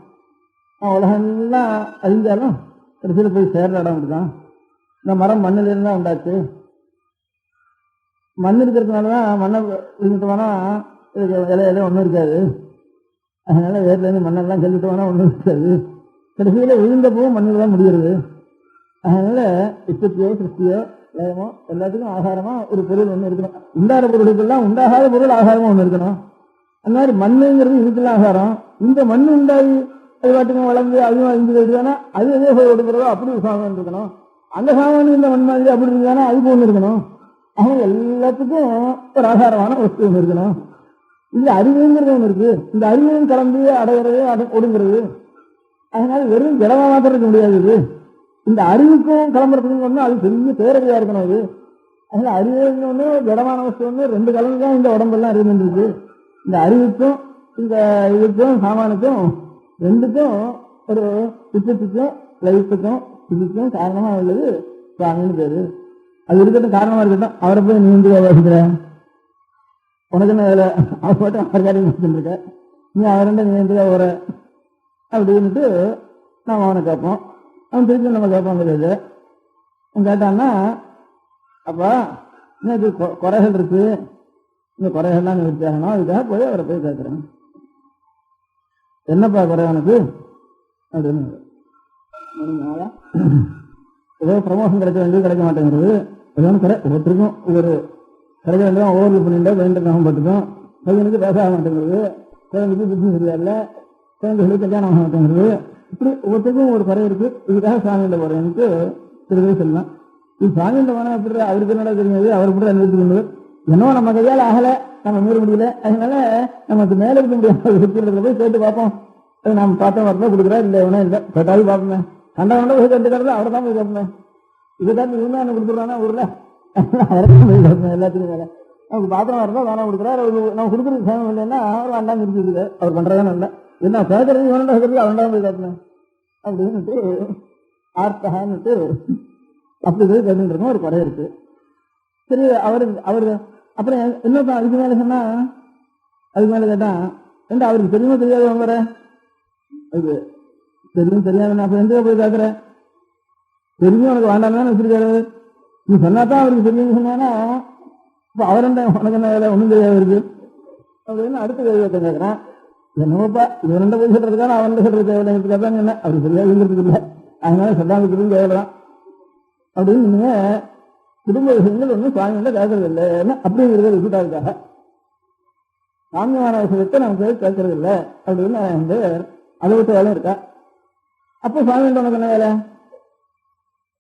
உலகெல்லாம் அழிஞ்சாலும் கடைசியில் போய் சேர்ற இடம் அப்படிதான், இந்த மரம் மண்ணில இருந்தா உண்டாச்சு, மண் இருக்கிறதுனாலதான் மண்ணை விழுந்துட்டோம்னா இலையில ஒன்றும் இருக்காது, அதனால வேர்ல இருந்து மண்ணெல்லாம் செல்லிட்டோம்னா ஒன்றும் இருக்காது, கடைசியில விழுந்த போகும் மண்ணில் தான் முடிகிறது. அதனால உற்பத்தியோ சிருஷ்டியோ லயமோ எல்லாத்துக்கும் ஆகாரமா ஒரு பொருள் ஒன்று இருக்கணும். உண்டார பொருளுக்கெல்லாம் உண்டாகாத பொருள் ஆகாரமா ஒன்று இருக்கணும். அந்த மாதிரி மண்ணுங்கிறது இதுக்கெல்லாம் ஆகாரம். இந்த மண் உண்டாகி அது பாட்டுக்கும் வளர்ந்து அதுவும் அழிஞ்சு போயிடுதானா அது எதே போய் கொடுக்குறதோ அப்படி ஒரு சாமான் இருக்கணும். அந்த சாமான் இந்த மண் மாதிரி அப்படி இருந்தானா அதுக்கு ஒன்று இருக்கணும். ஆனால் எல்லாத்துக்கும் ஒரு ஆகாரமான வஸ்து ஒன்று இருக்கணும். இல்ல அறிவுங்கிறது ஒண்ணு இருக்கு. இந்த அறிவையும் கலந்து அடைகிறது ஒடுங்கிறது. அதனால வெறும் ஜடமா மாத்திரம் இருக்க முடியாது. இது இந்த அறிவுக்கும் கிளம்புறதுக்கு ஒண்ணு அது பெரிய பேரறிவா இருக்கணும். அது அதனால அறிவுன்னு ஒண்ணு ஜடமான வஸ்து ஒண்ணு ரெண்டு கலந்து தான் இந்த உடம்பெல்லாம் அறிவுருக்கு. இந்த அறிவுக்கும் இந்த இதுக்கும் சாமானுக்கும் ரெண்டுக்கும் ஒரு சுத்தத்துக்கும் லைஃபுக்கும் இதுக்கும் காரணமா உள்ளது சுவாமின்னு பேரு. அது இருக்கட்டும், காரணமா இருக்கட்டும். அவரை போய் நீ வந்து வாசிக்கிற உனக்கு என்ன வேலை? அவர் மட்டும் அவர் காரியம் முடிச்சுட்டு இருக்க, நீ அவர்கிட்ட நீ வந்து வர அப்படின்ட்டு நாம் அவனை கேட்போம். அவன் திருப்பி நம்ம கேட்போம். கிடையாது அவன் கேட்டான்னா, அப்பா இன்னும் இது குறைகள் இருக்கு, இந்த குறைகள்லாம் நிவர்த்தி ஆகணும், அதுக்காக போய் அவரை போய் கேட்குறேன். என்னப்பா குறை உனக்கு அப்படின்னு. ஏதோ ப்ரமோஷன் கிடைக்க வேண்டியது கிடைக்க மாட்டேங்கிறது, ஏதோ குறை ஒவ்வொருத்தருக்கும் ஒவ்வொரு கிடைக்க வேண்டியதான். ஓவர்லு பண்ணிட்டு வேண்டாம் பட்டுக்கும், பையனுக்கு பேச ஆக மாட்டேங்கிறது, குழந்தைக்கு புத்தி சரியாயில்ல, குழந்தைகளுக்கு கல்யாணம் ஆக மாட்டேங்கிறது, இப்படி ஒவ்வொருத்தருக்கும் ஒரு குறை இருக்கு. இதுக்காக சாமியில போறேன்ட்டு திருவே சொல்லலாம். இது சாமியில போனா எப்படி அவருக்கு என்னடா தெரியாது, அவர் கூட நிறுத்திக்கொண்டு என்னவோ நம்ம கையால் ஆகலை, நம்ம மீற முடியல, அதனால நமக்கு மேல இருக்க முடியாது போய் கேட்டு பார்ப்போம். அது நம்ம பார்த்தா வரதான் கொடுக்குறா, இல்லை எவனா இல்லை கேட்டாலும் பார்ப்போமே. கண்ட போய் கண்டுக்கிறது அவரை தான் போய் கேட்பேன். இதுதான் இவங்க என்ன கொடுத்துருவானா ஊர்ல எல்லாத்துக்கும் மேல நமக்கு பாத்திரம் வரதா வேணாம் கொடுக்குறாரு. நம்ம கொடுக்குறது சேமம் இல்லைன்னா அவர் வேண்டாம் இருக்குது. அவர் பண்றதானே இல்லை, என்ன கேட்கறது இவனண்டா கேட்கறது அவன்டா போய் கேட்பேன் அப்படின்னுட்டு ஆர்த்தகான்னுட்டு அப்படி போய் கேட்டுட்டு இருக்கோம். ஒரு குறை இருக்கு. சரி அவரு அப்புறம் என்னப்பா அதுக்கு மேல சொன்னா, அதுக்கு மேல கேட்டா ஏண்டா அவருக்கு தெரியுமா தெரியாது வாங்குற, அது தெரியும் தெரியாது, அப்ப எந்த போய் கேட்கற, தெரியும் உனக்கு வேண்டாம் தானே வச்சிருக்காரு, நீ சொன்னாதான் அவருக்கு தெரியும் சொன்னா இப்ப அவரெண்டா உனக்கு என்ன வேலை ஒன்றும் தெரியாது இருக்கு அப்படின்னு அடுத்த கேள்வி கேட்கறான். என்னப்பா இவரெண்ட போய் சொல்றதுக்கான அவன் சொல்றது தேவையில்லைங்கிறதுக்காக என்ன அவருக்கு தெரியாதுங்கிறதுக்கு இல்லை, அதனால சொல்லாம தேவைதான் அப்படின்னு நீங்க குடும்ப விஷயங்கள் ஒன்றும் சுவாமியில கேட்கறது இல்லை அப்படிங்கிறத விசுட்டாதுக்காக சாமியான விஷயத்தை நமக்கு கேட்கறது இல்லை அப்படின்னு வந்து அதை விட்டு வேலை இருக்கா. அப்போ சுவாமியில உனக்கு என்ன வேலை,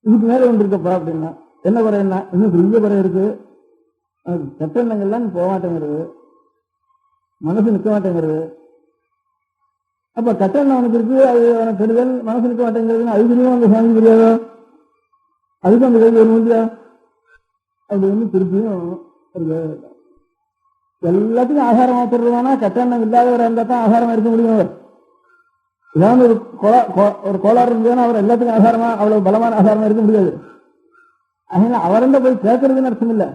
இதுக்கு மேல ஒன்று இருக்கப்பா அப்படின்னா என்ன குறை, என்ன இன்னும் பெரிய குறை இருக்கு, கெட்ட எண்ணங்கள்லாம் போக மாட்டேங்கிறது, மனசு நிற்க மாட்டேங்கிறது. அப்ப கெட்ட எண்ணம் அவனுக்கு இருக்கு, அது அவனுக்கு கெடுதல், மனசு நிற்க மாட்டேங்கிறதுன்னு அது தெரியும் அந்த சுவாமி தெரியாதோ, அதுக்கு அந்த கைது ஒரு முடியா அப்படின்னு திருப்பியும் எல்லாத்துக்கும் ஆகாரம் ஆத்துறதுனா கெட்ட எண்ணம் இல்லாதவரை இருந்தா தான் ஆகாரமா இருக்க முடியும். அவர் ஏதாவது ஒரு கோளாறு இருந்ததுன்னா அவர் எல்லாத்துக்கும் ஆகாரமா அவ்வளவு பலமான ஆகாரமா இருக்க முடியாது. அதனால அவர்கிட்ட போய் கேட்கறதுன்னு அர்த்தம் இல்லை,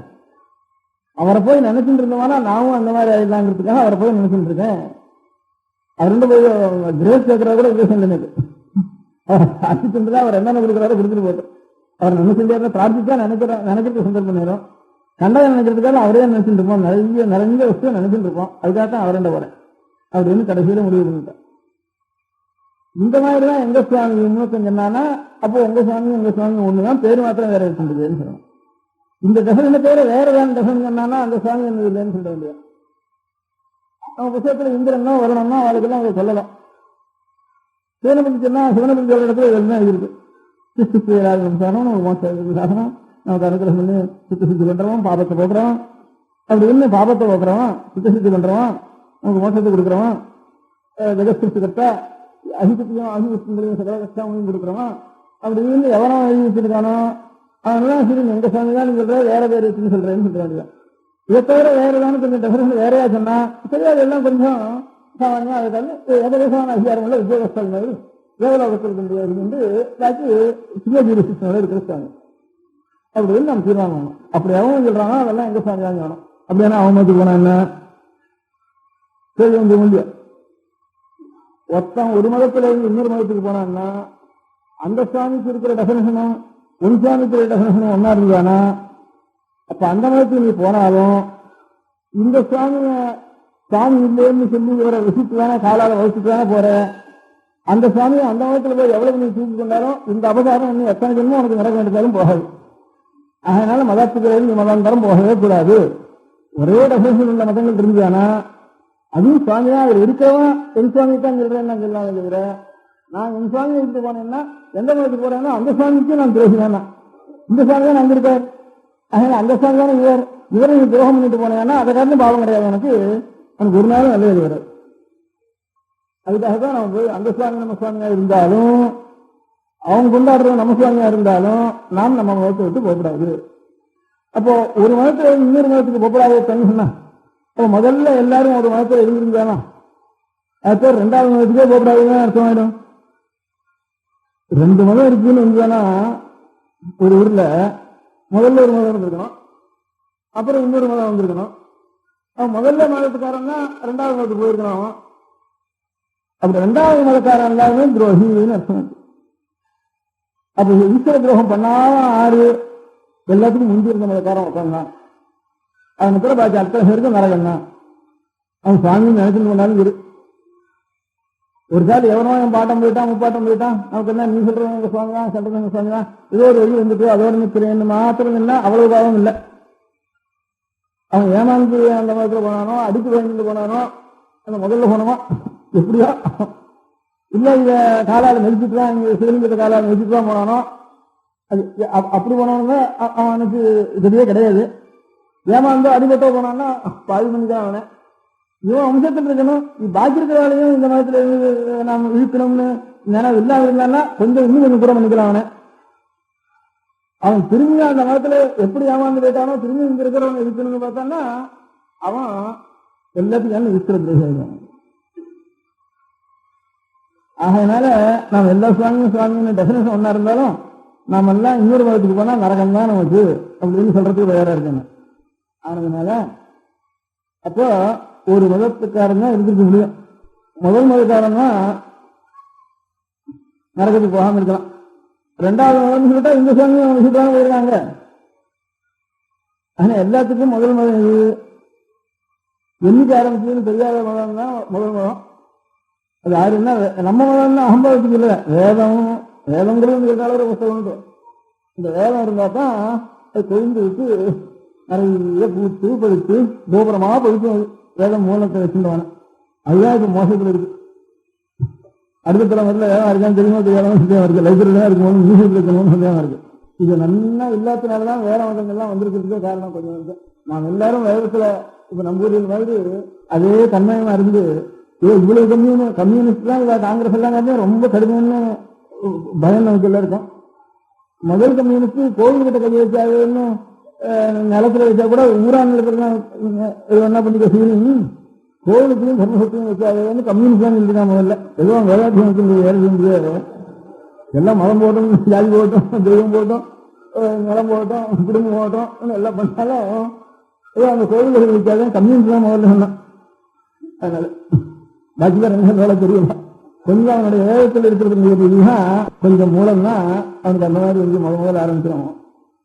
அவரை போய் நினைச்சுட்டு இருந்தோம்னா நாமும் அந்த மாதிரி ஆயிடலாங்கிறதுக்காக அவரை போய் நினைச்சுட்டு இருக்கேன். அவர்கிட்ட போய் கிரேஸ் கேட்கறத கூட உபதேசம் இல்லை. அவர் என்னென்ன கொடுக்குறாரோ கொடுத்துட்டு போட்டோம். அவர் நினைச்சுட்டு பிரார்த்திச்சா நினைக்கிறது சந்தர்ப்பம் நேரம், கண்டதை நினைக்கிறதுக்காக அவரே நினைச்சுட்டு இருப்போம், நிறைய விஷயம் நினைச்சுட்டு இருப்போம். அதுக்காகத்தான் அவர்கிட்ட போறேன் அப்படின்னு கடைசியில முடிவு பண்ணிட்டேன். இந்த மாதிரிதான் எங்க சுவாமி முன்னோக்கம் சொன்னான்னா, அப்போ உங்க சுவாமி ஒண்ணுதான், பேரு மாத்திரம் வேற இருக்கின்றதுன்னு சொல்லணும். இந்த தசன பேரை வேற வேற தசனம் சொன்னான்னா அந்த சுவாமி என்ன இல்லைன்னு சொல்ல வேண்டியது. நம்ம புத்தகத்துல இந்திரன்னா வரணும்னா அவளுக்கெல்லாம் அவங்க சொல்லலாம். சிவனை சொன்னா சிவனை சொல்ற இடத்துல இதெல்லாம் இருக்கு. சாதனம் நமக்கு அனுகிரகம் பண்ணி சுத்த சித்தி பண்றோம், பாபத்தை போக்குறோம், அப்படின்னு பாபத்தை போக்குறோம், சுத்த சித்தி பண்றோம், நமக்கு மோசத்தை கொடுக்குறோம், ஜெகஸ்கிருஷ்டி கட்டா அகிதத்தையும் அகிதத்தையும் சகல கஷ்டமையும் கொடுக்குறோம் அப்படின்னு எவனோ எழுதி வச்சிருக்கானோ அதனால சரி எங்க சாமி தான் சொல்ற வேற பேர் வச்சுன்னு சொல்றேன்னு சொல்ல வேண்டியதான். இதை தவிர வேற ஏதாவது கொஞ்சம் டெஃபரன்ஸ் வேறையா சொன்னா சரி அதெல்லாம் கொஞ்சம் சாமானியா அதுக்காக ஏகதேசமான அதிகாரம் உள்ள உத்தியோகஸ்தல் மாதிரி தேவலோகத்தில் முடியாது என்று பாக்கி சிவஜீரிசிஸ்டனோட இருக்கிற சாமி அப்படின்னு நம்ம தீர்மானம் பண்ணணும். அப்படி அவன் சொல்றானோ அதெல்லாம் எங்க சாமி தான் வேணும். அப்படின்னா அவன் மாதிரி போனா என்ன சரி வந்து முடியும். ஒருத்தன் ஒரு மதத்துல இருந்து இன்னொரு மதத்துக்கு போனான்னா அந்த சுவாமிக்கு இருக்கிற டெஃபனிஷனும் ஒரு சுவாமிக்கு இருக்கிற டெஃபனிஷனும் ஒன்னா இருந்தானா அப்ப அந்த மதத்துக்கு நீ போனாலும் இந்த சுவாமி இல்லைன்னு சொல்லி இவரை விசிட்டு தானே காலால வசிட்டு தானே போற. அந்த சுவாமியை அந்த மதத்துல போய் எவ்வளவு நீ தூக்கி கொண்டாலும் இந்த அபசாரம் இன்னும் எத்தனை ஜென்மம் உனக்கு நடக்க வேண்டியதாலும் போகாது. அதனால மதத்துக்கு நீ மதாந்தரம் போகவே கூடாது. ஒரே டெஃபனிஷன் உள்ள மதங்கள் இருந்துதானா அதுவும் சுவாமியா அவர் இருக்கவன் என் சுவாமி தான் சொல்றேன் நான் சொல்லாத சொல்ற. நான் என் சுவாமி எடுத்து போனேன்னா எந்த மதத்துக்கு போறேன்னா அந்த சுவாமிக்கு நான் துரோகினா இந்த சுவாமி தான் அங்க இருக்கார். அதனால அந்த சுவாமி தானே இவரை நீ துரோகம் பண்ணிட்டு போனேன்னா அதை காரணம் பாவம் கிடையாது எனக்கு. அவனுக்கு ஒரு நாளும் நல்லது வராது. அதுக்காக தான் நம்ம போய் அந்த சுவாமி நம்ம சுவாமியா இருந்தாலும், அவங்க கொண்டாடுற நம்ம சுவாமியா இருந்தாலும் நாம் நம்ம மதத்தை விட்டு போகக்கூடாது. அப்போ ஒரு மதத்துல இன்னொரு மதத்துக்கு போகக்கூடாது சொன்னா, அப்போ முதல்ல எல்லாரும் ஒரு மதத்துல இருந்திருந்தானா அது பேர் ரெண்டாவது மதத்துக்கே போகக்கூடாதுன்னு அர்த்தம் ஆயிடும். 2 மதம் இருக்குன்னு இருந்தானா ஒரு ஊர்ல முதல்ல ஒரு மதம் இருந்திருக்கணும், அப்புறம் இன்னொரு மதம் வந்திருக்கணும். அவன் முதல்ல மதத்துக்காரன் தான் 2வது மதத்துக்கு போயிருக்கணும். அப்படி 2வது மதக்காரன் எல்லாருமே துரோகின்னு அர்த்தம். அப்ப ஈஸ்வர துரோகம் பண்ணாம ஆறு எல்லாத்துக்கும் முந்தி இருந்த மதக்காரன் உட்காந்தான். அவன் கூட பாக்கி அத்தனை பேருக்கு நரகம் தான். அவன் சுவாமி நினைச்சுட்டு கொண்டாலும் இரு. ஒரு சார் எவனோ என் பாட்டம் போயிட்டான் முப்பாட்டம் போயிட்டான், நமக்கு என்ன நீ சொல்றவங்க சுவாமி தான் சொல்றவங்க சுவாமி தான், ஏதோ ஒரு வழி வந்துட்டு அதோட நிற்கிறேன்னு மாத்திரம் இல்லை, அவ்வளவு பாவம் இல்லை. அவன் ஏமாந்து அந்த மதத்துல போனானோ, அடித்து வாங்கிட்டு போனானோ, அந்த முதல்ல போனோமோ எப்படியோ இல்ல இத காலால மெதிச்சுட்டு தான் இங்க சிவலிங்கத்தை காலால மெதிச்சுட்டு தான் போனானோ, அது அப்படி போனவங்க அவனுக்கு இதுவே கிடையாது. ஏமாந்தோ அடிபட்டோ போனான்னா பாதி மணி தான் அவனை. இவன் அம்சத்தில் இருக்கணும், பாக்கி இருக்கிறவாளையும் இந்த மதத்துல இருந்து நாம் இழுக்கணும்னு நினைவு இல்லாம இருந்தான்னா கொஞ்சம் இன்னும் கொஞ்சம் கூட பண்ணிக்கலாம் அவனை. அவன் திரும்பி அந்த மதத்துல எப்படி ஏமாந்து போயிட்டானோ திரும்பி இங்க இருக்கிறவங்க இழுக்கணும்னு பார்த்தான்னா அவன் எல்லாத்துக்கும் ஈஸ்வர துரோகம். ஆகையினால நாம் எல்லா சுவாமியும் டெஃபினேஷன் ஒன்னா இருந்தாலும் நாம எல்லாம் இன்னொரு மதத்துக்கு போனா நரகம் தான் நமக்கு அப்படின்னு சொல்றதுக்கு தயாரா இருக்கணும். ஆனதுனால அப்போ ஒரு மதத்துக்காரன் தான் இருந்துக்க முடியும். முதல் மதக்காரன் தான் நரகத்துக்கு போகாம இருக்கலாம். 2வது மதம் சொல்லிட்டா இந்த சுவாமி சொல்லிட்டாங்க போயிருக்காங்க. ஆனா எல்லாத்துக்கும் முதல் மதம் இது என்னைக்கு ஆரம்பிச்சதுன்னு தெரியாத மதம் தான் முதல் மதம். அது யாருன்னா நம்ம மதம் தான் அகம்பாவத்துக்கு இல்லை, வேதங்கிறது ஒரு புத்தகம். இந்த வேதம் இருந்தா தான் அது கொழுந்து விட்டு நிறைய பூத்து பழுத்து கோபுரமா பழுக்கும். வேதம் மூலத்தை வச்சுருவான அதுதான் இப்ப மோசத்துல இருக்கு. அடுத்த தலைமுறையில வேதம் இருக்கான்னு தெரியுமா தெரியாத சந்தேகம் இருக்கு. லைப்ரரியா இருக்கணும், மியூசியத்தில் இருக்கணும்னு சந்தேகம் இருக்கு. இது நல்லா இல்லாதனாலதான் வேற மதங்கள்லாம் வந்திருக்கிறதுக்கே காரணம் கொஞ்சம் இருக்கு. நாம் எல்லாரும் வேதத்துல இப்ப நம்பூரில் மாதிரி அதே தன்மயமா இருந்து இவ்வளவு கம்யூனிஸ்ட் தான் இவ காங்கிரஸ் எல்லாம் ரொம்ப கடுமையான பயம் நமக்கு எல்லாம் இருக்கும். முதல் கம்யூனிஸ்ட் கோவில் கிட்ட கை வச்சாதுன்னு நிலத்துல வச்சா கூட ஊரான் என்ன பண்ணிக்க சீனி கோவிலுக்கும் தர்மசக்தியும் வச்சாதுன்னு கம்யூனிஸ்ட் தான் சொல்லிருக்கான். முதல்ல ஏதோ வேதாட்சி வேலை செய்ய முடியாது. எல்லாம் மதம் போட்டோம், ஜாதி போட்டோம், தெய்வம் போட்டோம், நிலம் போட்டோம், குடும்பம் போட்டோம் எல்லாம் பண்ணாலும் ஏதோ அந்த கோவில்கள் வச்சாதான் கம்யூனிஸ்ட் தான் முதல்ல சொன்னான். அதனால பாக்கிதான் 2 வேலை தெரியல. கொஞ்சம் அவனுடைய வேதத்தில் இருக்கிறது கொஞ்சம் மூலம் தான் அவனுக்கு அந்த மாதிரி வந்து முதல்ல ஆரம்பிச்சிடும்.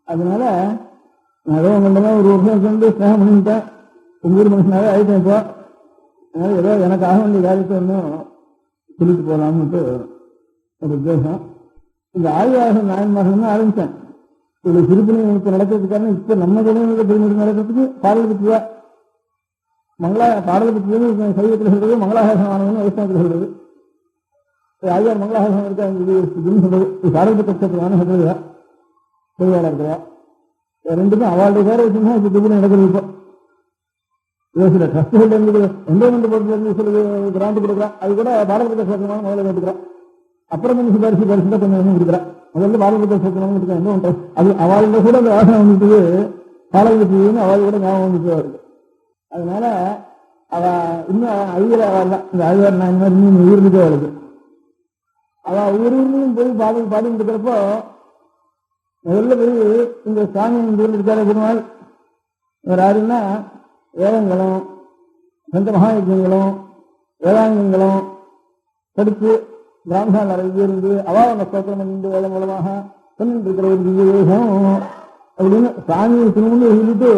அதனால நான் ஏதோ உங்கள்கிட்ட ஒரு வருஷம் சேர்ந்து ஸ்நேகம் பண்ணிட்டேன், உங்க ஊர் மனுஷனாவே ஆயிட்டேன். இப்போ அதனால ஏதோ எனக்கு ஆக வேண்டிய காரியத்தை ஒன்றும் சொல்லிட்டு போகலாம்னுட்டு ஒரு உத்தேசம். இந்த ஆய்வாளர்கள் நாயன்மார்கள் தான் ஆரம்பித்தேன். இவ்வளவு திருப்பணி இப்ப நடக்கிறதுக்கான இப்ப நம்ம தொழில்நுட்ப திருமணம் நடக்கிறதுக்கு பாடல் பற்றி தான் பாடலை பற்றி சைவத்தில் சொல்றது, மங்களாசாசனமானவங்க வைஷ்ணவத்தில் சொல்றது. ஆய்வார் மங்களாசாசனம் இருக்கான்னு சொல்றது, பாடல் பட்சத்துக்கான சொல்றது பொதுவாளர் இருக்கிறா. 2க்கும் அவளுடைய பேரை வச்சுன்னா இப்ப திருப்பணி நடக்கிறது. இப்போ சில ட்ரஸ்டுகள் இருந்து என்டோமெண்ட் போர்ட்ல இருந்து சில கிராண்ட் கொடுக்குறான், அது கூட பாடல் பட்சமான முதல்ல கேட்டுக்கிறான். அப்புறம் கொஞ்சம் சிபாரிசு தான் கொஞ்சம் கொடுக்குறான். முதல்ல பாடல் பட்சம் இருக்கா என்ன அது அவளோட கூட அந்த வாசனை வந்துட்டு பாடல் பட்சின்னு அவள் கூட ஞாபகம் வந்துட்டு இருக்கு. அதனால அவ இன்னும் அழியல. அவள் தான் இந்த ஆழ்வார் நான் மாதிரி இன்னும் உயிர்ந்துட்டே அவளுக்கு. அவ ஊர்லையும் போய் பாடி இருக்கிறப்போ முதல்ல போய் இந்த சாமி ஊரில் இருக்காரு பெருமாள் இவர் யாருன்னா வேதங்களும் சந்த மகாயஜங்களும் வேதாங்கங்களும் படித்து பிராமணால் நிறைய இருந்து அவாவன ஸ்தோத்திரம் பண்ணிட்டு வேதம் மூலமாக சொல்லிட்டு இருக்கிற ஒரு விவேகம் அப்படின்னு சாமியை திரும்ப சொல்லிட்டு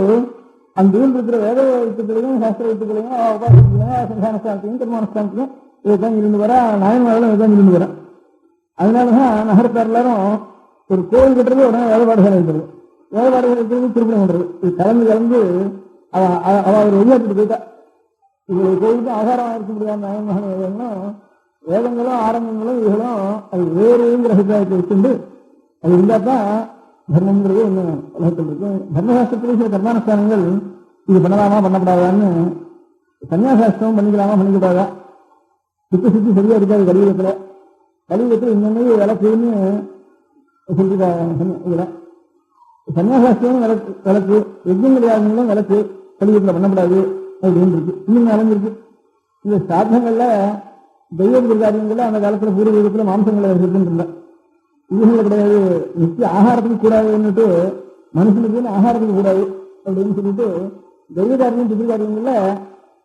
அந்த ஊரில் இருக்கிற வேத எழுத்துக்களையும் சாஸ்திர எழுத்துக்களையும் உபாசனையும் சந்தானஸ்தானத்தையும் திருமணஸ்தானத்தையும் இதைத்தான் இருந்து வர நாயன்மார்களும் இதைத்தான் இருந்து வரேன். அதனாலதான் நகரத்தார் எல்லாரும் ஒரு கோவில் கட்டுறது உடனே வேதபாடுகள் இருக்கிறது, வேதபாடுகள் இருக்கிறது திருப்பணம் பண்றது. இது கலந்து அவ அவர் வெளியாட்டு போயிட்டா. இவருடைய கோவிலுக்கு ஆதாரமாக இருக்க முடியாத நாயன்மகன் வேதங்களும் வேதங்களும் ஆரம்பங்களும் இதுகளும் அது வேறுங்கிற அபிப்பிராயத்தை வச்சுண்டு அது இருந்தா தான் தர்மங்கிறது ஒண்ணு உலகத்தில் இருக்கு. தர்மசாஸ்திரத்திலே சில கர்மானுஷ்டானங்கள் இது பண்ணலாமா பண்ணப்படாதான்னு சன்னியாசாஸ்திரம் பண்ணிக்கலாமா பண்ணிக்கூடாதா? சுத்தி சரியா இருக்காது கலியுகத்துல இன்னொன்னு விளக்குன்னு சொல்லிருக்காங்க. இதுல சன்னியாசாஸ்திரம் விளக்கு, யஜ்யங்கள் யாருங்களும் விளக்கு கலியுகத்துல பண்ணக்கூடாது அப்படின்னு இருக்கு. இன்னும் அலைஞ்சிருக்கு. இந்த சாதனங்கள்ல தெய்வ காரியங்கள்ல அந்த காலத்துல பூர்வீகத்துல மாம்சங்களை இருக்குன்னு இதுல கிடையாது. நித்திய ஆகாரத்துக்கு கூடாதுன்னுட்டு மனுஷனுக்கு ஆகாரத்துக்கு கூடாது அப்படின்னு சொல்லிட்டு தெய்வ காரியம் திவ்ய காரியங்கள்ல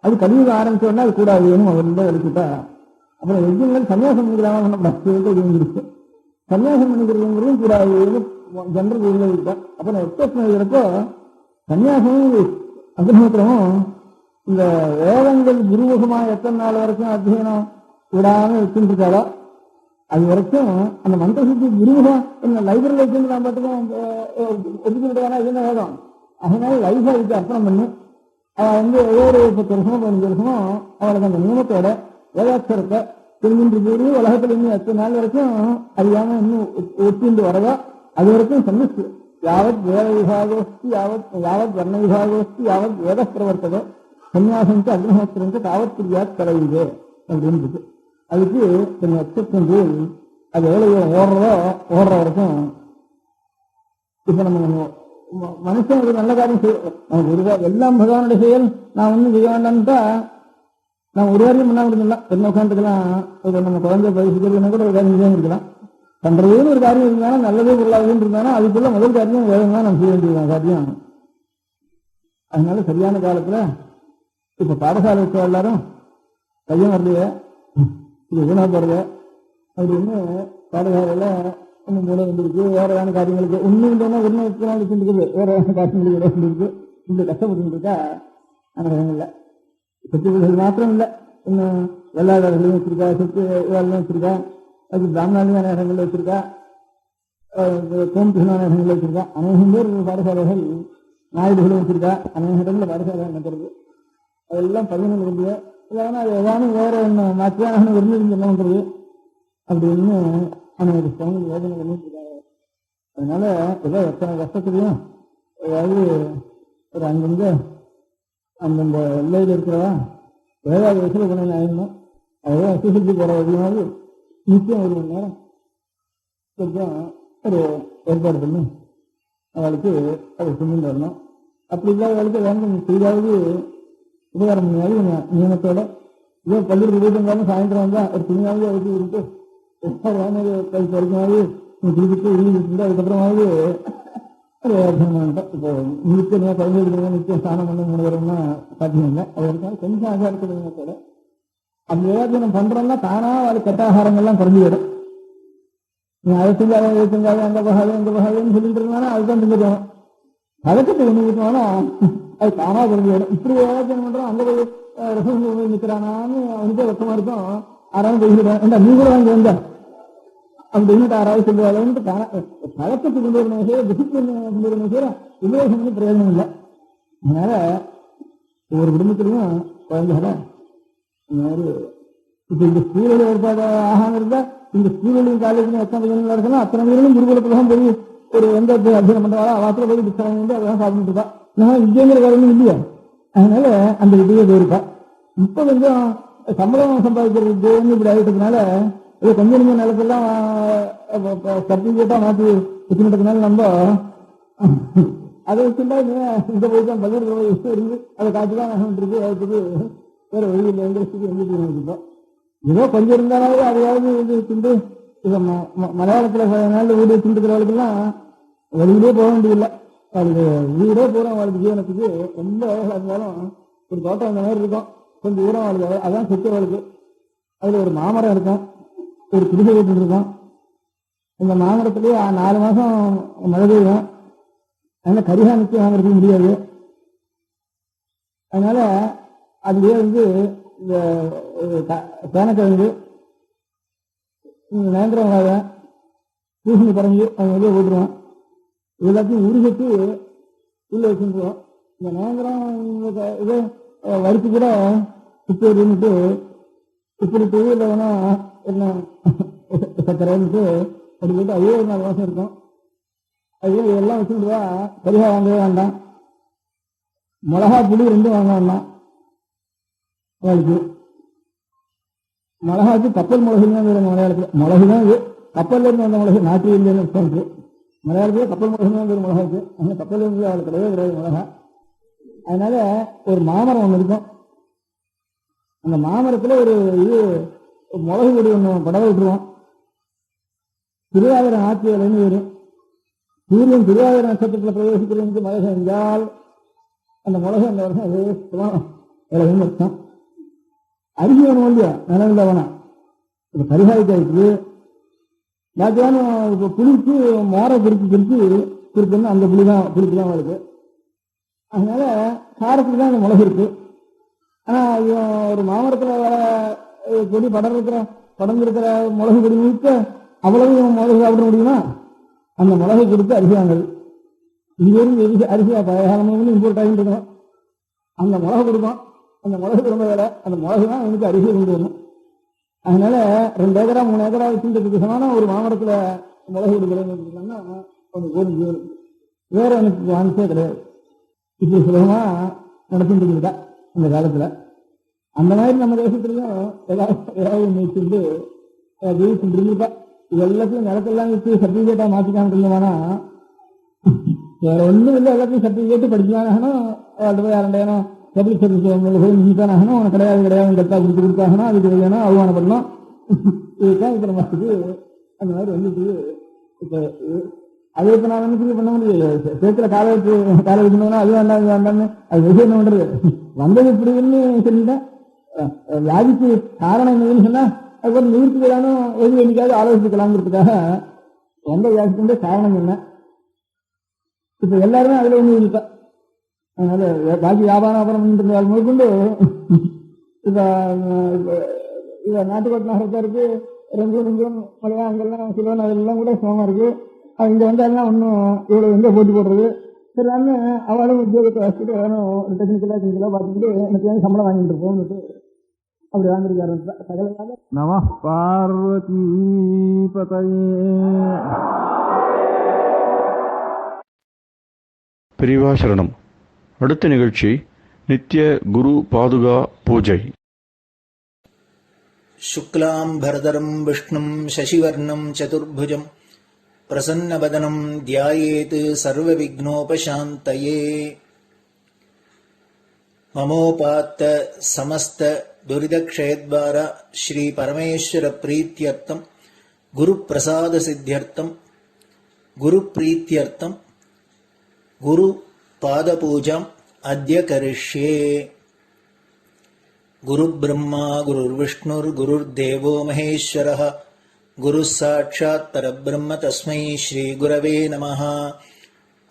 அது கலியுகம் ஆரம்பிச்சோன்னா அது கூடாதுன்னு அவர்கிட்ட எழுதிட்டா. அப்புறம் யஜ்யங்கள் சன்னியாசம் பண்ணிக்கலாமா பண்ணக்கூடாது, சன்னியாசம் பண்ணிக்கிறதுங்கிறதும் கூடாதுன்னு ஜெனரல் உள்ள இருக்கா. அப்புறம் எக்ஸப்ஷன் எழுதுறப்போ சன்னியாசமும் அக்னிஹோத்திரமும் இந்த வேதங்கள் குருமுகமா எத்தனை நாள் வரைக்கும் அத்தியனம் விடாம வச்சுட்டு இருக்காளோ அது வரைக்கும் அந்த மந்திர சுத்தி குருமுகம் இந்த லைப்ரரியில் வச்சு நான் பார்த்துக்கோம் ஒதுக்கிட்டானா இது என்ன வேதம். அதனால லைஃபா இதுக்கு அர்ப்பணம் பண்ணி அவள் ஏதோ ஒரு 10 வருஷமோ 15 வருஷமோ அவளுக்கு அந்த நியமத்தோட வேதாட்சரத்தை திரும்பிட்டு கூடி உலகத்துல இன்னும் எத்தனை நாள் வரைக்கும் அறியாம இன்னும் ஒத்திண்டு வரதோ அது வரைக்கும் சன்னிச்சு யாவத் வேத விபாகோஸ்தி யாவத் வர்ண விபாகோஸ்தி யாவத் வேத பிரவர்த்ததோ சன்னியாசம் அக்னிஹோத்திரம் தாவத் பிரியாத் தலையுது அப்படின்னு இருக்கு. அதுக்கு கொஞ்சம் எக்ஸப்ஷன் அது எவ்வளவு ஓடுற வரைக்கும். இப்ப நம்ம மனுஷன் ஒரு நல்ல காரியம் செய்ய எல்லாம் பகவானுடைய செயல் நான் ஒன்றும் செய்ய வேண்டாம்ட்டா நான் ஒரு காரியம் பண்ணாம இருக்கலாம். என்ன உட்காந்துக்கலாம் ஒரு நம்ம குழந்தை பயிற்சிக்கிறதுனா கூட ஒரு காரியம் செய்ய இருக்கலாம். பண்றதுன்னு ஒரு காரியம் இருந்தாலும் நல்லதே பொருளாதுன்னு இருந்தாலும் அதுக்குள்ள முதல் காரியம் வேதம் தான் நம்ம செய்ய வேண்டியது காரியம். அதனால சரியான காலத்துல இப்ப பாடசாலை வச்ச எல்லாரும் பையன் வரலையே இது வீணா போறது அப்படின்னு பாடசாலையில ஒன்னும் மூலம் வந்துருக்கு. வேற காரியங்களுக்கு ஒன்னும் இல்லைன்னா ஒன்னும் இருக்குது, வேற காரியங்களுக்கு இருக்கு. இப்படி கஷ்டப்பட்டு இருக்கா அந்த இடங்கள்ல சத்தியர்கள் மாத்திரம் இல்லை, இன்னும் வெள்ளாளர்களையும் வச்சிருக்கா, சொத்து இவாளையும் வச்சிருக்கா, அதுக்கு பிராமணாலையும் இடங்கள்ல வச்சிருக்கா, கோம்பிசனான இடங்கள்ல வச்சிருக்கா. அநேகம் பேர் பாடசாலைகள் நாயுடுகளும் வச்சிருக்கா. அநேக இடங்கள்ல பாடசாலை நடக்கிறது. அதெல்லாம் பதினொன்று வேண்டிய இல்லைன்னா அது ஏதானும் வேற ஒன்று மாற்றியான விருந்திருந்து என்ன பண்றது அப்படின்னு அவனுக்கு சமூக யோஜனை பண்ணிட்டு இருக்காங்க. அதனால ஏதோ எத்தனை கஷ்டத்துலையும் ஏதாவது ஒரு அங்கங்க அந்தந்த எல்லையில் இருக்கிறவா ஏதாவது வயசுல கொண்டு ஆயிடணும். அதுதான் சுசுக்கு போற வழியாவது நிச்சயம் 1 மணி நேரம் கொஞ்சம் ஒரு ஏற்பாடு பண்ணி அவளுக்கு அதை செஞ்சுட்டு வரணும். அப்படி இல்லாத அவளுக்கு வேண்டும் செய்தாவது உபகாரம் பண்ணியாவது நியமத்தோட இதோ பள்ளிக்கு போயிட்டு இருந்தாலும் சாயந்தரம் வந்தா ஒரு துணியாவது வச்சு விட்டு கழிச்சு வரைக்குமாவது குளிச்சுட்டு இருந்தா அதுக்கப்புறமாவது ஒரு வேண்டாம். இப்போ நித்தியம் குழந்தைங்க நித்தியம் ஸ்நானம் பண்ண முடியறோம்னா சாத்தியம் இல்லை. அது வரைக்கும் கொஞ்சம் ஆகாரத்தோட நியமத்தோட அந்த விவாதம் பண்றோம்னா தானா அது கட்டாகாரங்கள்லாம் குறைஞ்சி வரும். நீ அதை செஞ்சாலும் இதை செஞ்சாலும் எங்க பகாதுன்னு சொல்லிட்டு இருந்தாலும் அதுதான் செஞ்சுக்கணும். பழக்கத்தை ஒண்ணு விட்டோம்னா அது தானா குறைஞ்சி வரும். இப்படி விவாதம் பண்றோம் அங்க போய் ரசம் நிற்கிறானான்னு அவனுக்கே வெக்கமா இருக்கும். யாராவது பேசிடுறான் நீ கூட வாங்கி வந்த அப்படின்னு யாராவது சொல்லுவாங்க. பழக்கத்தை கொண்டு வரணும் செய்ய டிசிப்ளின் கொண்டு வரணும் செய்ய உபயோகம் பண்ணி பிரயோஜனம் இல்லை. அதனால ஒவ்வொரு குடும்பத்திலையும் குழந்தைகளை இந்த மாதிரி இப்ப இந்த ஸ்கூலில் ஏற்பாடு ஆகாம இருந்தா இந்த ஸ்கூலையும் காலேஜ்லையும் எத்தனை பேரும் நடக்கணும் அத்தனை பேரும் குருகுலத்துலாம் போய் ஒரு எந்த அத்தியனம் பண்றாங்களோ அவத்துல போய் புத்தகம் வந்து அதெல்லாம் சாப்பிட்டு இருக்கா. விஜயங்கிற காரணம் இல்லையா? அதனால அந்த விஜய போயிருக்கா. இப்ப கொஞ்சம் சம்பளம் சம்பாதிக்கிறது இப்படி ஆகிட்டதுனால இது கொஞ்சம் நிலத்தெல்லாம் சர்டிபிகேட்டா மாற்றி வச்சுக்கிட்டதுனால நம்ம அதை வச்சுட்டா இந்த போய் தான் பள்ளியில் போய் இருந்து அதை காய்ச்சிதான் இருக்கு. அதுக்கு வேற வழியில் எங்களுக்கு வந்துட்டோம். ஏதோ கொஞ்சம் இருந்தாலும் அதையாவது இது திண்டு இதை மலையாளத்துல நாள் வீடு திண்டுக்கிறவளுக்கெல்லாம் வெளியிலே போக வேண்டியதில்லை. அவளுக்கு வீடே போறோம். அவளுக்கு ஜீவனத்துக்கு ரொம்ப இருந்தாலும் ஒரு தோட்டம் அந்த மாதிரி இருக்கும். கொஞ்சம் தூரம் அவளுக்கு அதான் சொத்து அவளுக்கு. அதுல ஒரு மாமரம் இருக்கும், ஒரு குடிசை வீட்டு இருக்கும். இந்த மாமரத்திலேயே 4 மாசம் மழை பெய்யும். அதனால கரிகாணிக்கு வாங்கறதுக்கு முடியாது. அதனால அதுலயே வந்து இந்த தேனக்கிழங்கு நேந்திரம் பூசணி பறஞ்சு அவங்க வெளியே போட்டுருவோம். எல்லாத்தையும் உருகட்டு உள்ள வச்சுருவோம். இந்த நேந்திரம் இது வறுத்து கூட உப்பு இருந்துட்டு உப்புட்டு இல்லை வேணா என்ன சக்கரைன்னுட்டு அப்படி போட்டு அதே ஒரு 4 மாசம் இருக்கும். அதே இதெல்லாம் வச்சுருந்தா கரிகா வாங்கவே வேண்டாம். மிளகா புளி 2 வாங்க வேண்டாம். அவளுக்கு. மிளகாக்கு கப்பல் மிளகுன்னு தான் பேர் மலையாளத்தில். மிளகு தான் இது, கப்பல்ல இருந்து வந்த மிளகு, நாட்டு இல்லைன்னு இருக்கு. மலையாளத்தில் கப்பல் மிளகுன்னு தான் பேர் மிளகாக்கு. அந்த கப்பல் இருந்து அவளுக்கு கிடையாது மிளகா. அதனால ஒரு மாமரம் ஒன்று இருக்கும். அந்த மாமரத்தில் ஒரு இது மிளகு கொடி ஒன்று படவை விட்டுருவோம். திருவாதிரை ஆட்சி வேலைன்னு வரும். சூரியன் திருவாதிரை நட்சத்திரத்தில் பிரவேசிக்கிறதுக்கு மழை செஞ்சால் அந்த மிளகு அந்த வருஷம் விளையும் அர்த்தம். அரிசி வேணும் இல்லையா, நிலவில் வேணாம். இப்போ கரிகாய்க்காய்க்கு பாக்கியான இப்போ புளிக்கு மோரை பிரிச்சுன்னு அந்த புளிக்கு தான் வருது. அதனால காரத்துக்கு தான் அந்த மிளகு இருக்கு. ஆனால் ஒரு மாமரத்தில் வர கொடி படர்ந்திருக்கிற மிளகு கொடி முழுக்க அவ்வளவு மிளகு சாப்பிட முடியுமா? அந்த மிளகை கொடுத்து அரிசி வாங்குது. இங்கிருந்து அரிசியா பழைய காலமும் இம்போர்ட் ஆகிட்டு இருக்கணும். அந்த மிளகு கொடுக்கும். அந்த மிளகு ரொம்ப வேலை. அந்த மிளகு தான் எனக்கு அரிசி கொண்டு வரணும். அதனால 2 ஏக்கரா 3 ஏக்கரா வச்சுட்டு சமான ஒரு மாமரத்தில் மிளகு கொடுக்குறேன்னு கொஞ்சம் கோரிக்கை வேற எனக்கு வாங்கிச்சே கிடையாது. இப்படி சுலபமா நடத்திட்டு இருக்குதா அந்த காலத்துல. அந்த மாதிரி நம்ம தேசத்துலயும் ஏதாவது வச்சுட்டு ஜெயிச்சுட்டு இருந்துப்பா. இது எல்லாத்தையும் நிலத்தெல்லாம் வச்சு சர்டிபிகேட்டா மாற்றிக்காம இருந்தோம்னா வேற ஒன்றும் இல்லை. எல்லாத்தையும் சர்டிபிகேட்டு படிச்சாங்கன்னா போய் 2,000 பப்ளிக் சர்வீஸ் போய் நின்றுட்டானாகணும். அவனுக்கு கிடையாது கட்டா கொடுத்தாகணும். அதுக்கு வேணும் அவமானப்படணும். இதுதான் இப்போ நமக்கு அந்த மாதிரி வந்துட்டு. இப்போ அது இப்போ நான் நினைச்சு பண்ண முடியல. சேர்த்துல காலை வைக்கணும்னா அது வேண்டாம் இது வேண்டாம்னு அது விஷயம் என்ன பண்றது? வந்தது இப்படின்னு சொல்லிட்டேன். வியாதிக்கு காரணம் என்னதுன்னு சொன்னா அது ஒரு நிவர்த்தி வேணும். எது வேண்டிக்காவது ஆலோசிக்கலாங்கிறதுக்காக எந்த வியாதிக்கு காரணம் என்ன. இப்ப எல்லாருமே அதுல ஒண்ணு இருக்கா. அதனால பாக்கி வியாபாரம் முதற்கொண்டு இப்ப நாட்டுக்கோட்டை நகரத்தாருக்கு 2 மலையா அங்கெல்லாம் சிலோன் அதெல்லாம் கூட சமமா இருக்கு. இங்க வந்தாலும் ஒன்னும் இவ்வளவு எங்க போட்டி போடுறது சரி. அவளும் உத்தியோகத்தை வச்சுட்டு வேணும் டெக்னிக்கலா பார்த்துட்டு எனக்கு சம்பளம் வாங்கிட்டு இருப்போம்னுட்டு அப்படி வாங்கிருக்காரு. சகல நம பார்வதி பதையே. பெரியவா சரணம். அடுத்த நிகழ்ச்சி நித்திய குரு பாதுகா பூஜை. சுக்லாம் பரதரம் விஷ்ணும் சசிவர்ணம் சதுர்புஜம் பிரசன்னவதனம் தியாயேத் சர்வவிக்னோபசாந்தயே. மமோபாத்த சமஸ்த துரிதக்ஷயத்வார ஸ்ரீ பரமேஸ்வர பிரீத்யர்த்தம் குரு பிரசாத சித்தியர்த்தம் குரு பிரீத்யர்த்தம் குரு பாதபூஜாம் அத்ய கரிஷ்யே. குரு பிரம்மா குருர் விஷ்ணுர் குருர் தேவோ மகேஸ்வரः குரு சாட்சாத் பரபிரம்ம தஸ்மை ஸ்ரீ குரவே நமः.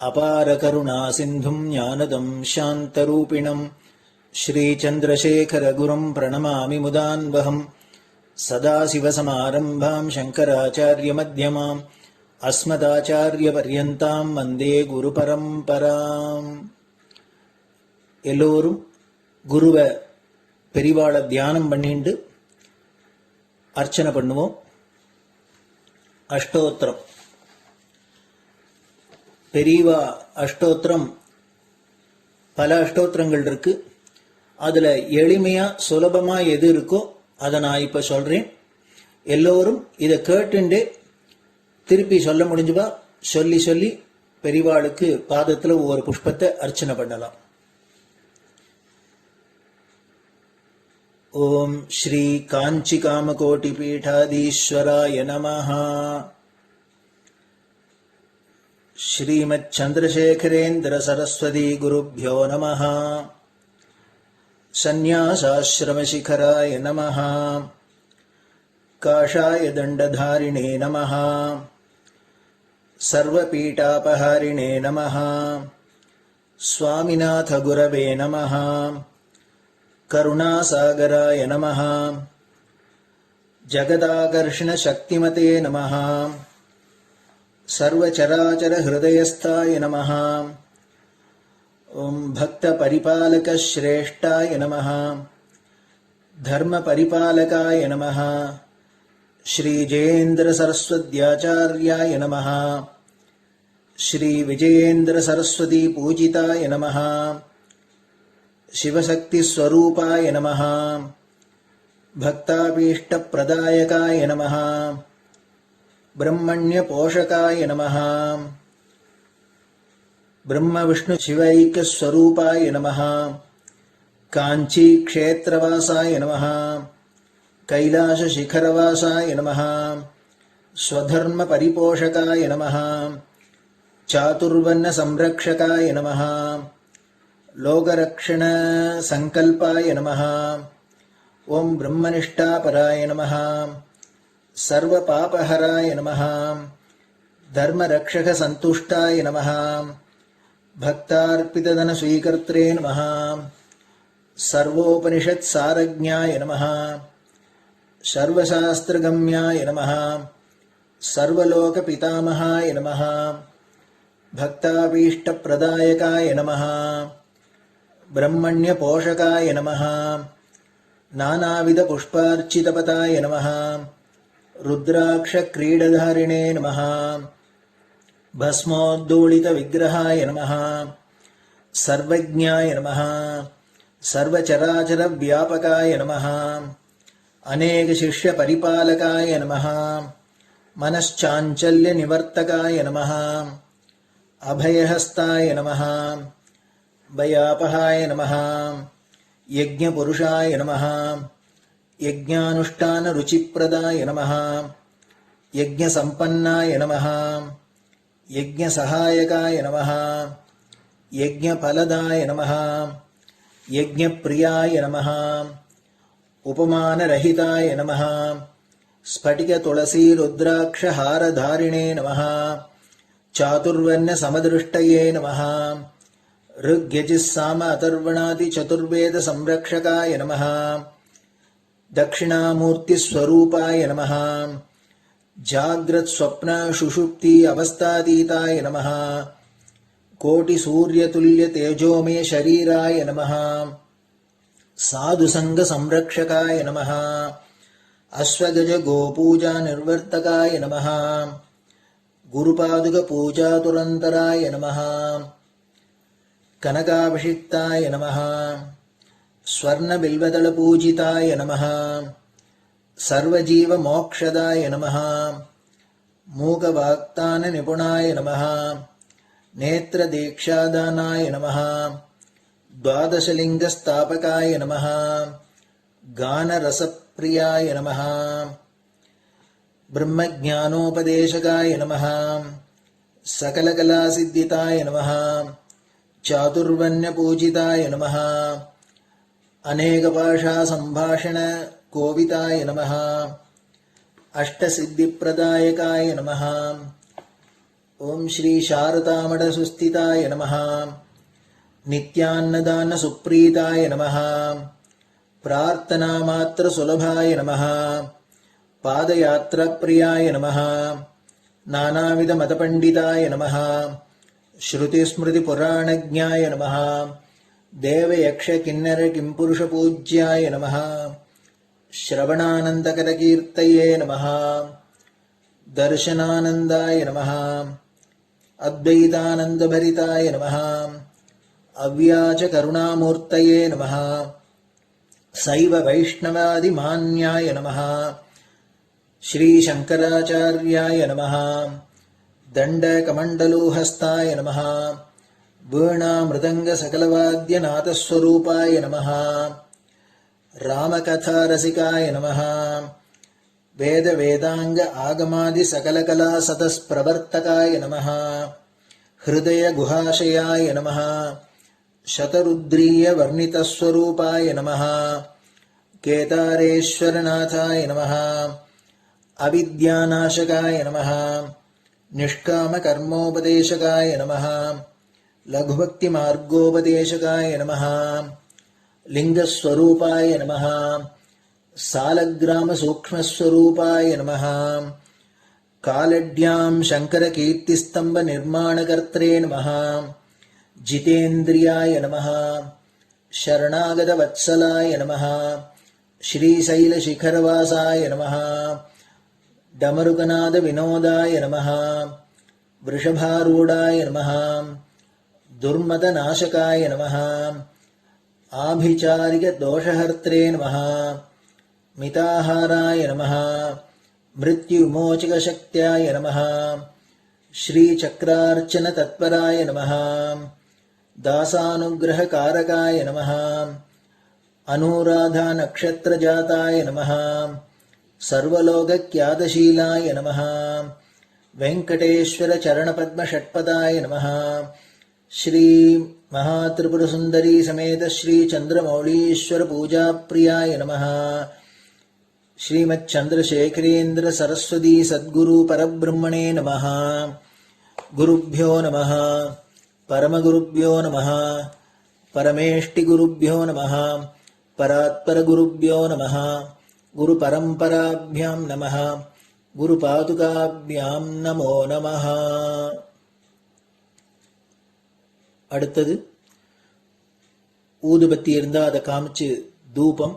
அபார கருணா சிந்தும் ஞானதம் சாந்தரூபிணம் ஸ்ரீ சந்திரசேகர குரும் பிரணமாமி முதான்வகம். சதாசிவசமாரம்பாம் சங்கராச்சார்ய மத்யமாம் அஸ்மதாச்சாரிய பர்யந்தாம் வந்தே குரு பரம்பராம். எல்லோரும் குருவை பெரிவாளை தியானம் பண்ணிட்டு அர்ச்சனை பண்ணுவோம். அஷ்டோத்திரம். பெரியவா அஷ்டோத்திரம் பல அஷ்டோத்திரங்கள் இருக்கு. அதுல எளிமையா சுலபமா எது இருக்கோ அதை நான் இப்ப சொல்றேன். எல்லோரும் இதை கேட்டுண்டே திருப்பி சொல்ல முடிஞ்சுபா சொல்லி சொல்லி பெரிவாளுக்கு பாதத்துல ஒவ்வொரு புஷ்பத்தை அர்ச்சனை பண்ணலாம். ஓம் ஸ்ரீ காஞ்சி காமகோட்டி பீடாதீஸ்வராய நமஹ. ஸ்ரீமத் சந்திரசேகரேந்திர சரஸ்வதி குருப்யோ நமஹ. சந்நியாசாஸ்ரமசிகராய நமஹ. காஷாய தண்டதாரிணே நமஹ. சர்வபீடாபஹாரிணே நமஹ. சுவாமிநாத குரவே நமஹ. கருணாசாகராய நமஹ. ஜகதாகர்ஷண சக்திமதே நமஹ. சர்வச்சராச்சர ஹிருதயஸ்தாய நமஹ. ஓம் பக்த பரிபாலக ஸ்ரேஷ்டாய நமஹ. தர்ம பரிபாலகாய நமஹ. ஸ்ரீ ஜெயேந்திர சரஸ்வத்யாச்சார்யாய நமஹ. ஸ்ரீ விஜயேந்திர சரஸ்வதி பூஜிதாய நமஹ. शिवशक्तिस्वरूपाय नमः। भक्ताभीष्टप्रदायकाय नमः। ब्रह्मण्यपोषकाय नमः। ब्रह्मविष्णुशिवैक्यस्वरूपाय नमः। काञ्चीक्षेत्रवासाय नमः। कैलासशिखरवासाय नमः। स्वधर्मपरिपोषकाय नमः। चातुर्वर्णसंरक्षकाय नमः। लोकरक्षणसङ्कल्पाय नमः। ॐ ब्रह्मनिष्ठापराय नमः। सर्वपापहराय नमः। धर्मरक्षकसन्तुष्टाय नमः। भक्तार्पितधनस्वीकर्त्रे नमः। सर्वोपनिषत्सारज्ञाय नमः। सर्वशास्त्रगम्याय नमः। सर्वलोकपितामहाय नमः। भक्ताभीष्टप्रदायकाय नमः। ब्रह्मण्यपोषकाय नमः। नानाविधपुष्पार्चितपताय नमः। रुद्राक्षक्रीडधारिणे नमः। भस्मोद्धूलितविग्रहाय नमः। सर्वज्ञाय नमः। सर्वचराचरव्यापकाय नमः। अनेकशिष्यपरिपालकाय नमः। मनश्चाञ्चल्यनिवर्तकाय नमः। अभयहस्ताय नमः। भयापहाय नमः। यज्ञपुरुषाय नमः। यज्ञानुष्ठानरुचिप्रदाय नमः। यज्ञसम्पन्नाय नमः। यज्ञसहायकाय नमः। यज्ञफलदाय नमः। यज्ञप्रियाय नमः। उपमानरहिताय नमः। स्फटिकतुलसीरुद्राक्षहारधारिणे नमः। चातुर्वर्ण्यसमदृष्टये नमः। ऋग्यजुस्साम अथर्वणादिचतुर्वेदसंरक्षकाय नमः। दक्षिणामूर्तिस्वरूपाय नमः। जाग्रत्स्वप्नसुषुप्ति अवस्थातीताय नमः। कोटिसूर्यतुल्यतेजोमय शरीराय नमः। साधुसङ्गसंरक्षकाय नमः। अश्वगजगोपूजानिर्वर्तकाय नमः। गुरुपादुकपूजातुरन्तराय नमः। कनकाभिषिक्ताय नमः। स्वर्णबिल्वदलपूजिताय नमः। सर्वजीवमोक्षदाय नमः। मूकवाक्ताननिपुणाय नमः। नेत्रदीक्षादानाय नमः। द्वादशलिङ्गस्थापकाय नमः। गानरसप्रियाय नमः। ब्रह्मज्ञानोपदेशकाय नमः। सकलकलासिद्धिताय नमः। चातुर्वर्ण्यपूजिताय नमः। अनेकभाषासम्भाषणकोविताय नमः। अष्टसिद्धिप्रदायकाय नमः। ॐ श्री शारदामठसुस्थिताय नमः। नित्यान्नदानसुप्रीताय नमः। प्रार्थनामात्रसुलभाय नमः। पादयात्राप्रियाय नमः। नानाविधमतपण्डिताय नमः। श्रुतिस्मृतिपुराणज्ञाय नमः। देवयक्षकिन्नरकिंपुरुषपूज्याय नमः। श्रवणानन्दकरकीर्तये नमः। दर्शनानन्दाय नमः। अद्वैतानन्दभरिताय नमः। अव्याचकरुणामूर्तये नमः। शैव वैष्णवादिमान्याय नमः। श्रीशङ्कराचार्याय नमः। दण्डकमण्डलूहस्ताय नमः। वीणामृदङ्गसकलवाद्यनाथस्वरूपाय नमः। रामकथारसिकाय नमः। वेदवेदाङ्ग आगमादिसकलकलासतस्प्रवर्तकाय नमः। हृदयगुहाशयाय नमः। शतरुद्रीयवर्णितस्वरूपाय नमः। केदारेश्वरनाथाय नमः। अविद्यानाशकाय नमः। निष्कामकर्मोपदेशकाय नमः। लघुभक्तिमार्गोपदेशकाय नमः। लिङ्गस्वरूपाय नमः। सालग्रामसूक्ष्मस्वरूपाय नमः। कालड्यां शङ्करकीर्तिस्तम्भनिर्माणकर्त्रे नमः। जितेन्द्रियाय नमः। शरणागतवत्सलाय नमः। श्रीशैलशिखरवासाय नमः। डमरुकनादविनोदाय नमः। वृषभारूढाय नमः। दुर्मदनाशकाय नमः। आभिचारिकदोषहर्त्रे नमः मिताहाराय नमः मृत्युविमोचकशक्त्याय नमः श्रीचक्रार्चनतत्पराय नमः दासानुग्रहकारकाय नमः अनुराधानक्षत्रजाताय नमः सर्वलोकख्यातशीलाय नमः वेङ्कटेश्वरचरणपद्मषट्पदाय नमः श्री महात्रिपुरसुन्दरी समेत श्री चन्द्रमौलीश्वर पूजाप्रियाय नमः श्रीमच्चन्द्रशेखरेन्द्र सरस्वती सद्गुरु परब्रह्मणे नमः गुरुभ्यो नमः परमगुरुभ्यो नमः परमेष्टिगुरुभ्यो नमः परात्परगुरुभ्यो नमः गुरुपरम्पराभ्यां नमः गुरुपादुकाभ्यां नमो नमः. அடுத்தது ஊதுபத்தி இருந்தா அதை காமிச்சு தூபம்,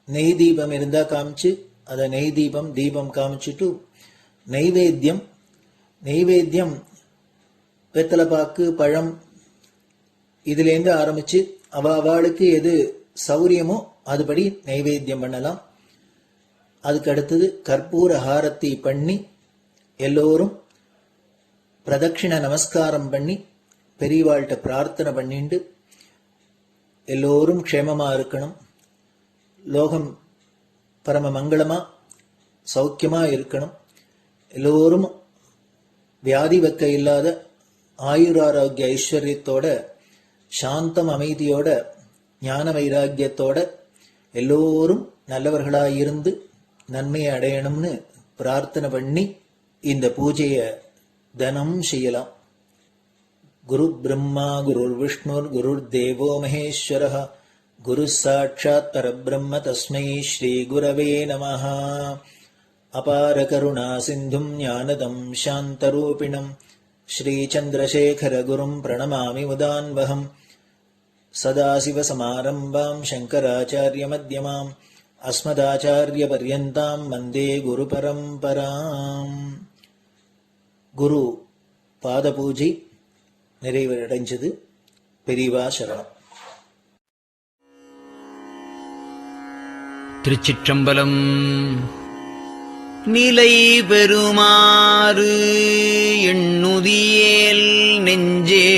நெய் தீபம் இருந்தா காமிச்சு அதை நெய் தீபம் தீபம் காமிச்சுட்டு நெய்வேத்தியம் வெத்தலைப்பாக்கு பழம் இதுலேருந்து ஆரம்பிச்சு அவளுக்கு எது சௌரியமோ அதுபடி நைவேத்தியம் பண்ணலாம். அதுக்கு அடுத்தது கற்பூர ஹாரத்தி பண்ணி எல்லோரும் பிரதட்சிண நமஸ்காரம் பண்ணி பெரியவாள்கிட்ட பிரார்த்தனை பண்ணிண்டு எல்லோரும் க்ஷேமமா இருக்கணும், லோகம் பரம மங்களமா சௌக்கியமா இருக்கணும், எல்லோரும் வியாதி வெக்க இல்லாத ஆயுராரோக்கிய ஐஸ்வர்யத்தோட சாந்தம் அமைதியோட ஞான வைராக்கியத்தோட எல்லோரும் நல்லவர்களாயிருந்து நன்மையை அடையணும்னு பிரார்த்தனை பண்ணி இந்த பூஜையை தினம் செய்யலாம். குரு பிரம்மா குருர் விஷ்ணுர் குருர் தேவோ மகேஸ்வரः குரு சாட்சாத் பரபிரம்ம தஸ்மை ஸ்ரீ குரவே நமः. அபார கருணா சிந்தும் ஞானதம் சாந்தரூபிணம் ஸ்ரீச்சந்திரசேகர குரும் பிரணமாமி முதான்வகம். சதாசிவசமாரம்பாம் சங்கராச்சார்யமத்யமாம் அஸ்மதாச்சார்யபர்யந்தாம் வந்தே குருபரம்பராம். குரு பாத பூஜை நிறைவடைஞ்சது. பெரியவா சரணம். திருச்சிற்றம்பலம். நிலை பெறுமாறு எண்ணுதியேல் நெஞ்சே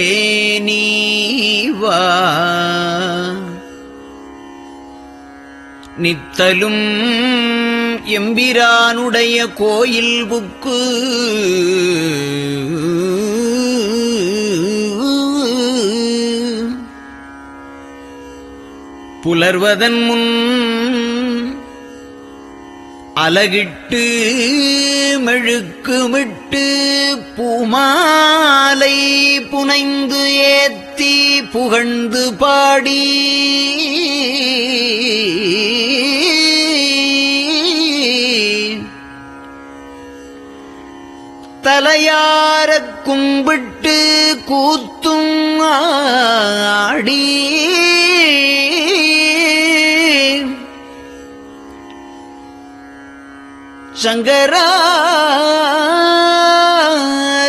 நீவா நித்தலும் எம்பிரானுடைய கோயில் புக்கு புலர்வதன் முன் அலகிட்டு மெழுக்குமிட்டு பூமாலை புனைந்து ஏத்தி புகழ்ந்து பாடி தலையாரக் கும்பிட்டு கூத்தும் ஆடி சங்கரா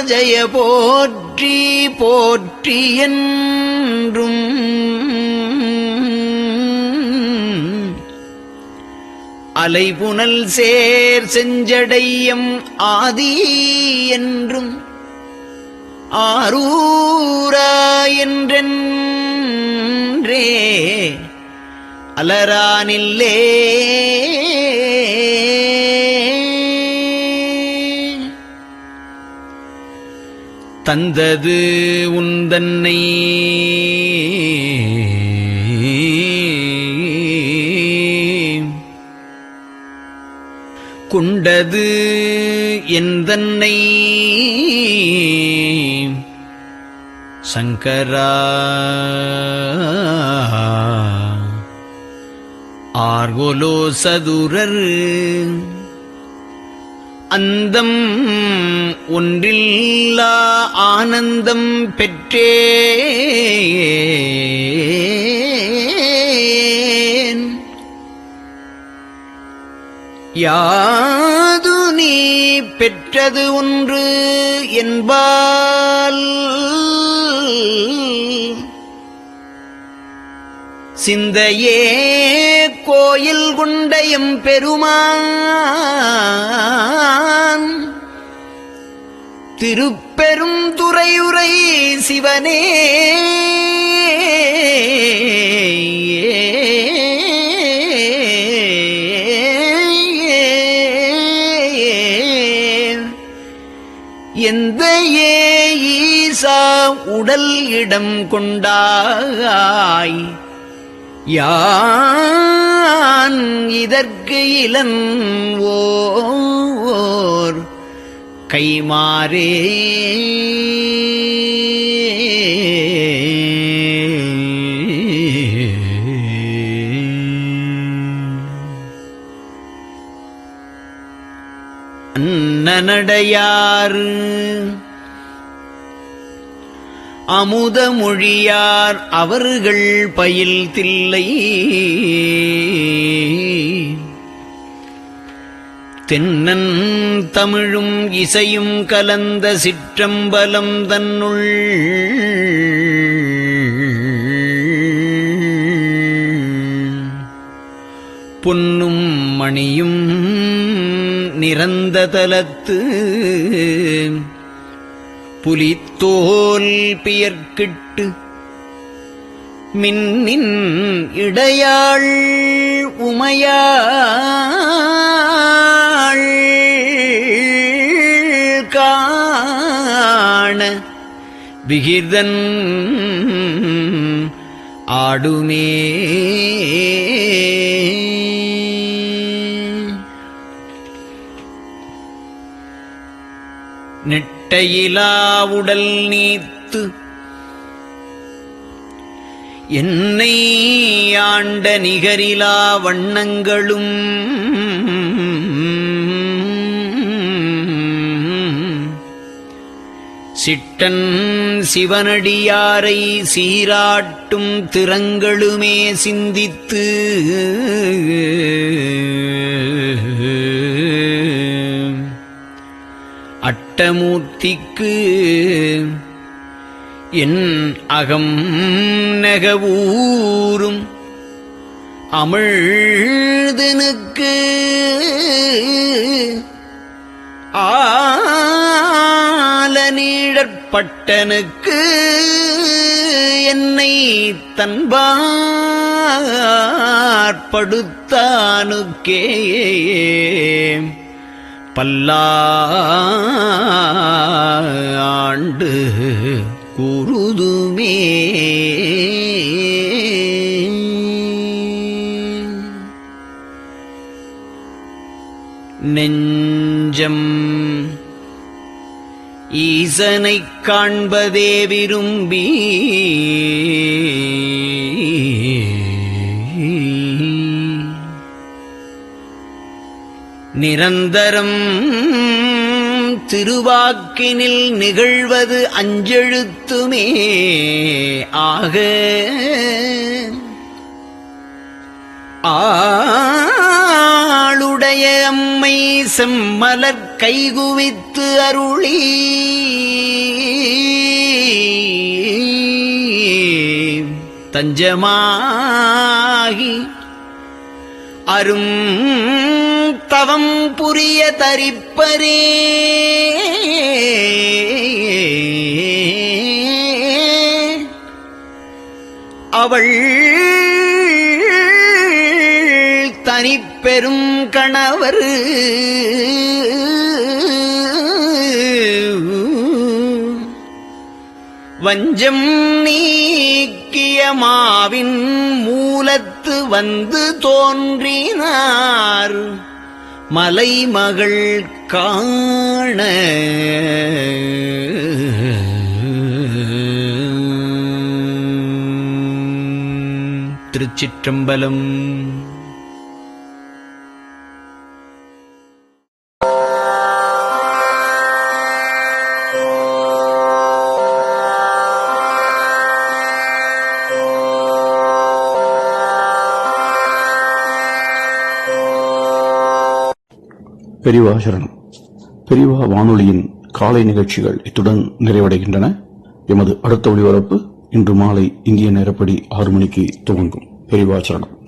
ஜய போற்றி போற்றி என்றும் அலைபுனல் சேர் செஞ்சடையம் ஆதி என்றும் ஆரூரா என்றென்றே அலரானில்லே தந்தது உந்தன்னை கொண்டது எந்தன்னை சங்கரா ஆர்கோலோ சதுரர் அந்தம் ஒன்றில்லா ஆனந்தம் பெற்றேன் யாது நீ பெற்றது ஒன்று என்பால் சிந்தையே கோயில் கொண்டயம் பெருமான் திருப்பெரும் துறையுரை சிவனே எந்த ஈசா உடல் இடம் கொண்டாய் யான் இதற்கு இளன்வோர் கைமாறே அன்னநடையார் அமுதமொழியார் அவர்கள் பயில் தில்லை தென்னன் தமிழும் இசையும் கலந்த சிற்றம்பலம் தன்னுள் பொன்னும் மணியும் நிறந்த தலத்து புலித்தோல் பியர்க்கிட்டு மின்னின் இடையாள் உமையாள் காண விகிர்தன் ஆடுமே நெட்டையிலாவுடல் நீத்து என்னை ஆண்ட நிகரிலா வண்ணங்களும் சிட்டன் சிவனடியாரை சீராட்டும் திறங்களுமே சிந்தித்து அட்டமூர்த்திக்கு என் அகம் நெகவூரும் அமிழ்தனுக்கு ஆலநீழற்பட்டனுக்கு என்னை தன்பாற்படுத்தானுக்கே பல்லாண்டு குருதுமே நெஞ்சம் ஈசனைக் காண்பதே விரும்பி நிரந்தரம் திருவாக்கினில் நிகழ்வது அஞ்செழுத்துமே ஆக ஆளுடைய அம்மை செம்மலர் கைகுவித்து அருளி தஞ்சமாகி அரும் தவம் புரிய தரிப்பரே அவள் தனிப்பெரும் கணவர் வஞ்சம் நீக்கிய மாவின் மூலத்து வந்து தோன்றினார் மலைமகள் காண திருச்சிற்றம்பலம். பெரியவா சரணம். பெரியவா வானொலியின் காலை நிகழ்ச்சிகள் இத்துடன் நிறைவடைகின்றன. எமது அடுத்த ஒளிபரப்பு இன்று மாலை இந்திய நேரப்படி 6 மணிக்கு துவங்கும். பெரியவாச்சரணம்.